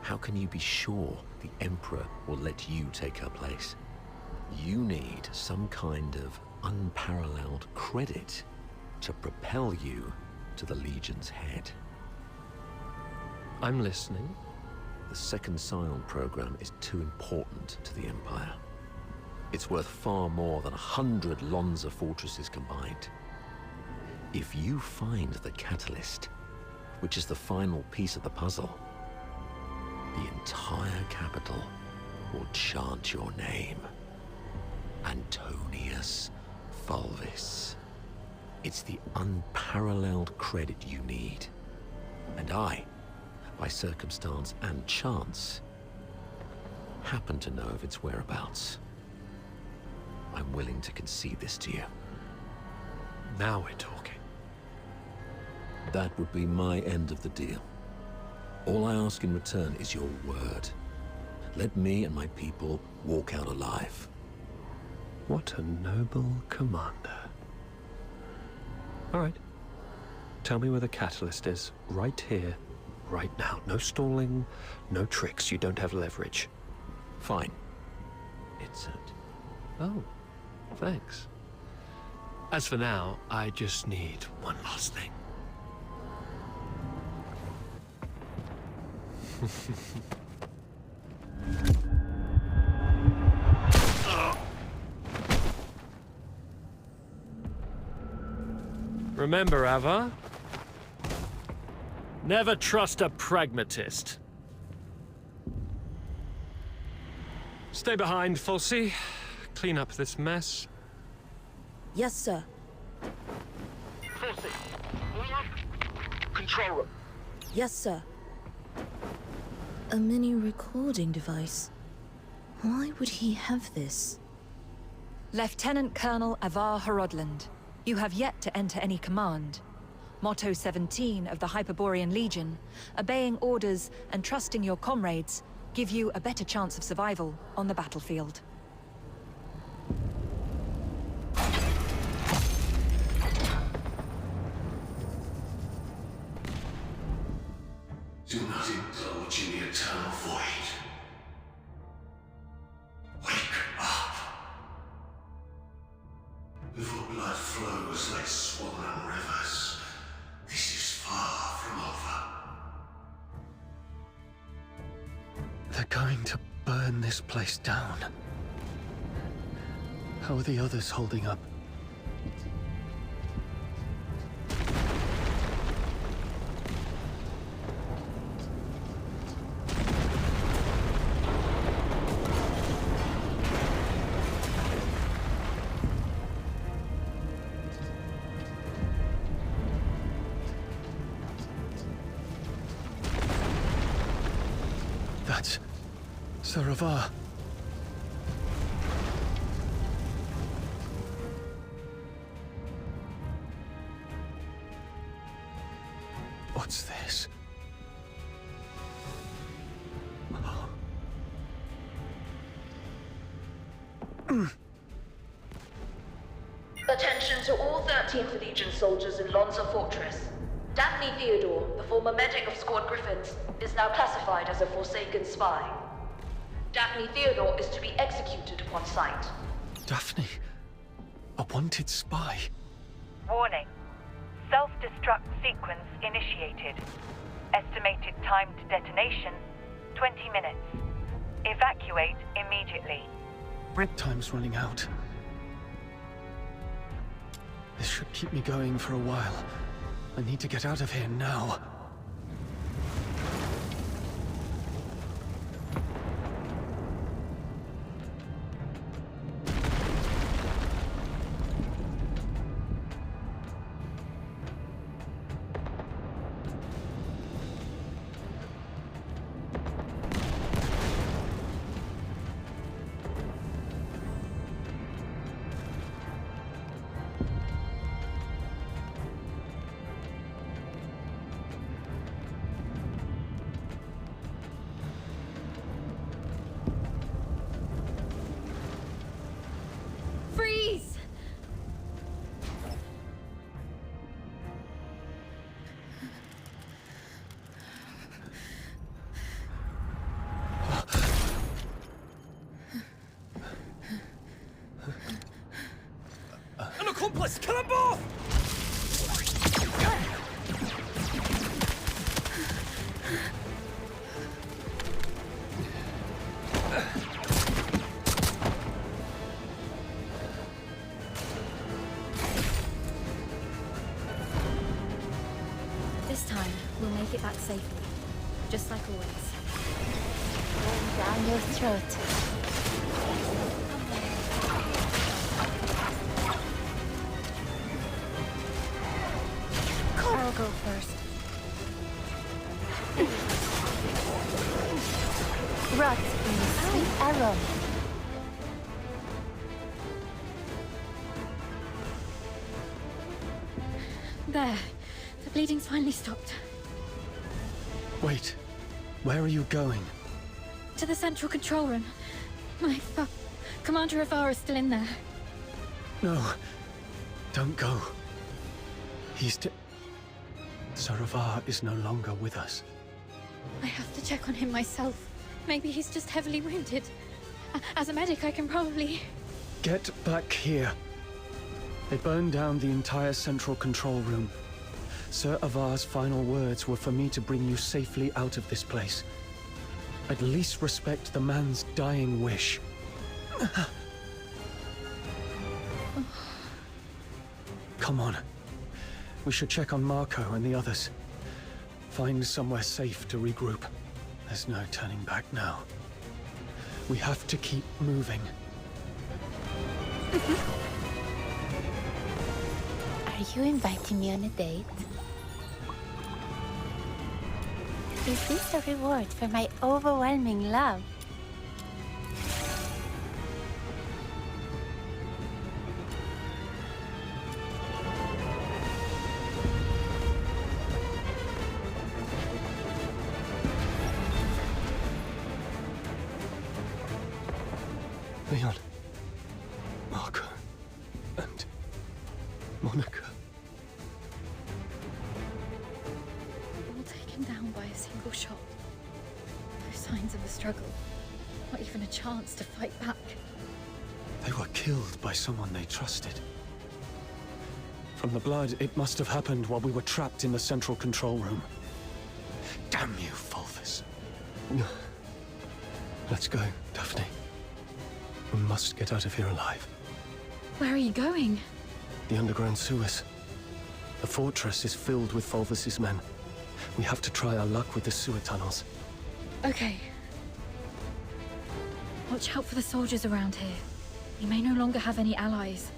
how can you be sure the Emperor will let you take her place? You need some kind of unparalleled credit to propel you to the Legion's head. I'm listening. The second Scion program is too important to the Empire. It's worth far more than 100 Lonza fortresses combined. If you find the catalyst, which is the final piece of the puzzle, the entire capital will chant your name. Antonius Fulvis. It's the unparalleled credit you need. And I, by circumstance and chance, happen to know of its whereabouts. I'm willing to concede this to you. Now we're talking. That would be my end of the deal. All I ask in return is your word. Let me and my people walk out alive. What a noble commander. All right. Tell me where the catalyst is. Right here, right now. No stalling, no tricks. You don't have leverage. Fine. It's it. Oh, thanks. As for now, I just need one last thing. Remember, Ava, never trust a pragmatist. Stay behind, Fulci. Clean up this mess. Yes, sir. Fulci, control room. Yes, sir. A mini recording device. Why would he have this? Lieutenant Colonel Avar Horodland, you have yet to enter any command. Motto 17 of the Hyperborean Legion, obeying orders and trusting your comrades, give you a better chance of survival on the battlefield. Do not indulge in the eternal void. Wake up! Before blood flows like swollen rivers, this is far from over. They're going to burn this place down. How are the others holding up? That's Sir Avar. What's this? Attention to all 13th Legion soldiers in Lonza Fortress. Daphne Theodore, the former medic of Squad Griffins, is now classified as a Forsaken spy. Daphne Theodore is to be executed upon sight. Daphne? A wanted spy? Warning. Self-destruct sequence initiated. Estimated time to detonation, 20 minutes. Evacuate immediately. Time's running out. This should keep me going for a while. I need to get out of here now. Freeze! An accomplice! Kill them both! This time, we'll make it back safely. Just like always. Going down your throat. I'll go first. Rot in the sweet aroma. There. The bleeding's finally stopped. Wait. Where are you going? To the central control room. My Commander Avara is still in there. No. Don't go. He's Sir Avar is no longer with us. I have to check on him myself. Maybe he's just heavily wounded. As a medic, I can probably... Get back here. They burned down the entire central control room. Sir Avar's final words were for me to bring you safely out of this place. At least respect the man's dying wish. Come on. We should check on Marco and the others. Find somewhere safe to regroup. There's no turning back now. We have to keep moving. Are you inviting me on a date? Is this a reward for my overwhelming love? Leon, Marco, and Monica. All taken down by a single shot. No signs of a struggle. Not even a chance to fight back. They were killed by someone they trusted. From the blood, it must have happened while we were trapped in the central control room. Damn you, Fulvus. Let's go, Daphne. We must get out of here alive. Where are you going? The underground sewers. The fortress is filled with Fulvus's men. We have to try our luck with the sewer tunnels. Okay. Watch out for the soldiers around here. We may no longer have any allies.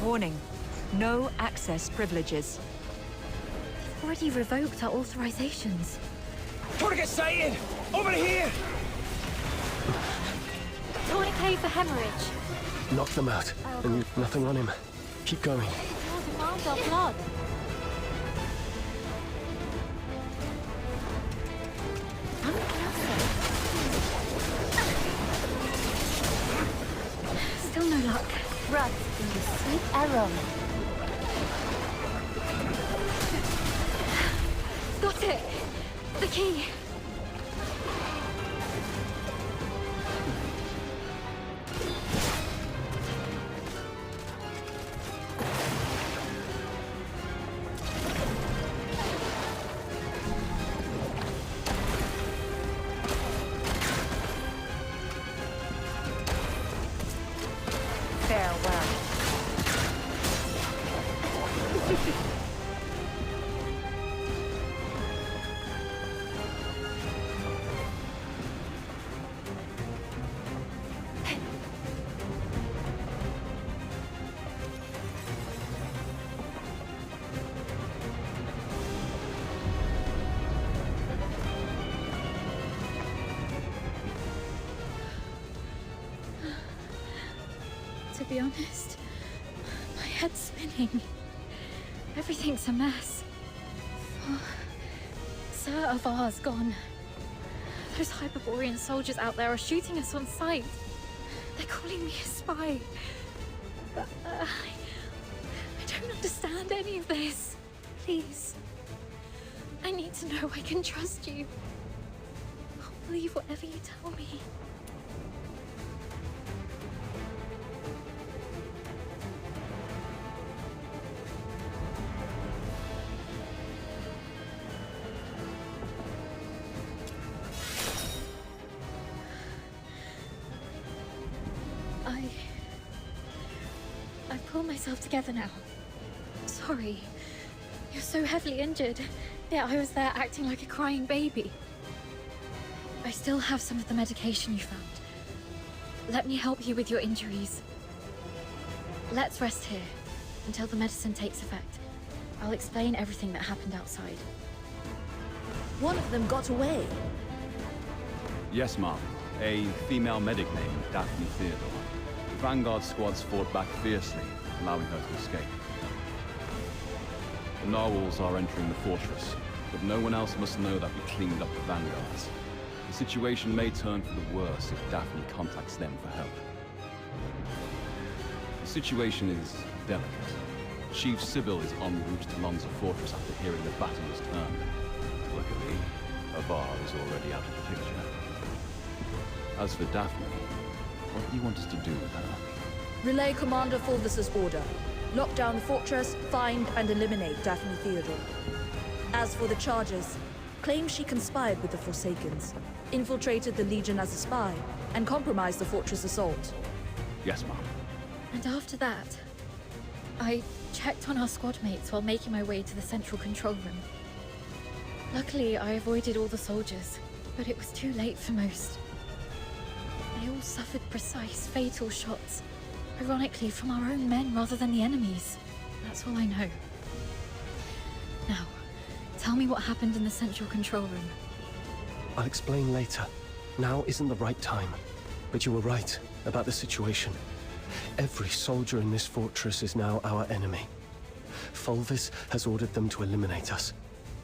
Warning. No access privileges. They've already revoked our authorizations. Trying to get sighted! Over here! Tourniquet for hemorrhage. Knock them out. And nothing on him. Keep going. You'll demand our blood. Still no luck. Rust in the sweet aroma. Got it! The key! Farewell. To be honest, my head's spinning. Everything's a mess. Oh, Sir Avar's gone. Those Hyperborean soldiers out there are shooting us on sight. They're calling me a spy. But I don't understand any of this. Please. I need to know I can trust you. I'll believe whatever you tell me. I've pulled myself together now. Sorry. You're so heavily injured. Yeah, I was there acting like a crying baby. I still have some of the medication you found. Let me help you with your injuries. Let's rest here until the medicine takes effect. I'll explain everything that happened outside. One of them got away. Yes, ma'am. A female medic named Daphne Theodore. The Vanguard squads fought back fiercely, allowing her to escape. The narwhals are entering the fortress, but no one else must know that we cleaned up the Vanguards. The situation may turn for the worse if Daphne contacts them for help. The situation is delicate. Chief Sybil is en route to Lonza Fortress after hearing the battle was turned. Luckily, Avar is already out of the picture. As for Daphne, what do you want us to do with her? Relay Commander Fulvis's order. Lock down the fortress, find and eliminate Daphne Theodore. As for the charges, claim she conspired with the Forsakens, infiltrated the Legion as a spy, and compromised the fortress assault. Yes, ma'am. And after that, I checked on our squad mates while making my way to the central control room. Luckily, I avoided all the soldiers, but it was too late for most. They all suffered precise, fatal shots. Ironically, from our own men rather than the enemy's. That's all I know. Now, tell me what happened in the central control room. I'll explain later. Now isn't the right time. But you were right about the situation. Every soldier in this fortress is now our enemy. Fulvis has ordered them to eliminate us.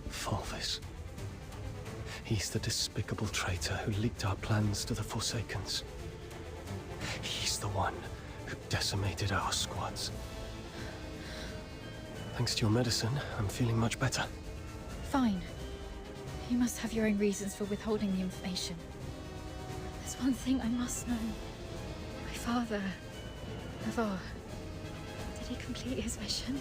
Fulvis. He's the despicable traitor who leaked our plans to the Forsakens. He's the one who decimated our squads. Thanks to your medicine, I'm feeling much better. Fine. You must have your own reasons for withholding the information. There's one thing I must know. My father, Avar, did he complete his mission?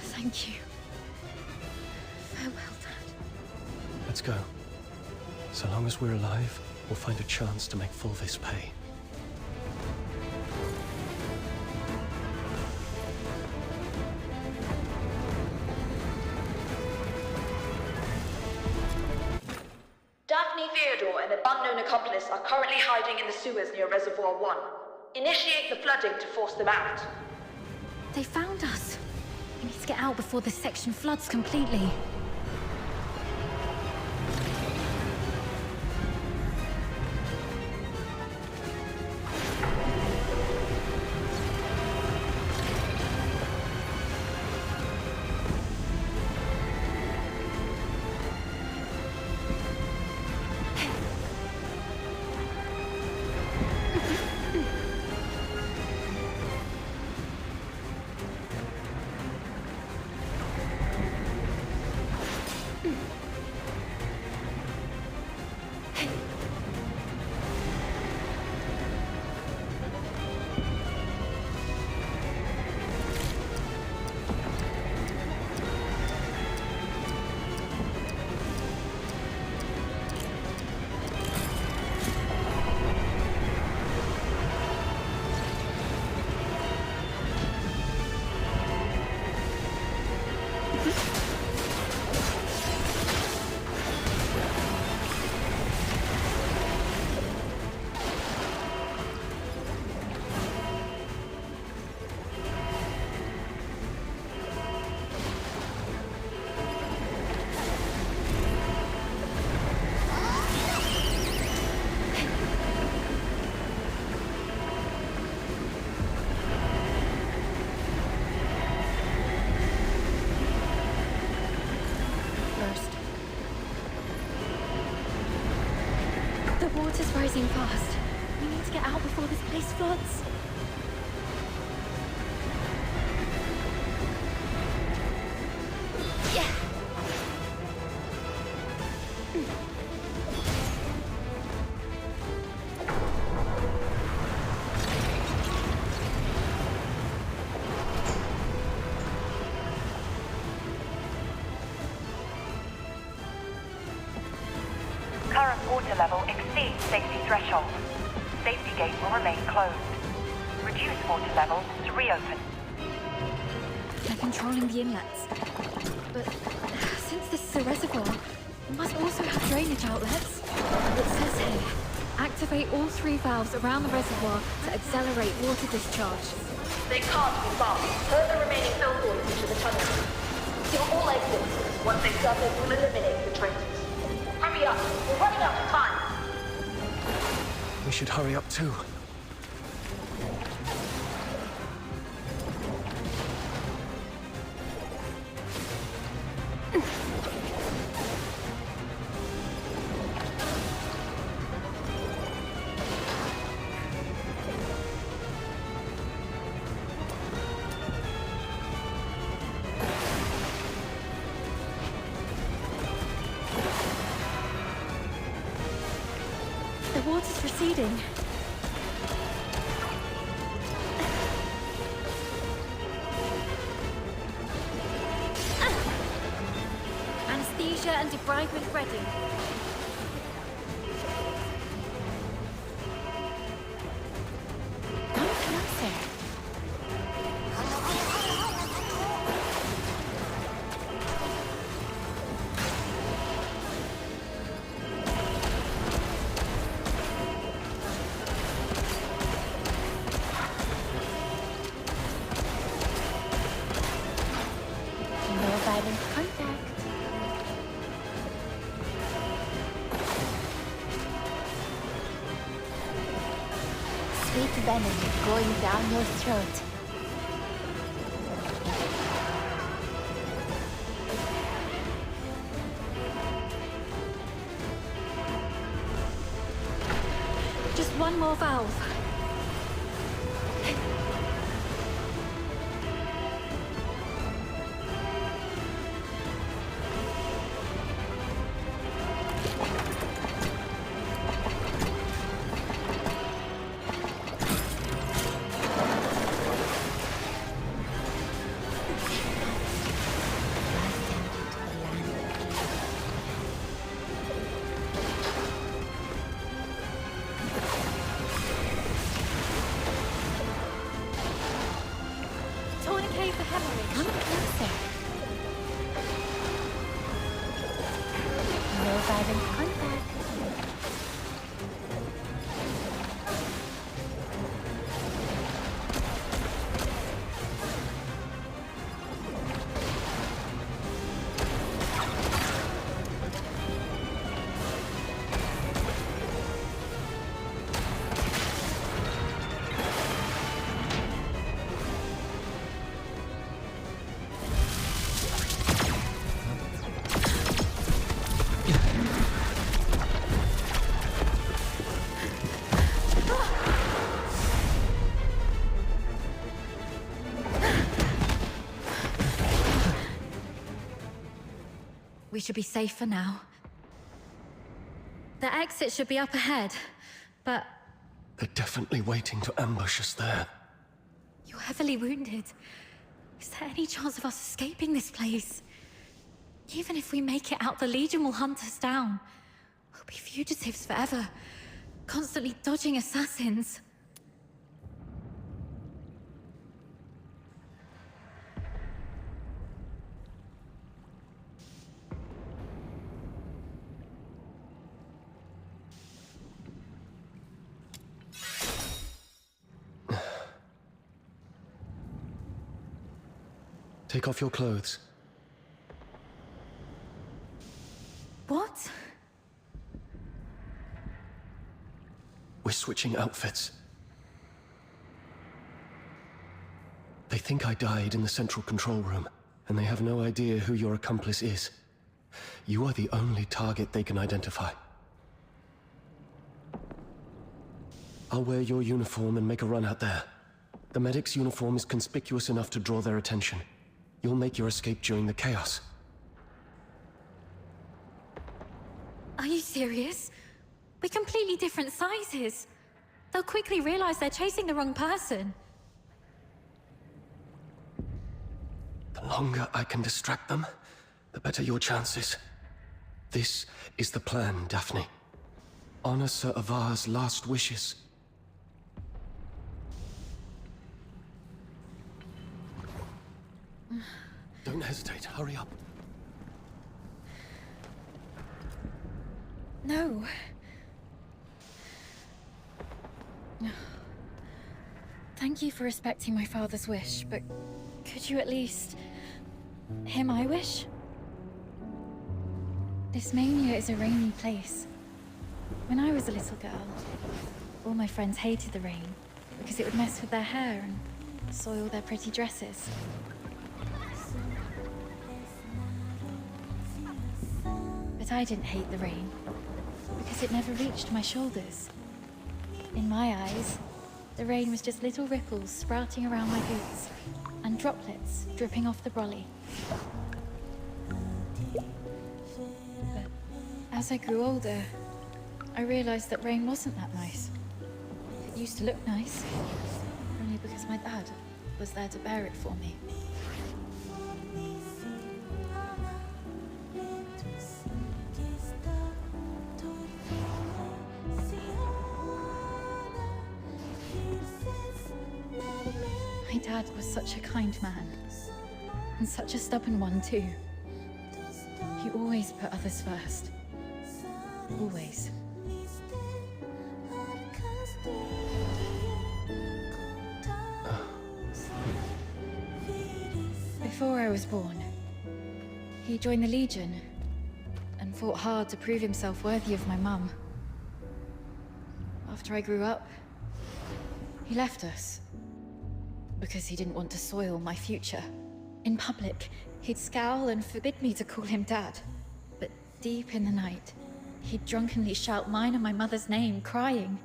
Thank you. Farewell, Dad. Let's go. So long as we're alive, we'll find a chance to make Fulvis pay. Daphne Theodore and an unknown accomplice are currently hiding in the sewers near Reservoir 1. Initiate the flooding to force them out. They found us. We need to get out before this section floods completely. The water's rising fast. We need to get out before this place floods. Yeah. Current water level exceeds safety threshold. Safety gate will remain closed. Reduce water level to reopen. They're controlling the inlets. But since this is a reservoir, it must also have drainage outlets. It says here, activate all 3 valves around the reservoir to accelerate water discharge. They can't be fast. Herd the remaining fill boys into the tunnel. Kill all exits. Once they surface, we'll eliminate the traitors. Hurry up! We're running out of time! We should hurry up too. The water's receding. Anesthesia and debridement ready. Come closer. No violent contact. Sweet venom going down your throat. Just one more valve. driving. I'm back. We should be safe for now. The exit should be up ahead, but... They're definitely waiting to ambush us there. You're heavily wounded. Is there any chance of us escaping this place? Even if we make it out, the Legion will hunt us down. We'll be fugitives forever, constantly dodging assassins. Take off your clothes. What? We're switching outfits. They think I died in the central control room, and they have no idea who your accomplice is. You are the only target they can identify. I'll wear your uniform and make a run out there. The medic's uniform is conspicuous enough to draw their attention. You'll make your escape during the chaos. Are you serious? We're completely different sizes. They'll quickly realize they're chasing the wrong person. The longer I can distract them, the better your chances. This is the plan, Daphne. Honor Sir Avar's last wishes. Don't hesitate, hurry up. No. Thank you for respecting my father's wish, but could you at least hear my wish? This mania is a rainy place. When I was a little girl, all my friends hated the rain because it would mess with their hair and soil their pretty dresses. But I didn't hate the rain because it never reached my shoulders. In my eyes, the rain was just little ripples sprouting around my boots and droplets dripping off the brolly. But as I grew older, I realized that rain wasn't that nice. It used to look nice, only because my dad was there to bear it for me. My dad was such a kind man, and such a stubborn one too. He always put others first. Always. Before I was born, he joined the Legion and fought hard to prove himself worthy of my mum. After I grew up, he left us because he didn't want to soil my future. In public, he'd scowl and forbid me to call him Dad. But deep in the night, he'd drunkenly shout mine and my mother's name, crying.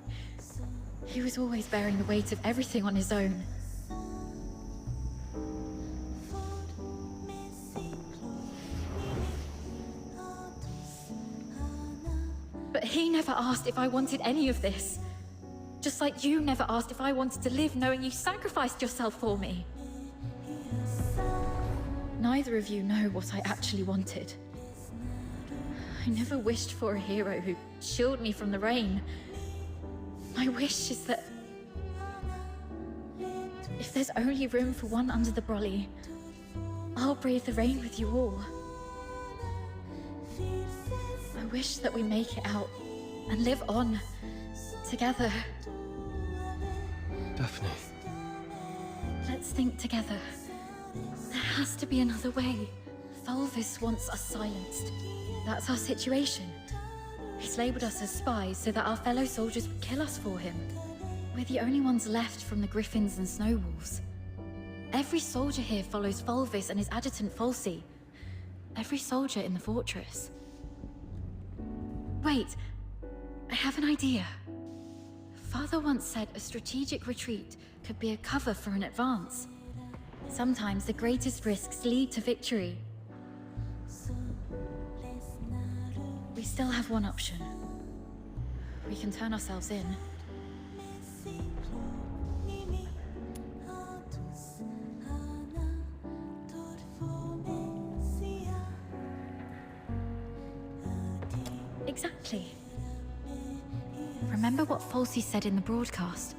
He was always bearing the weight of everything on his own. But he never asked if I wanted any of this. Just like you never asked if I wanted to live knowing you sacrificed yourself for me. Neither of you know what I actually wanted. I never wished for a hero who'd shield me from the rain. My wish is that if there's only room for one under the brolly, I'll brave the rain with you all. I wish that we make it out and live on together. Daphne. Let's think together. There has to be another way. Fulvis wants us silenced. That's our situation. He's labeled us as spies so that our fellow soldiers would kill us for him. We're the only ones left from the Griffins and Snow Wolves. Every soldier here follows Fulvis and his adjutant Falsey. Every soldier in the fortress. Wait, I have an idea. Father once said a strategic retreat could be a cover for an advance. Sometimes the greatest risks lead to victory. We still have one option. We can turn ourselves in. Exactly. Remember what Falsey said in the broadcast?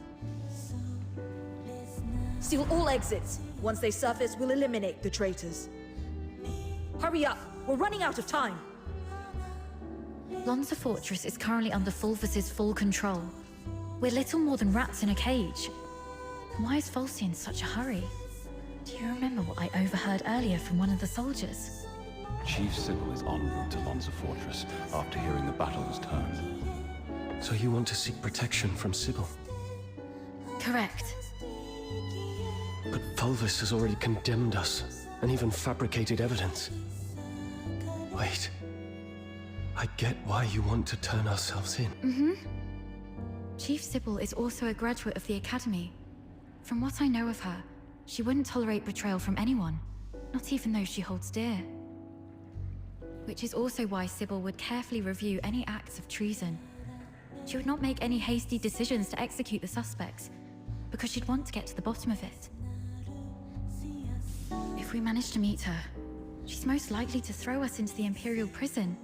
Seal all exits. Once they surface, we'll eliminate the traitors. Hurry up! We're running out of time! Lonza Fortress is currently under Fulvis's full control. We're little more than rats in a cage. Why is Falsey in such a hurry? Do you remember what I overheard earlier from one of the soldiers? Chief Sybil is en route to Lonza Fortress after hearing the battle was turned. So you want to seek protection from Sybil? Correct. But Fulvis has already condemned us, and even fabricated evidence. Wait. I get why you want to turn ourselves in. Mm-hmm. Chief Sybil is also a graduate of the Academy. From what I know of her, she wouldn't tolerate betrayal from anyone, not even those she holds dear. Which is also why Sybil would carefully review any acts of treason. She would not make any hasty decisions to execute the suspects, because she'd want to get to the bottom of it. If we manage to meet her, she's most likely to throw us into the Imperial prison.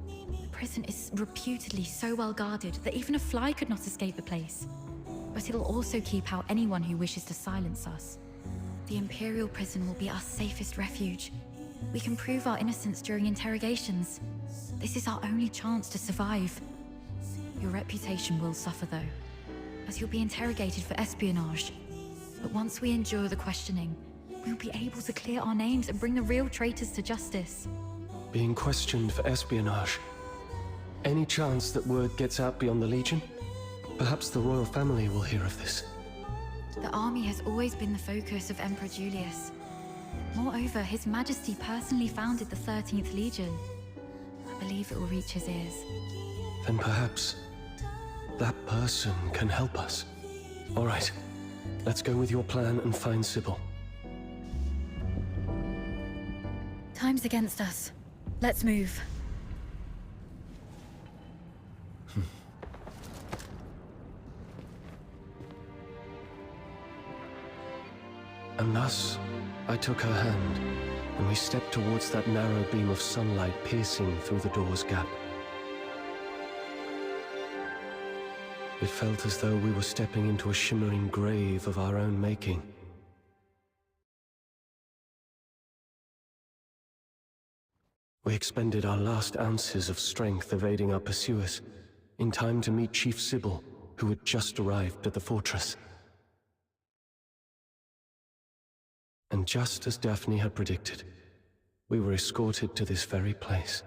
The prison is reputedly so well guarded that even a fly could not escape the place. But it'll also keep out anyone who wishes to silence us. The Imperial prison will be our safest refuge. We can prove our innocence during interrogations. This is our only chance to survive. Your reputation will suffer though, as you'll be interrogated for espionage. But once we endure the questioning, we'll be able to clear our names and bring the real traitors to justice. Being questioned for espionage. Any chance that word gets out beyond the Legion? Perhaps the royal family will hear of this. The army has always been the focus of Emperor Julius. Moreover, His Majesty personally founded the 13th Legion. I believe it will reach his ears. Then perhaps that person can help us. All right, let's go with your plan and find Sybil. Time's against us. Let's move. And thus, I took her hand, and we stepped towards that narrow beam of sunlight piercing through the door's gap. It felt as though we were stepping into a shimmering grave of our own making. We expended our last ounces of strength evading our pursuers, in time to meet Chief Sybil, who had just arrived at the fortress. And just as Daphne had predicted, we were escorted to this very place.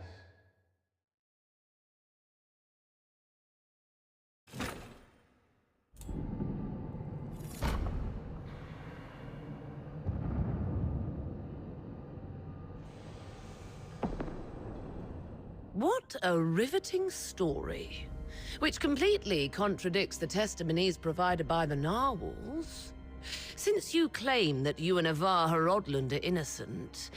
What a riveting story, which completely contradicts the testimonies provided by the narwhals. Since you claim that you and Avar Horodland are innocent,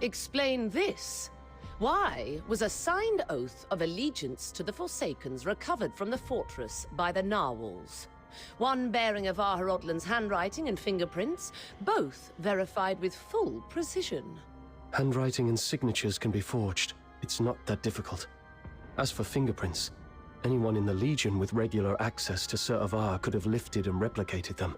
explain this. Why was a signed oath of allegiance to the Forsakens recovered from the fortress by the narwhals? One bearing Avar Horodland's handwriting and fingerprints, both verified with full precision. Handwriting and signatures can be forged. It's not that difficult. As for fingerprints, anyone in the Legion with regular access to Sir Avar could have lifted and replicated them.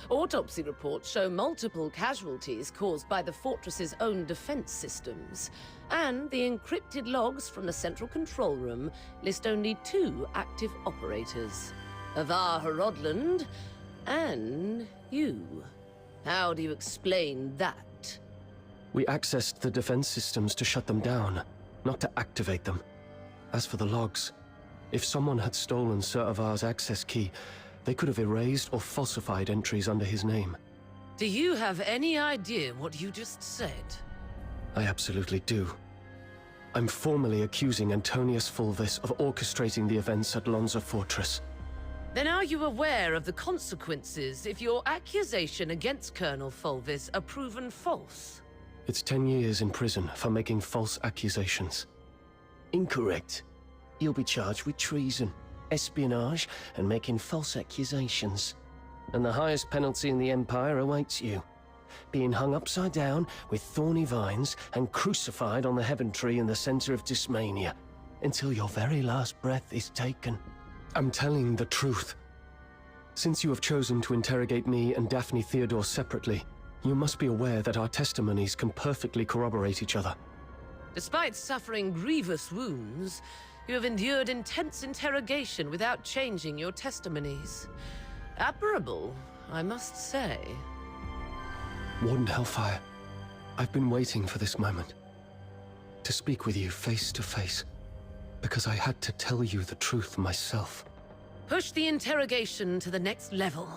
Autopsy reports show multiple casualties caused by the fortress's own defense systems, and the encrypted logs from the central control room list only 2 active operators. Avar Horodland and you. How do you explain that? We accessed the defense systems to shut them down, not to activate them. As for the logs, if someone had stolen Sir Avar's access key, they could have erased or falsified entries under his name. Do you have any idea what you just said? I absolutely do. I'm formally accusing Antonius Fulvis of orchestrating the events at Lonza Fortress. Then are you aware of the consequences if your accusation against Colonel Fulvis are proven false? It's 10 years in prison for making false accusations. Incorrect. You'll be charged with treason, espionage, and making false accusations. And the highest penalty in the Empire awaits you. Being hung upside down with thorny vines and crucified on the heaven tree in the center of Dysmania until your very last breath is taken. I'm telling the truth. Since you have chosen to interrogate me and Daphne Theodore separately, you must be aware that our testimonies can perfectly corroborate each other. Despite suffering grievous wounds, you have endured intense interrogation without changing your testimonies. Admirable, I must say. Warden Hellfire, I've been waiting for this moment. To speak with you face to face, because I had to tell you the truth myself. Push the interrogation to the next level.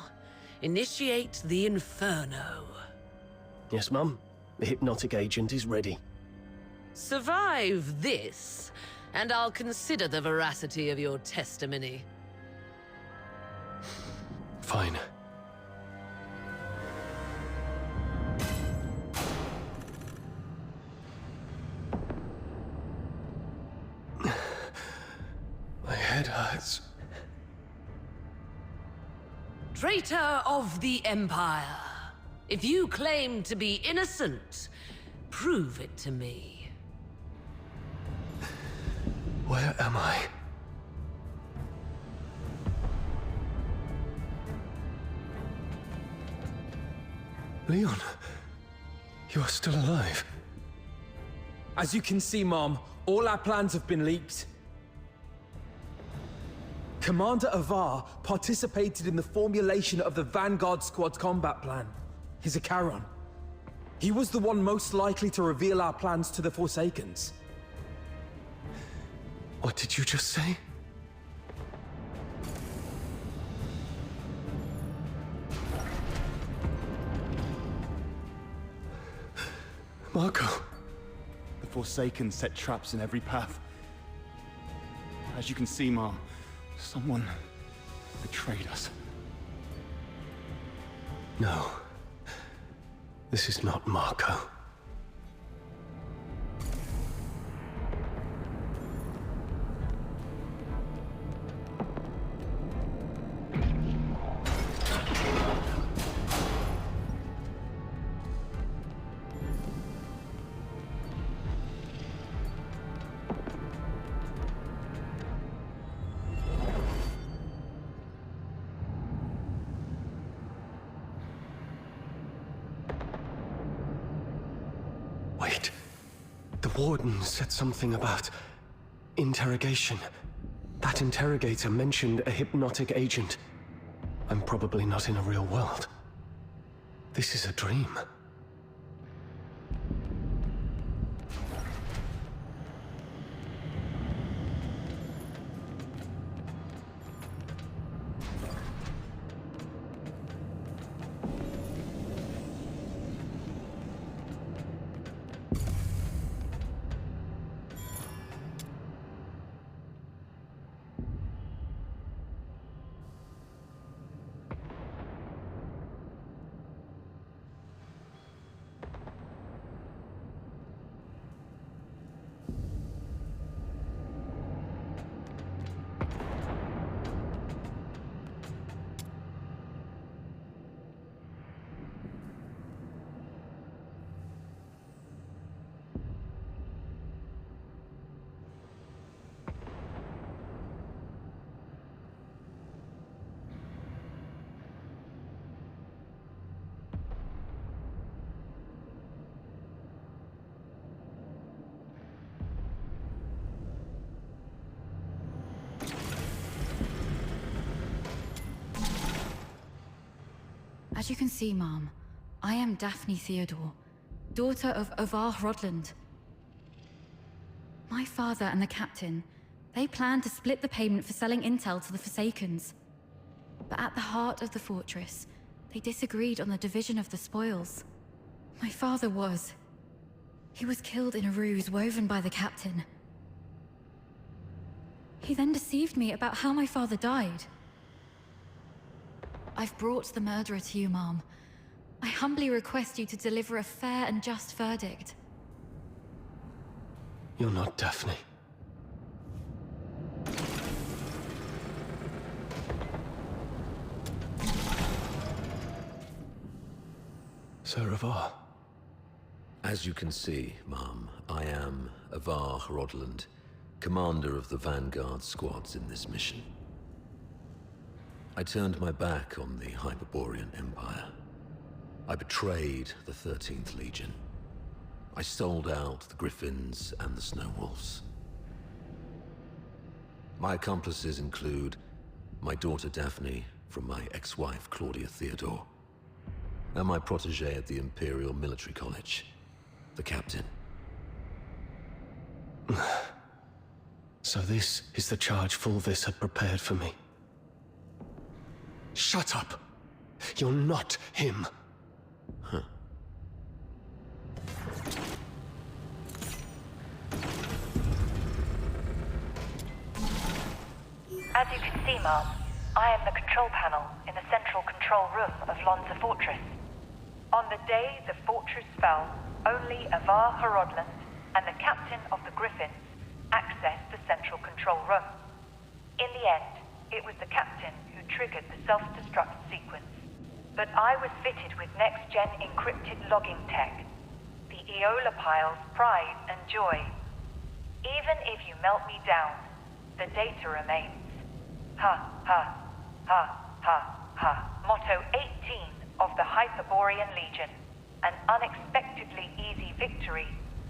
Initiate the Inferno. Yes, Mum. The hypnotic agent is ready. Survive this, and I'll consider the veracity of your testimony. Fine. My head hurts. Traitor of the Empire. If you claim to be innocent, prove it to me. Where am I? Leon, you are still alive. As you can see, Mom, all our plans have been leaked. Commander Avar participated in the formulation of the Vanguard Squad's combat plan. He's a Charon. He was the one most likely to reveal our plans to the Forsakens. What did you just say? Marco. The Forsaken set traps in every path. As you can see, Mom, someone betrayed us. No. This is not Marco. Wait. The Warden said something about interrogation. That interrogator mentioned a hypnotic agent. I'm probably not in a real world. This is a dream. As you can see, Mom, I am Daphne Theodore, daughter of Avar Hrodland. My father and the captain, they planned to split the payment for selling intel to the Forsakens. But at the heart of the fortress, they disagreed on the division of the spoils. My father was... He was killed in a ruse woven by the captain. He then deceived me about how my father died. I've brought the murderer to you, Mom. I humbly request you to deliver a fair and just verdict. You're not Daphne. Sir Avar. As you can see, Mom, I am Avar Hrodland, commander of the Vanguard squads in this mission. I turned my back on the Hyperborean Empire. I betrayed the 13th Legion. I sold out the Griffins and the Snow Wolves. My accomplices include my daughter Daphne from my ex-wife Claudia Theodore, and my protege at the Imperial Military College, the captain. So this is the charge Fulvis had prepared for me. Shut up! You're not him! Huh. As you can see, Mom, I am the control panel in the central control room of Lonza Fortress. On the day the fortress fell, only Avar Hrodland and the captain of the Griffins accessed the central control room. In the end, it was the captain who triggered the self-destruct sequence. But I was fitted with next-gen encrypted logging tech, the Aeola Pile's pride and joy. Even if you melt me down, the data remains. Ha, ha, ha, ha, ha. Motto 18 of the Hyperborean Legion. An unexpectedly easy victory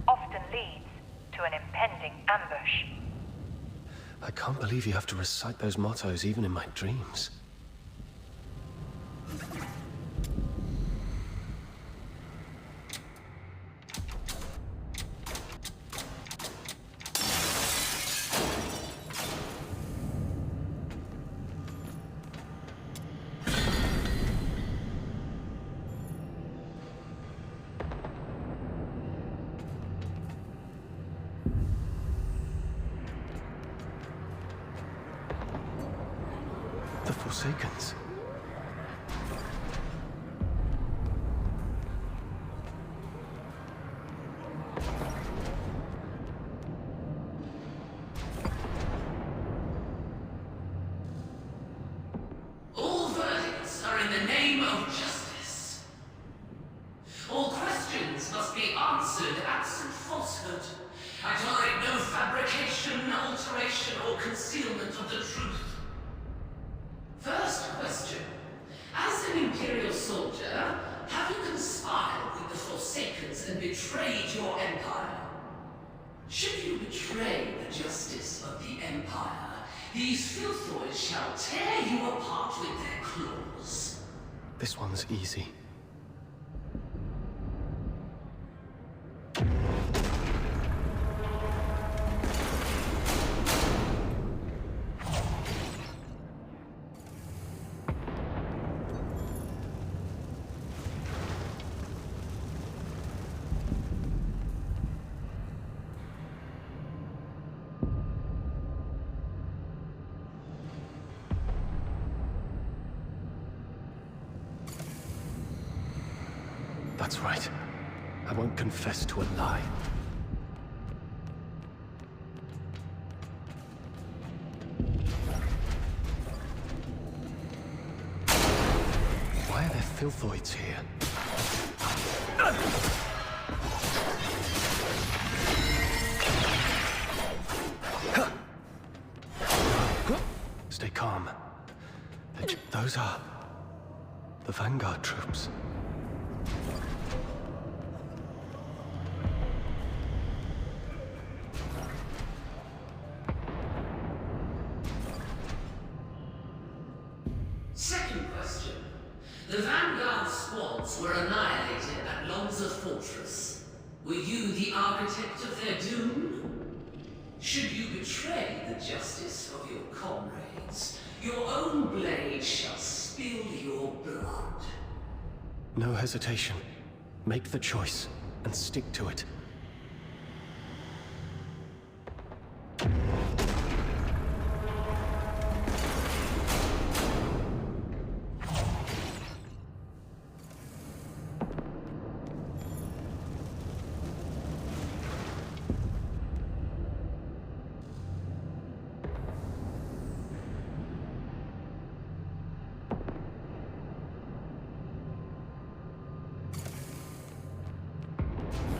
often leads to an impending ambush. I can't believe you have to recite those mottos even in my dreams. The Forsakens. All verdicts are in the name of justice. All questions must be answered absent falsehood. I tolerate no fabrication, alteration, or concealment of the truth. First question. As an Imperial soldier, have you conspired with the Forsakens and betrayed your empire? Should you betray the justice of the Empire, these filthoids shall tear you apart with their claws. This one's easy. That's right. I won't confess to a lie. Why are there filthoids here? Stay calm. Those are the Vanguard troops. Second question. The Vanguard narwhals were annihilated at Lonza Fortress. Were you the architect of their doom? Should you betray the justice of your comrades, your own blade shall spill your blood. No hesitation. Make the choice and stick to it.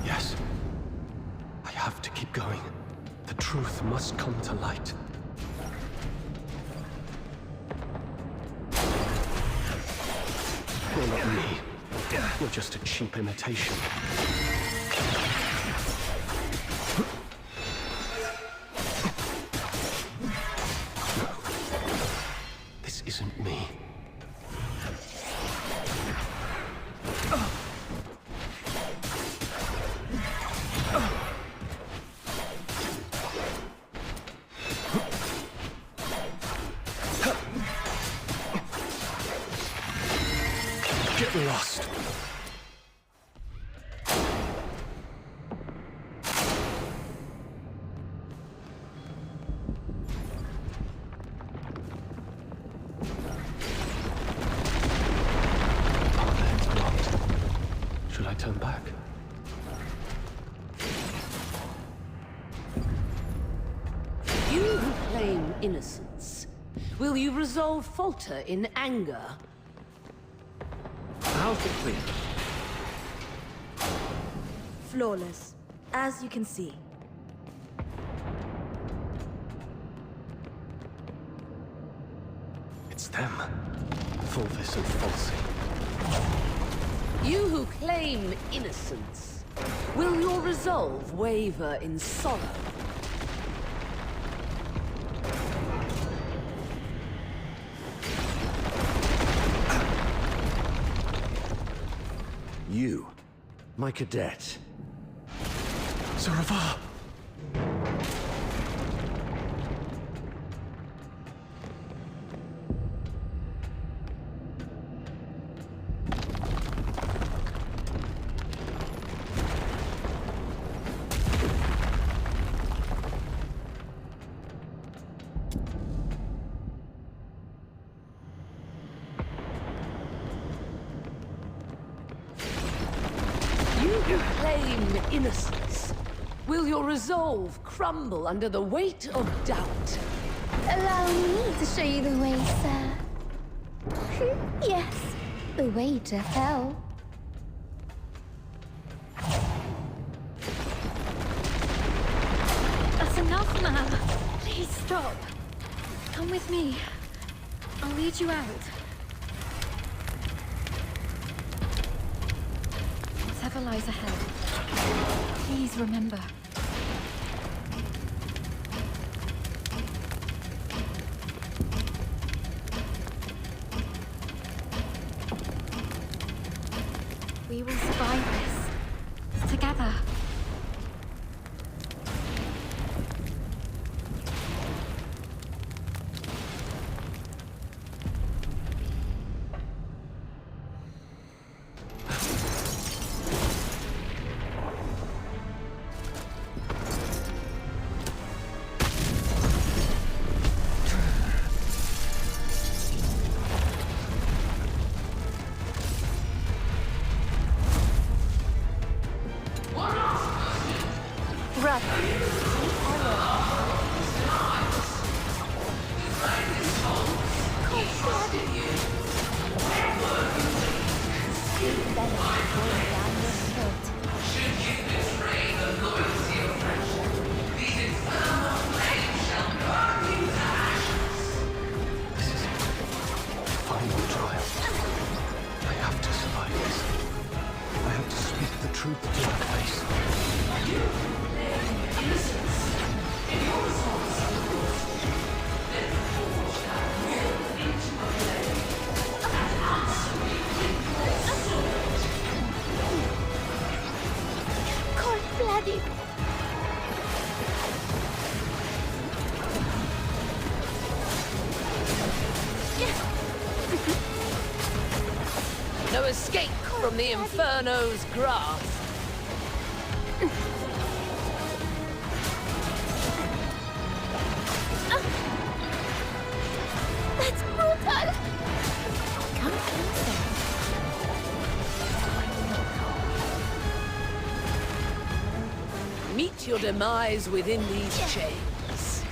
Yes. I have to keep going. The truth must come to light. You're not me. You're just a cheap imitation. No. This isn't me. Get lost. Path's blocked. Should I turn back? You who claim innocence, will you resolve falter in anger? How's the clear? Flawless, as you can see. It's them. Fulvis and Falsey. You who claim innocence, will your resolve waver in sorrow? You, my cadet. Zaravar! You who claim innocence, will your resolve crumble under the weight of doubt? Allow me to show you the way, sir. Yes, the way to hell. That's enough, ma'am. Please stop. Come with me. I'll lead you out. Whatever lies ahead, please remember. We will survive this. Together. Truth to her face. the Inferno's grasp. That's brutal! Can't answer. Meet your demise within these chains.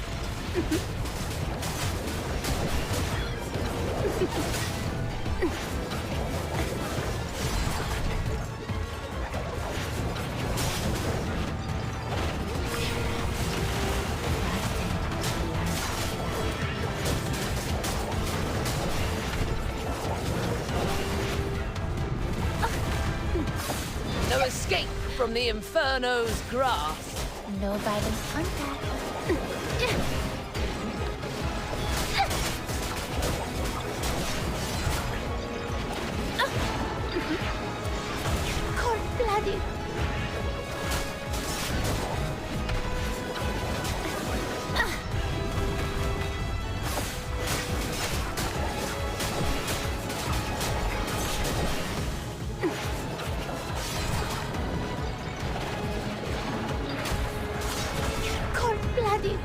No escape from the Inferno's grasp. No violence contact. Cold-blooded. Cold-blooded.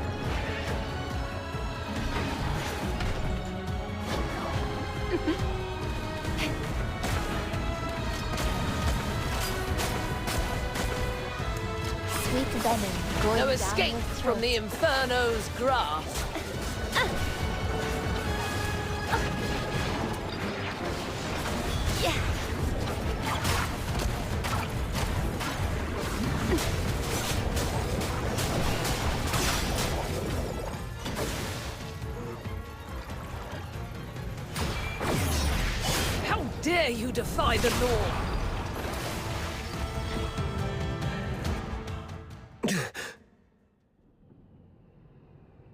Sweet venom going No down escape your from the throat. Inferno's grasp. Yeah. How dare you defy the law?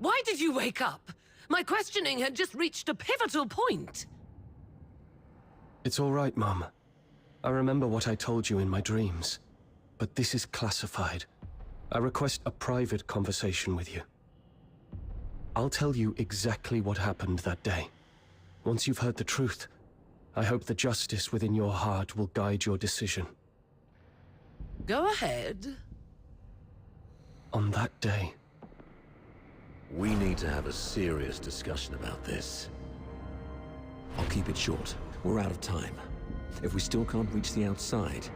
Why did you wake up? My questioning had just reached a pivotal point. It's all right, Mum. I remember what I told you in my dreams. But this is classified. I request a private conversation with you. I'll tell you exactly what happened that day. Once you've heard the truth, I hope the justice within your heart will guide your decision. Go ahead. On that day, We need to have a serious discussion about this. I'll keep it short. We're out of time. If we still can't reach the outside,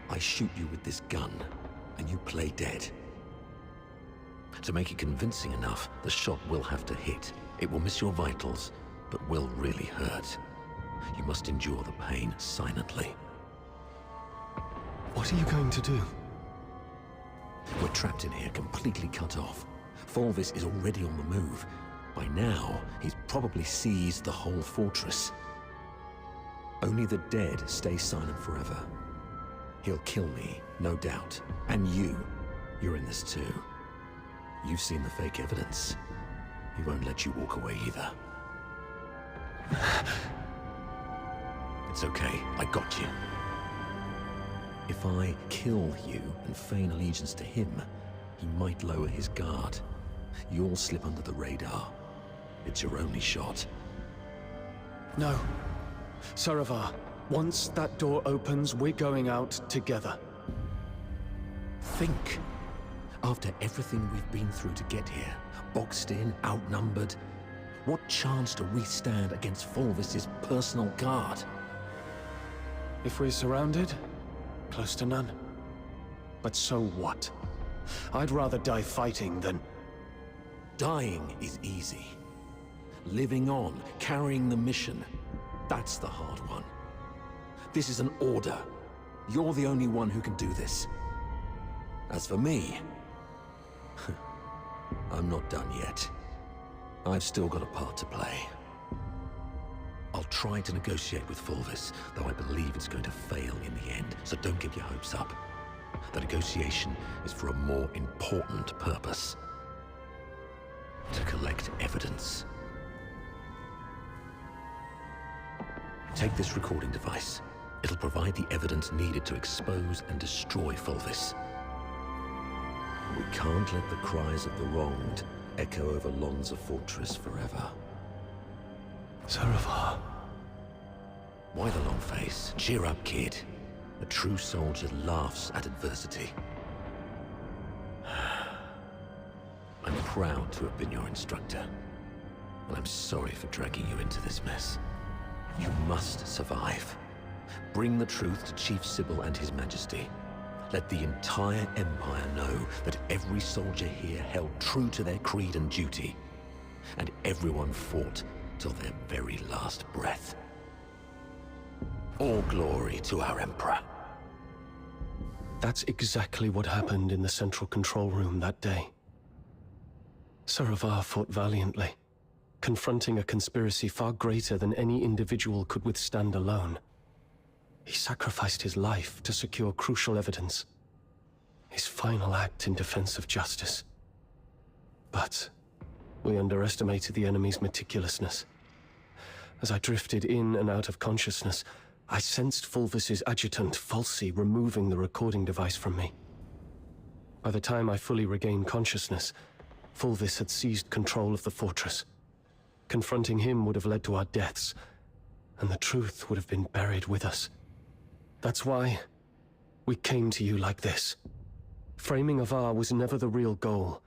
I shoot you with this gun, and you play dead. To make it convincing enough, the shot will have to hit. It will miss your vitals, but will really hurt. You must endure the pain silently. what are you going to do? We're trapped in here, completely cut off. Fulvis is already on the move. By now, he's probably seized the whole fortress. Only the dead stay silent forever. He'll kill me, no doubt. And you. You're in this too. You've seen the fake evidence. He won't let you walk away either. It's okay, I got you. If I kill you and feign allegiance to him, he might lower his guard. You'll slip under the radar. It's your only shot. No. Saravar, once that door opens, we're going out together. Think. After everything we've been through to get here, boxed in, outnumbered, what chance do we stand against Fulvis's personal guard? If we're surrounded, close to none. But so what? I'd rather die fighting than... Dying is easy. Living on, carrying the mission, that's the hard one. This is an order. You're the only one who can do this. As for me, I'm not done yet. I've still got a part to play. I'll try to negotiate with Fulvis, though I believe it's going to fail in the end, so don't get your hopes up. The negotiation is for a more important purpose. To collect evidence. Take this recording device. It'll provide the evidence needed to expose and destroy Fulvis. We can't let the cries of the wronged echo over Lonza Fortress forever. Saravar. Why the long face? Cheer up, kid. A true soldier laughs at adversity. I'm proud to have been your instructor, and I'm sorry for dragging you into this mess. You must survive. Bring the truth to Chief Sybil and His Majesty. Let the entire Empire know that every soldier here held true to their creed and duty, and everyone fought till their very last breath. All glory to our Emperor. That's exactly what happened in the central control room that day. Saravar fought valiantly, confronting a conspiracy far greater than any individual could withstand alone. He sacrificed his life to secure crucial evidence, his final act in defense of justice. But we underestimated the enemy's meticulousness. As I drifted in and out of consciousness, I sensed Fulvis's adjutant, Falsey, removing the recording device from me. By the time I fully regained consciousness, Fulvis had seized control of the fortress. Confronting him would have led to our deaths, and the truth would have been buried with us. That's why we came to you like this. Framing Avar was never the real goal.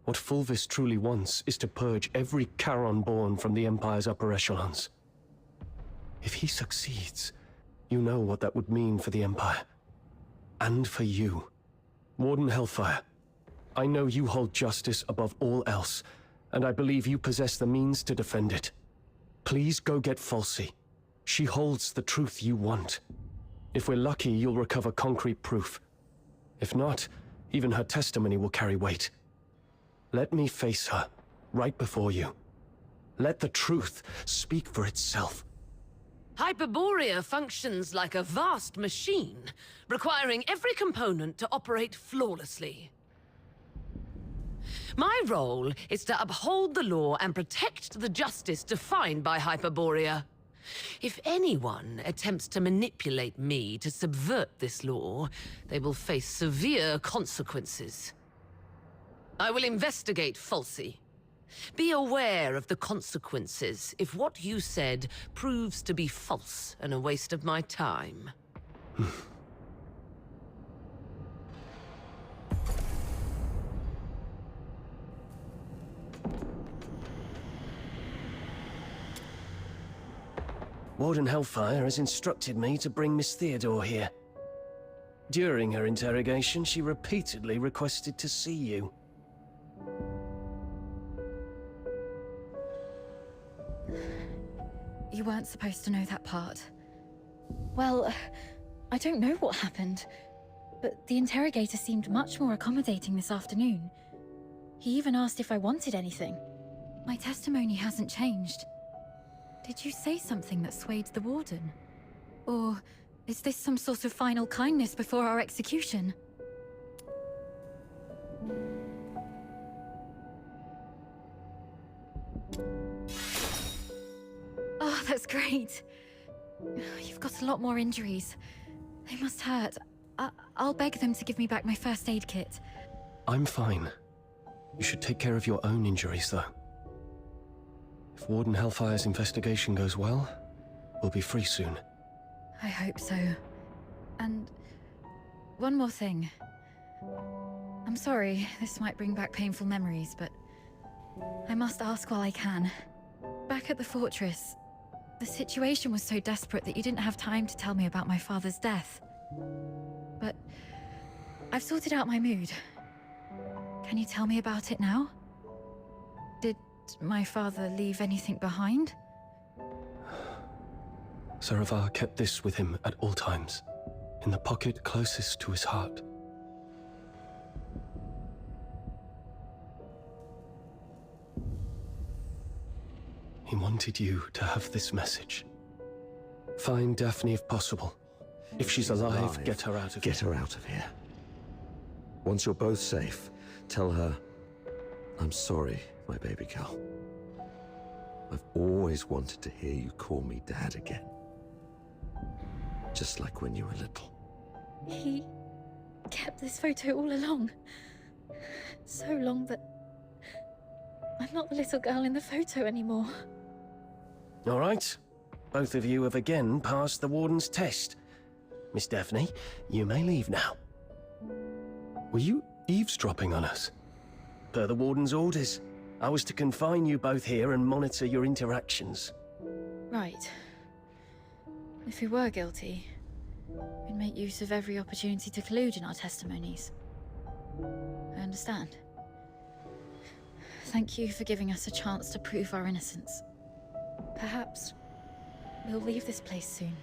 What Fulvis truly wants is to purge every Charon born from the Empire's upper echelons. If he succeeds, you know what that would mean for the Empire. And for you. Warden Hellfire, I know you hold justice above all else, and I believe you possess the means to defend it. Please go get Falsey. She holds the truth you want. If we're lucky, you'll recover concrete proof. If not, even her testimony will carry weight. Let me face her, right before you. Let the truth speak for itself. Hyperborea functions like a vast machine, requiring every component to operate flawlessly. My role is to uphold the law and protect the justice defined by Hyperborea. If anyone attempts to manipulate me to subvert this law, they will face severe consequences. I will investigate Falsey. Be aware of the consequences if what you said proves to be false and a waste of my time. Warden Hellfire has instructed me to bring Miss Theodore here. During her interrogation, she repeatedly requested to see you. You weren't supposed to know that part. Well, I don't know what happened, but the interrogator seemed much more accommodating this afternoon. He even asked if I wanted anything. My testimony hasn't changed. Did you say something that swayed the warden? Or is this some sort of final kindness before our execution? Oh, that's great. You've got a lot more injuries. They must hurt. I'll beg them to give me back my first aid kit. I'm fine. You should take care of your own injuries, though. If Warden Hellfire's investigation goes well, we'll be free soon. I hope so. And one more thing. I'm sorry, this might bring back painful memories, but I must ask while I can. Back at the fortress, the situation was so desperate that you didn't have time to tell me about my father's death. But I've sorted out my mood. Can you tell me about it now? Did my father leave anything behind? Saravar kept this with him at all times, in the pocket closest to his heart. He wanted you to have this message. Find Daphne if possible. If she's alive, get her out of here. Get her out of here. Once you're both safe, tell her, I'm sorry, my baby girl. I've always wanted to hear you call me Dad again. Just like when you were little. He kept this photo all along. So long that I'm not the little girl in the photo anymore. All right. Both of you have again passed the Warden's test. Miss Daphne, you may leave now. Were you eavesdropping on us? Per the Warden's orders, I was to confine you both here and monitor your interactions. Right. If we were guilty, we'd make use of every opportunity to collude in our testimonies. I understand. Thank you for giving us a chance to prove our innocence. Perhaps we'll leave this place soon.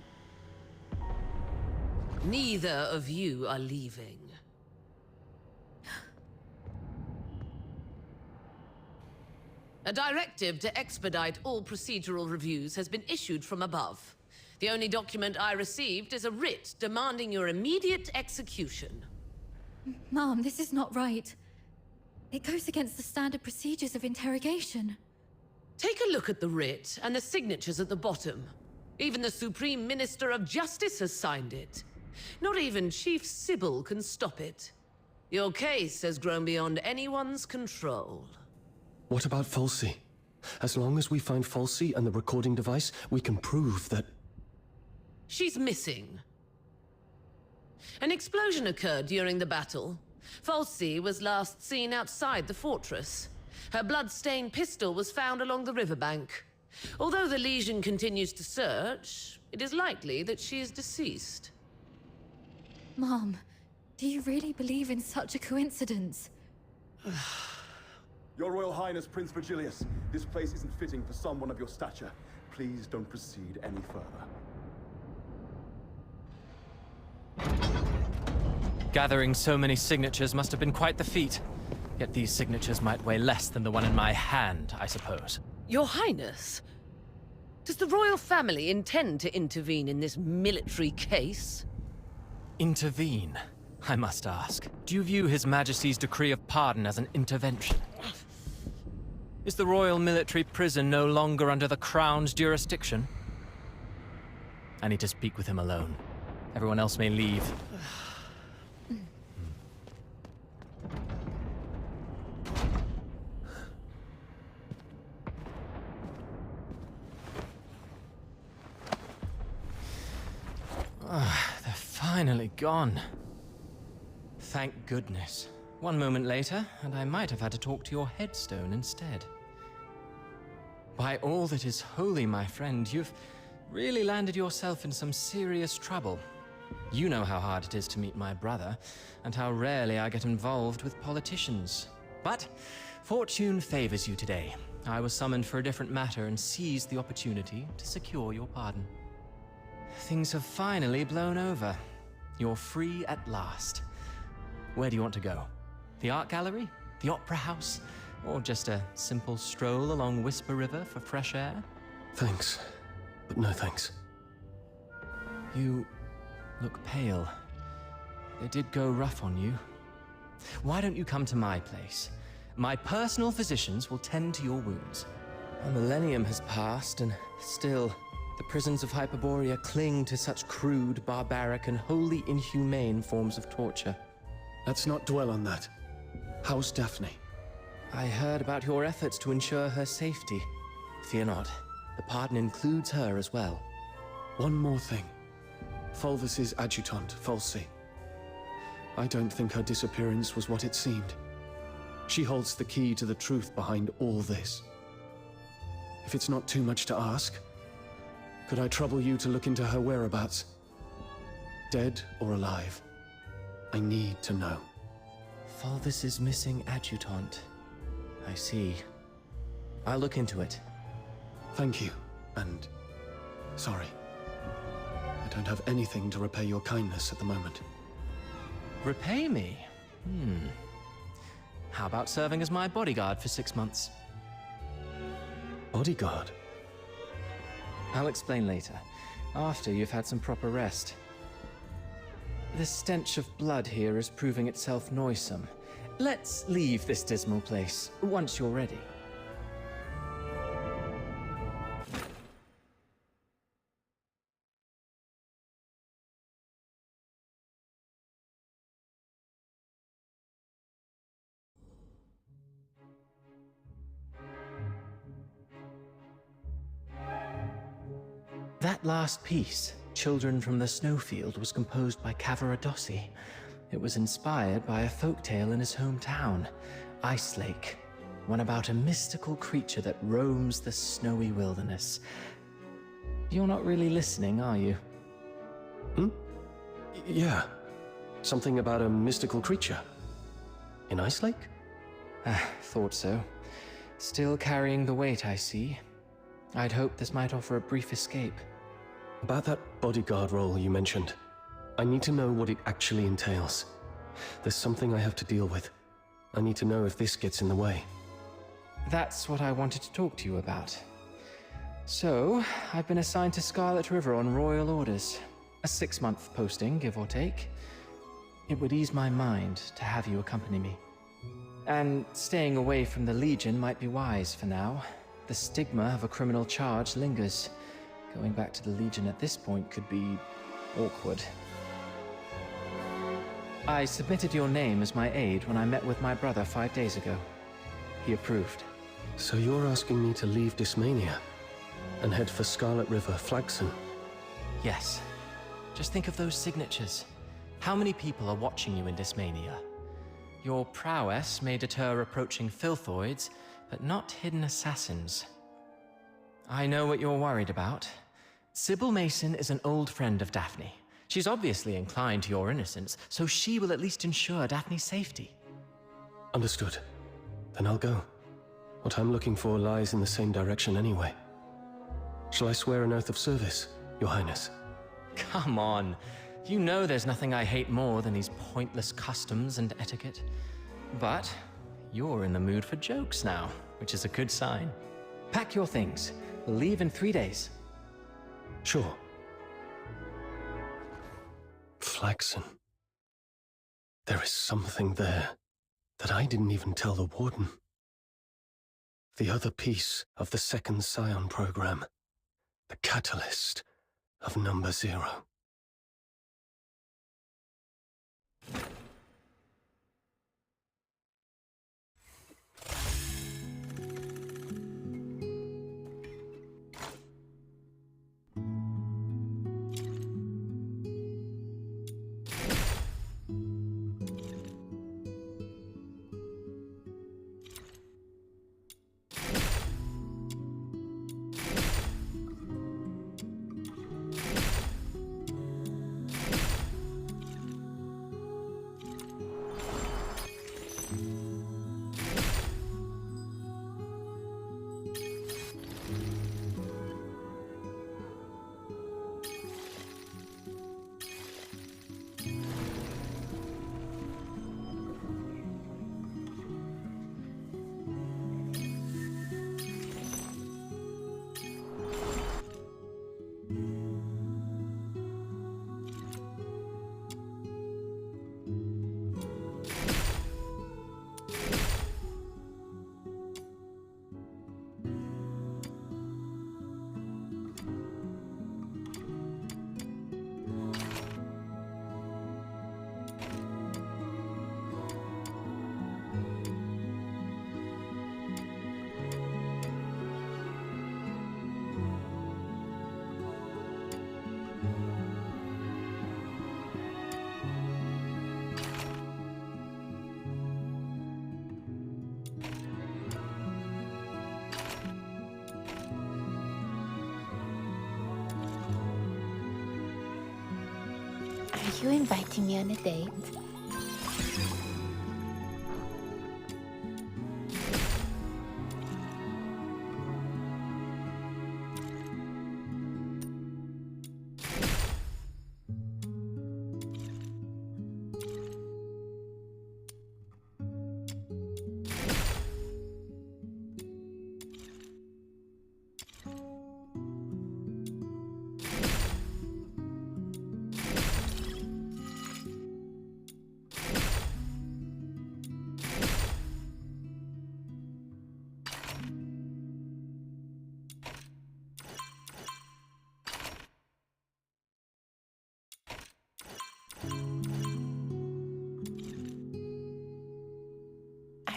Neither of you are leaving. A directive to expedite all procedural reviews has been issued from above. The only document I received is a writ demanding your immediate execution. Mom, this is not right. It goes against the standard procedures of interrogation. Take a look at the writ and the signatures at the bottom. Even the Supreme Minister of Justice has signed it. Not even Chief Sybil can stop it. Your case has grown beyond anyone's control. What about Falsey? As long as we find Falsey and the recording device, we can prove that... She's missing. An explosion occurred during the battle. Falsey was last seen outside the fortress. Her blood-stained pistol was found along the riverbank. Although the Legion continues to search, it is likely that she is deceased. Mom, do you really believe in such a coincidence? Your Royal Highness, Prince Virgilius, this place isn't fitting for someone of your stature. Please don't proceed any further. Gathering so many signatures must have been quite the feat. Yet these signatures might weigh less than the one in my hand, I suppose. Your Highness, does the royal family intend to intervene in this military case? Intervene, I must ask. Do you view His Majesty's decree of pardon as an intervention? Is the royal military prison no longer under the Crown's jurisdiction? I need to speak with him alone. Everyone else may leave. They're finally gone. Thank goodness. One moment later, and I might have had to talk to your headstone instead. By all that is holy, my friend, you've really landed yourself in some serious trouble. You know how hard it is to meet my brother, and how rarely I get involved with politicians. But fortune favors you today. I was summoned for a different matter and seized the opportunity to secure your pardon. Things have finally blown over. You're free at last. Where do you want to go? The art gallery? The opera house? Or just a simple stroll along Whisper River for fresh air? Thanks, but no thanks. You look pale. They did go rough on you. Why don't you come to my place? My personal physicians will tend to your wounds. A millennium has passed, and still, the prisons of Hyperborea cling to such crude, barbaric, and wholly inhumane forms of torture. Let's not dwell on that. How's Daphne? I heard about your efforts to ensure her safety. Fear not. The pardon includes her as well. One more thing. Fulvis's adjutant, Falsey. I don't think her disappearance was what it seemed. She holds the key to the truth behind all this. If it's not too much to ask, could I trouble you to look into her whereabouts? Dead or alive? I need to know. Fulvis's missing adjutant. I see. I'll look into it. Thank you, and sorry. I don't have anything to repay your kindness at the moment. Repay me? How about serving as my bodyguard for 6 months? Bodyguard? I'll explain later, after you've had some proper rest. The stench of blood here is proving itself noisome. Let's leave this dismal place once you're ready. That last piece, Children from the Snowfield was composed by Cavaradossi. It was inspired by a folktale in his hometown, Ice Lake, one about a mystical creature that roams the snowy wilderness. You're not really listening, are you? Yeah. Something about a mystical creature. In Ice Lake? Thought so. Still carrying the weight, I see. I'd hoped this might offer a brief escape. About that bodyguard role you mentioned, I need to know what it actually entails. There's something I have to deal with. I need to know if this gets in the way. That's what I wanted to talk to you about. So, I've been assigned to Scarlet River on royal orders. A 6-month posting, give or take. It would ease my mind to have you accompany me. And staying away from the Legion might be wise for now. The stigma of a criminal charge lingers. Going back to the Legion at this point could be awkward. I submitted your name as my aide when I met with my brother 5 days ago. He approved. So you're asking me to leave Dysmania and head for Scarlet River, Flagson? Yes. Just think of those signatures. How many people are watching you in Dysmania? Your prowess may deter approaching filthoids, but not hidden assassins. I know what you're worried about. Sybil Mason is an old friend of Daphne. She's obviously inclined to your innocence, so she will at least ensure Daphne's safety. Understood. Then I'll go. What I'm looking for lies in the same direction anyway. Shall I swear an oath of service, Your Highness? Come on. You know there's nothing I hate more than these pointless customs and etiquette. But you're in the mood for jokes now, which is a good sign. Pack your things. We'll leave in 3 days. Sure. Flagson. There is something there that I didn't even tell the Warden. The other piece of the second Scion program. The catalyst of Number Zero. Are you inviting me on a date?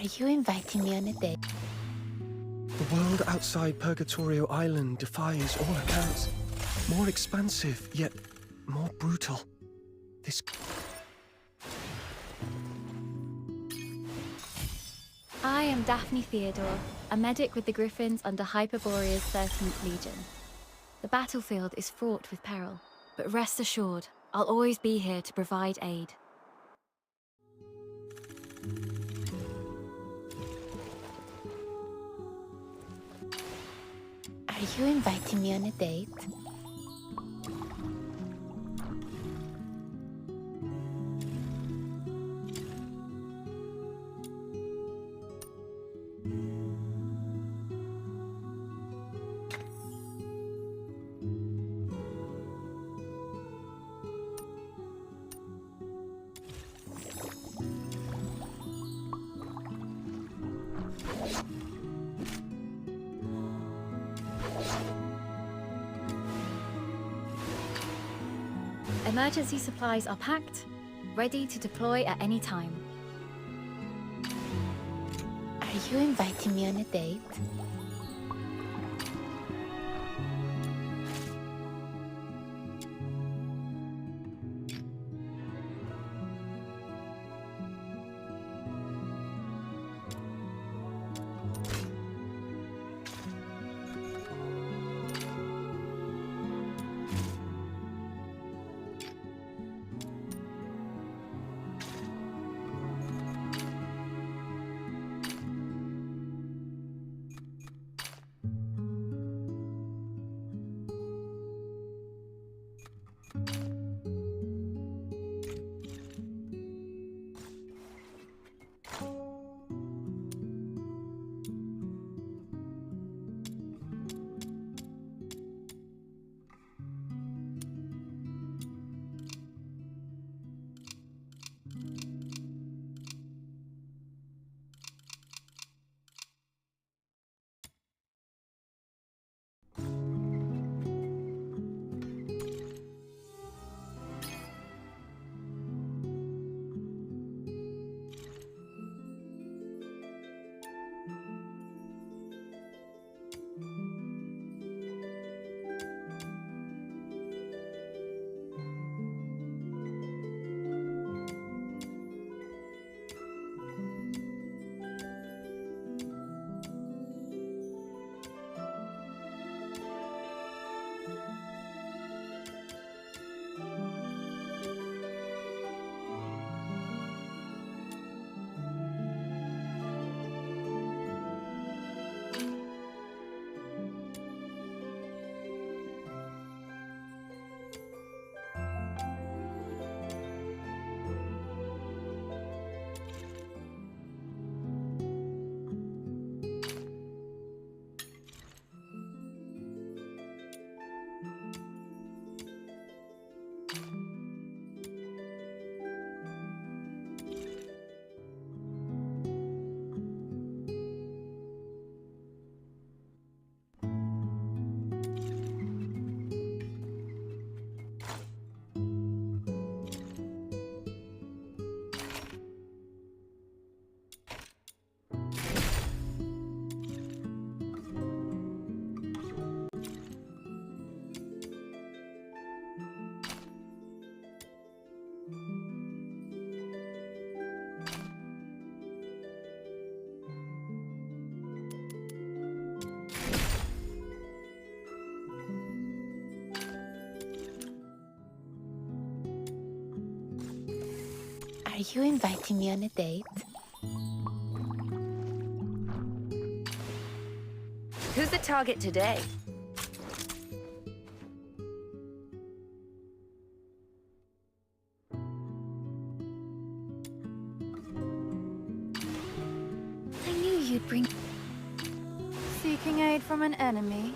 Are you inviting me on a date? The world outside Purgatorio Island defies all accounts. More expansive, yet more brutal. This... I am Daphne Theodore, a medic with the Griffins under Hyperborea's 13th Legion. The battlefield is fraught with peril, but rest assured, I'll always be here to provide aid. Are you inviting me on a date? Emergency supplies are packed, ready to deploy at any time. Are you inviting me on a date? Are you inviting me on a date? Who's the target today? I knew you'd bring... Seeking aid from an enemy?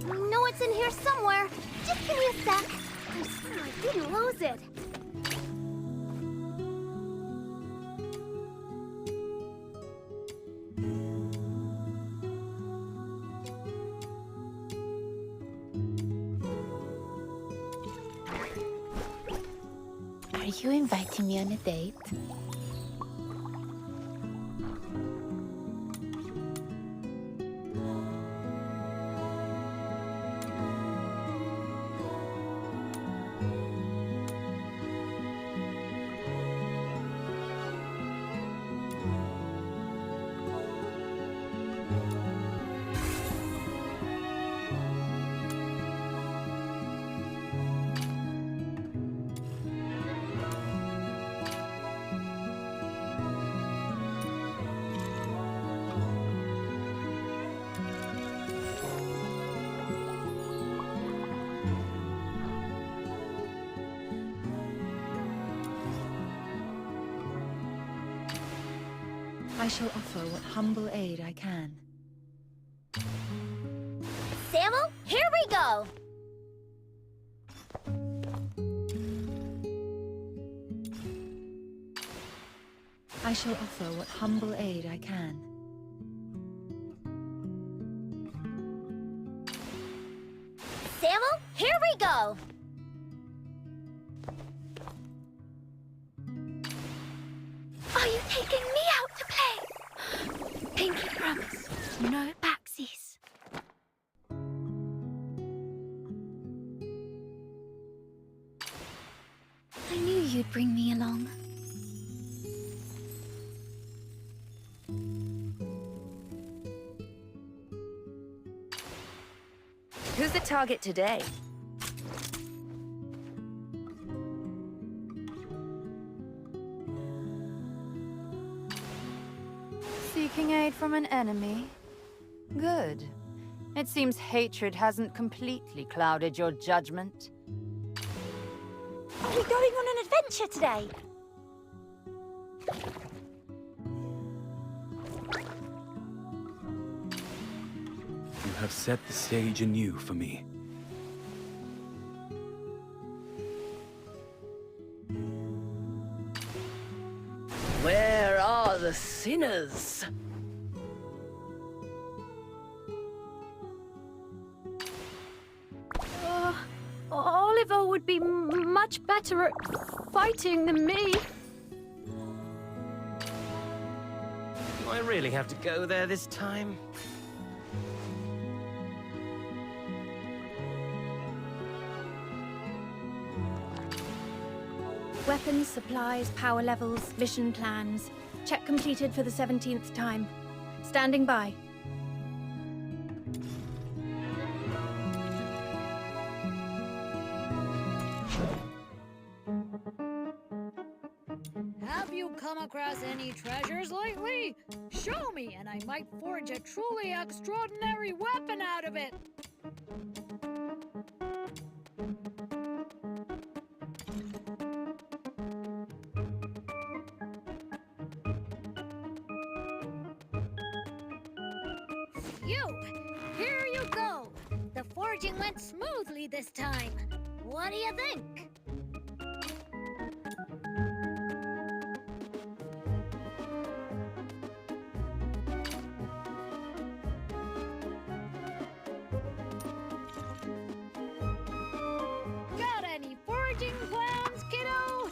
No, it's in here somewhere. Just give me a sec. I swear I didn't lose it. Are you inviting me on a date? I shall offer what humble aid I can. Samuel, here we go! I shall offer what humble aid I can. Samuel, here we go! Are you taking me out to play? Pinky promise, no backsies. I knew you'd bring me along. Who's the target today? Seeking aid from an enemy? Good. It seems hatred hasn't completely clouded your judgment. Are we going on an adventure today? You have set the stage anew for me. Where are the sinners? Oliver would be much better at fighting than me. Do I really have to go there this time? Weapons, supplies, power levels, mission plans. Check completed for the 17th time. Standing by. Have you come across any treasures lately? Show me, and I might forge a truly extraordinary weapon out of it. Here you go. The forging went smoothly this time. What do you think? Got any forging plans, kiddo?